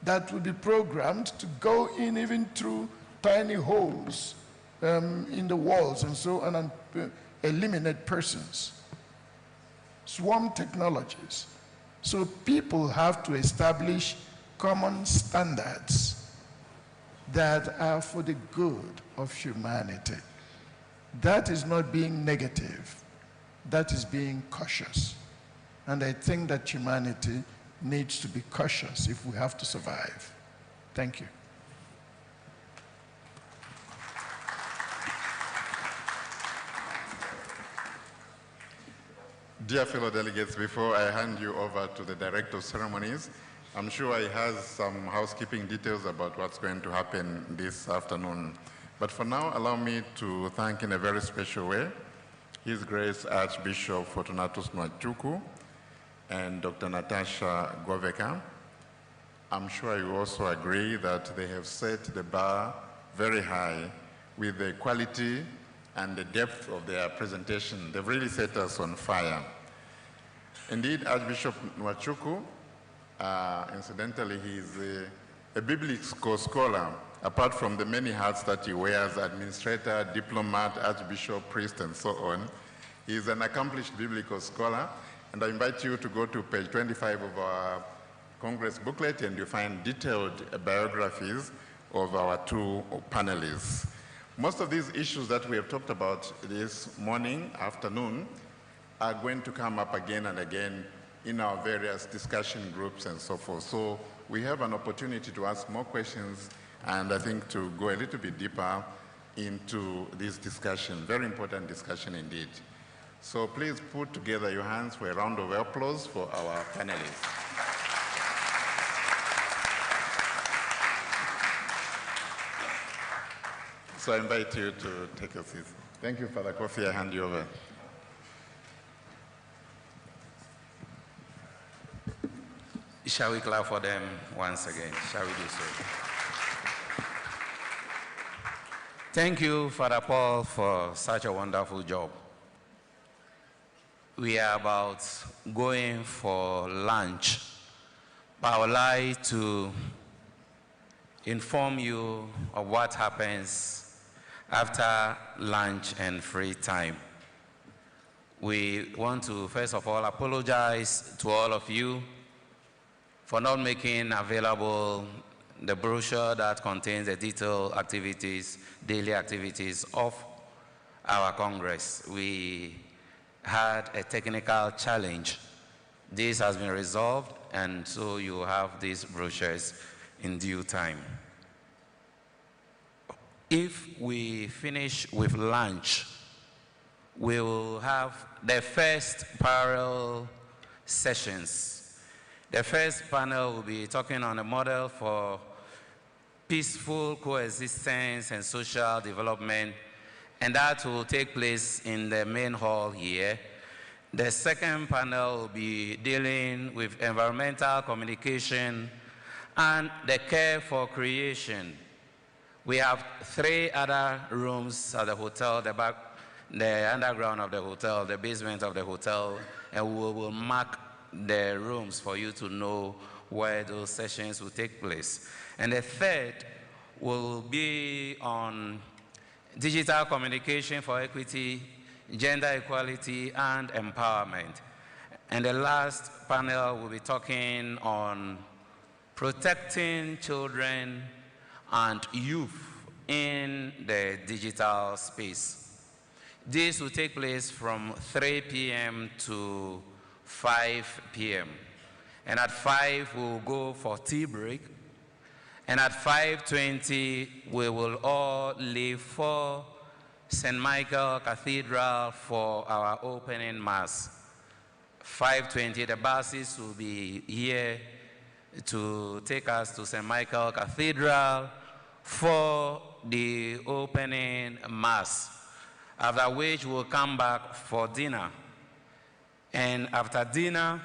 that will be programmed to go in even through tiny holes in the walls and so on, and eliminate persons. Swarm technologies. So people have to establish common standards that are for the good of humanity. That is not being negative. That is being cautious. And I think that humanity needs to be cautious if we have to survive. Thank you. Dear fellow delegates, before I hand you over to the Director of Ceremonies, I'm sure he has some housekeeping details about what's going to happen this afternoon. But for now, allow me to thank in a very special way His Grace Archbishop Fortunatus Nwachukwu and Dr. Natasha Goveka. I'm sure you also agree that they have set the bar very high with the quality and the depth of their presentation. They've really set us on fire. Indeed, Archbishop Nwachukwu, incidentally, he's a biblical scholar, apart from the many hats that he wears, administrator, diplomat, archbishop, priest, and so on. He's an accomplished biblical scholar, and I invite you to go to page 25 of our Congress booklet, and you find detailed biographies of our two panelists. Most of these issues that we have talked about this morning, afternoon, are going to come up again and again in our various discussion groups and so forth. So we have an opportunity to ask more questions and I think to go a little bit deeper into this discussion, very important discussion indeed. So please put together your hands for a round of applause for our panelists. So I invite you to take your seats. Thank you, Father Kofi. I hand you over. Shall we clap for them once again? Shall we do so? Thank you, Father Paul, for such a wonderful job. We are about going for lunch, but I would like to inform you of what happens after lunch and free time. We want to, first of all, apologize to all of you for not making available the brochure that contains the detailed activities, daily activities of our Congress. We had a technical challenge. This has been resolved, and so you have these brochures in due time. If we finish with lunch, we will have the first parallel sessions. The first panel will be talking on a model for peaceful coexistence and social development, and that will take place in the main hall here. The second panel will be dealing with environmental communication and the care for creation. We have 3 other rooms at the hotel, the underground of the hotel, the basement of the hotel, and we will mark the rooms for you to know where those sessions will take place. And the third will be on digital communication for equity, gender equality, and empowerment. And the last panel will be talking on protecting children and youth in the digital space. This will take place from 3 p.m. to 5 p.m. And at 5, we'll go for tea break. And at 5:20, we will all leave for St. Michael Cathedral for our opening mass. 5:20, the buses will be here to take us to St. Michael Cathedral for the opening mass, after which we'll come back for dinner. And after dinner,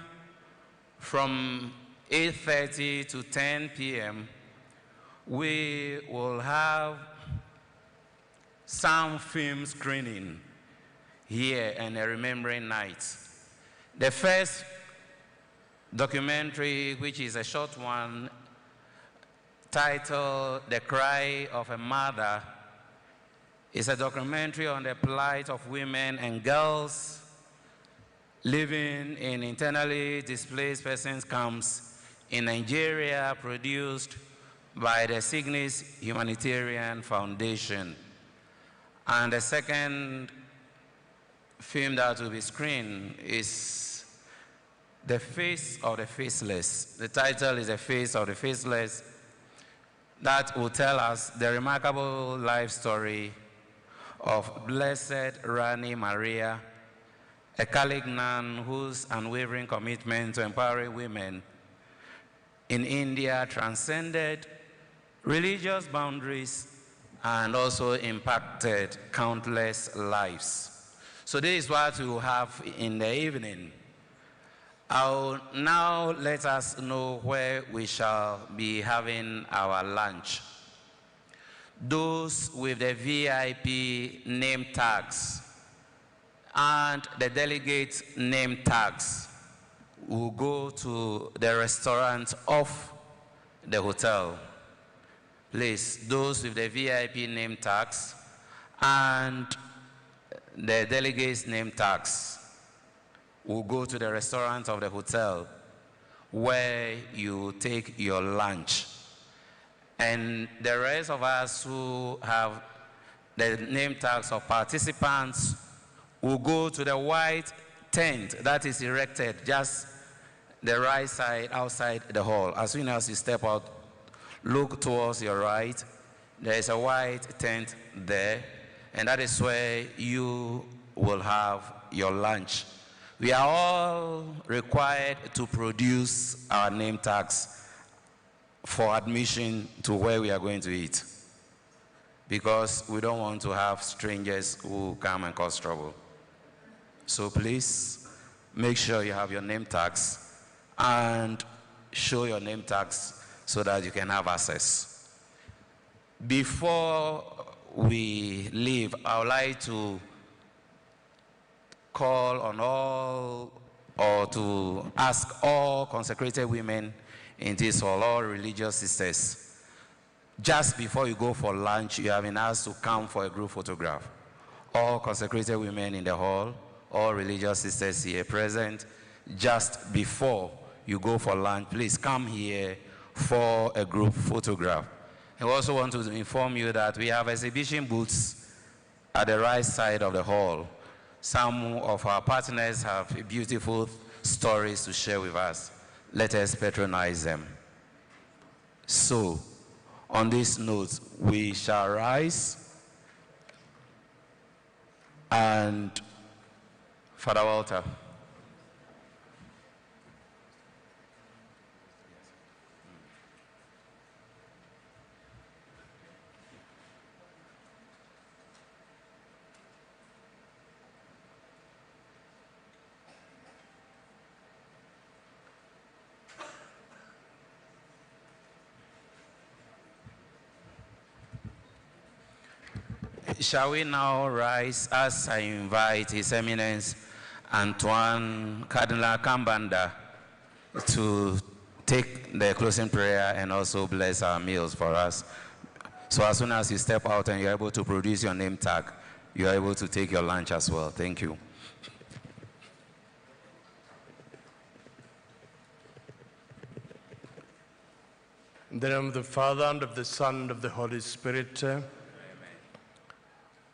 from 8:30 to 10 p.m., we will have some film screening here and a remembering night. The first documentary, which is a short one, titled The Cry of a Mother, is a documentary on the plight of women and girls living in internally displaced persons camps in Nigeria, produced by the Signis Humanitarian Foundation. And the second film that will be screened is The Face of the Faceless. The title is The Face of the Faceless. That will tell us the remarkable life story of Blessed Rani Maria, a Catholic nun whose unwavering commitment to empowering women in India transcended religious boundaries and also impacted countless lives. So this is what we will have in the evening. I'll now let us know where we shall be having our lunch. Those with the VIP name tags and the delegate name tags will go to the restaurant of the hotel. Please, those with the VIP name tags and the delegates' name tags will go to the restaurant of the hotel where you take your lunch. And the rest of us who have the name tags of participants will go to the white tent that is erected just the right side outside the hall. As soon as you step out, look towards your right. There is a white tent there, and that is where you will have your lunch. We are all required to produce our name tags for admission to where we are going to eat, because we don't want to have strangers who come and cause trouble. So please make sure you have your name tags and show your name tags so that you can have access. Before we leave, I would like to call on all, or to ask all consecrated women in this hall, all religious sisters, just before you go for lunch, you have been asked to come for a group photograph. All consecrated women in the hall, all religious sisters here present, just before you go for lunch, please come here for a group photograph. I also want to inform you that we have exhibition booths at the right side of the hall. Some of our partners have beautiful stories to share with us. Let us patronize them. So, on this note, we shall rise and Father Walter. Shall we now rise as I invite His Eminence Antoine Cardinal Kambanda to take the closing prayer and also bless our meals for us. So as soon as you step out and you're able to produce your name tag, you're able to take your lunch as well. Thank you. In the name of the Father, and of the Son, and of the Holy Spirit,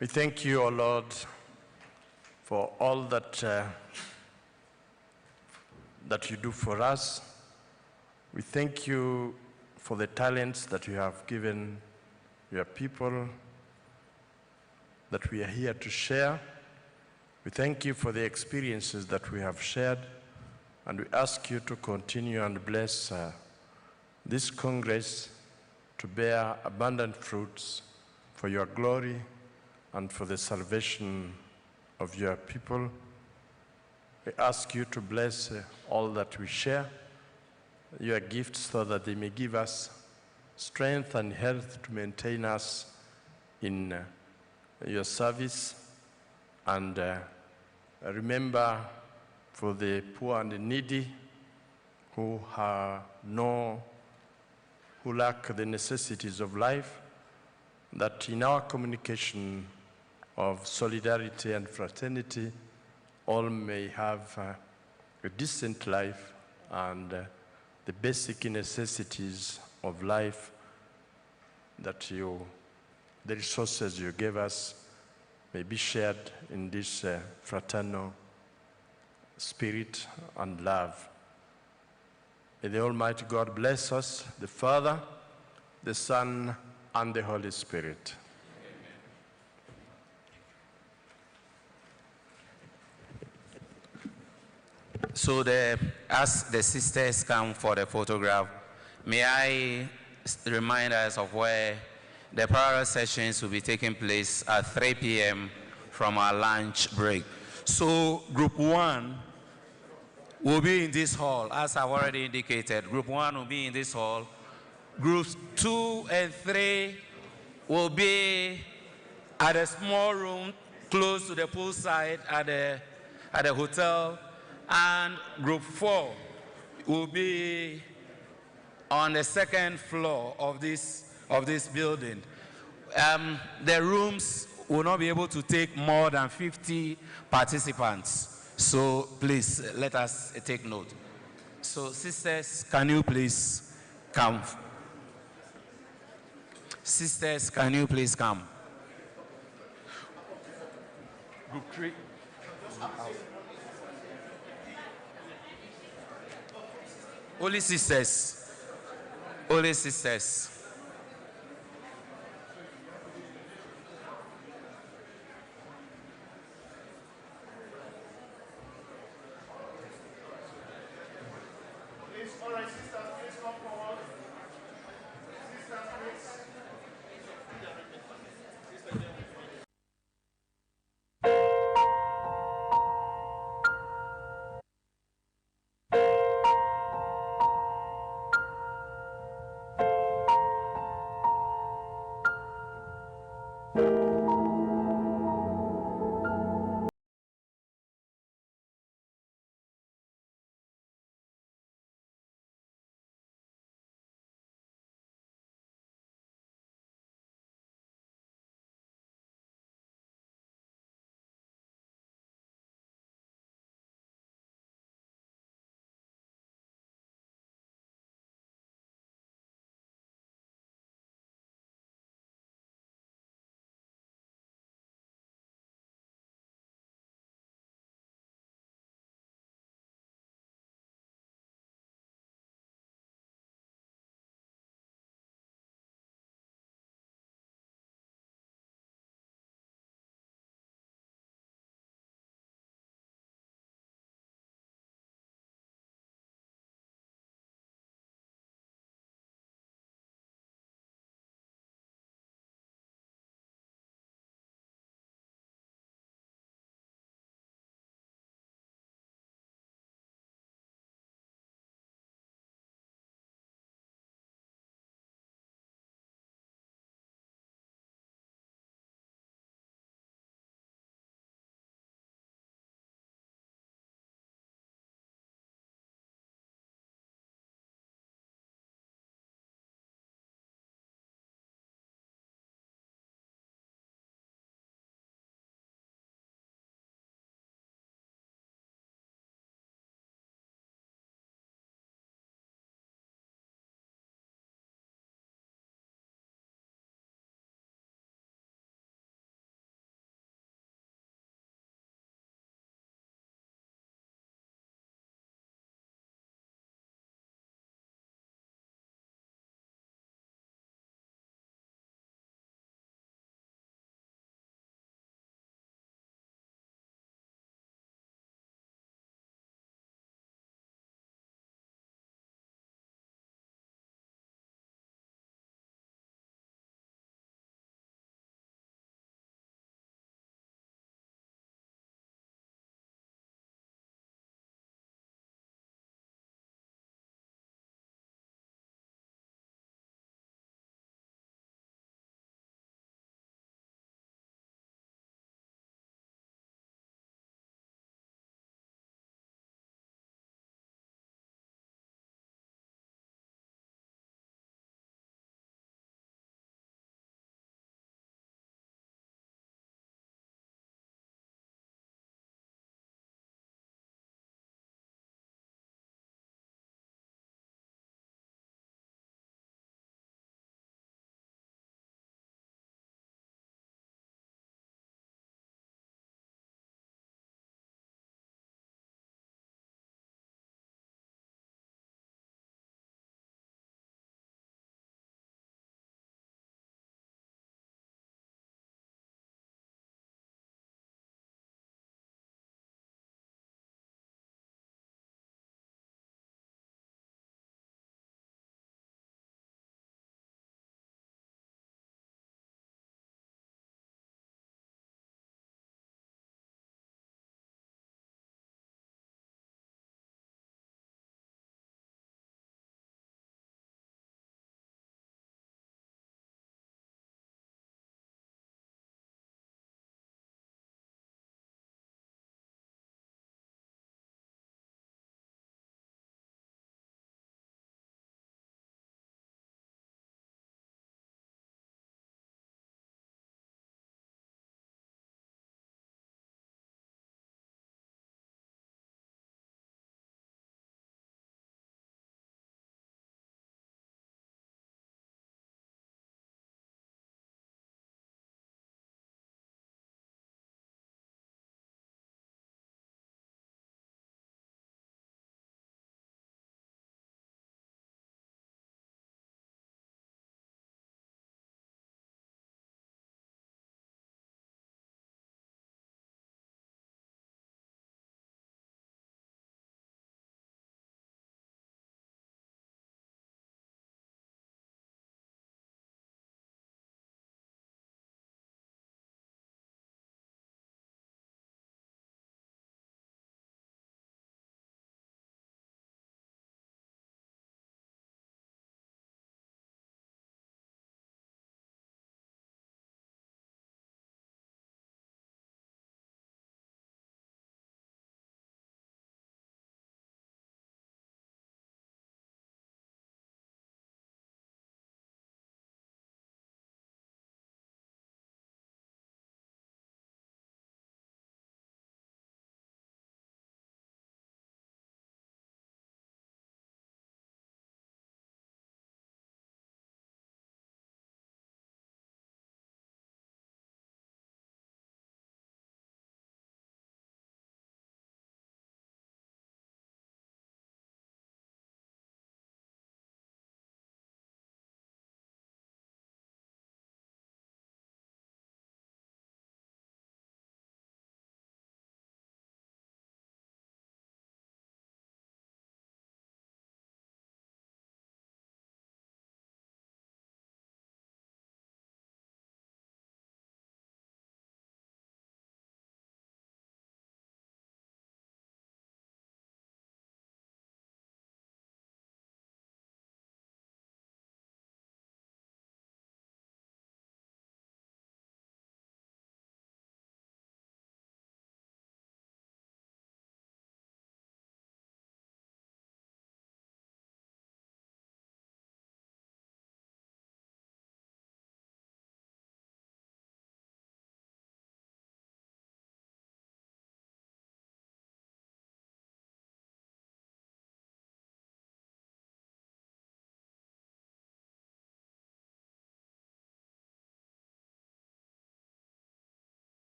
we thank you, O Lord, for all that you do for us. We thank you for the talents that you have given your people, that we are here to share. We thank you for the experiences that we have shared, and we ask you to continue and bless this Congress to bear abundant fruits for your glory and for the salvation of your people. We ask you to bless all that we share, your gifts, so that they may give us strength and health to maintain us in your service. And remember for the poor and the needy who lack the necessities of life, that in our communication of solidarity and fraternity, all may have a decent life and the basic necessities of life, that the resources you gave us may be shared in this fraternal spirit and love. May the Almighty God bless us, the Father, the Son, and the Holy Spirit. So as the sisters come for the photograph, may I remind us of where the parallel sessions will be taking place at 3 p.m. from our lunch break. So group 1 will be in this hall, as I've already indicated. Group 1 will be in this hall. Groups 2 and 3 will be at a small room close to the poolside at the hotel. And group 4 will be on the second floor of this building. The rooms will not be able to take more than 50 participants. So please let us take note. So sisters, can you please come? Sisters, can you please come? Group 3. Only sisters. Only sisters. All right,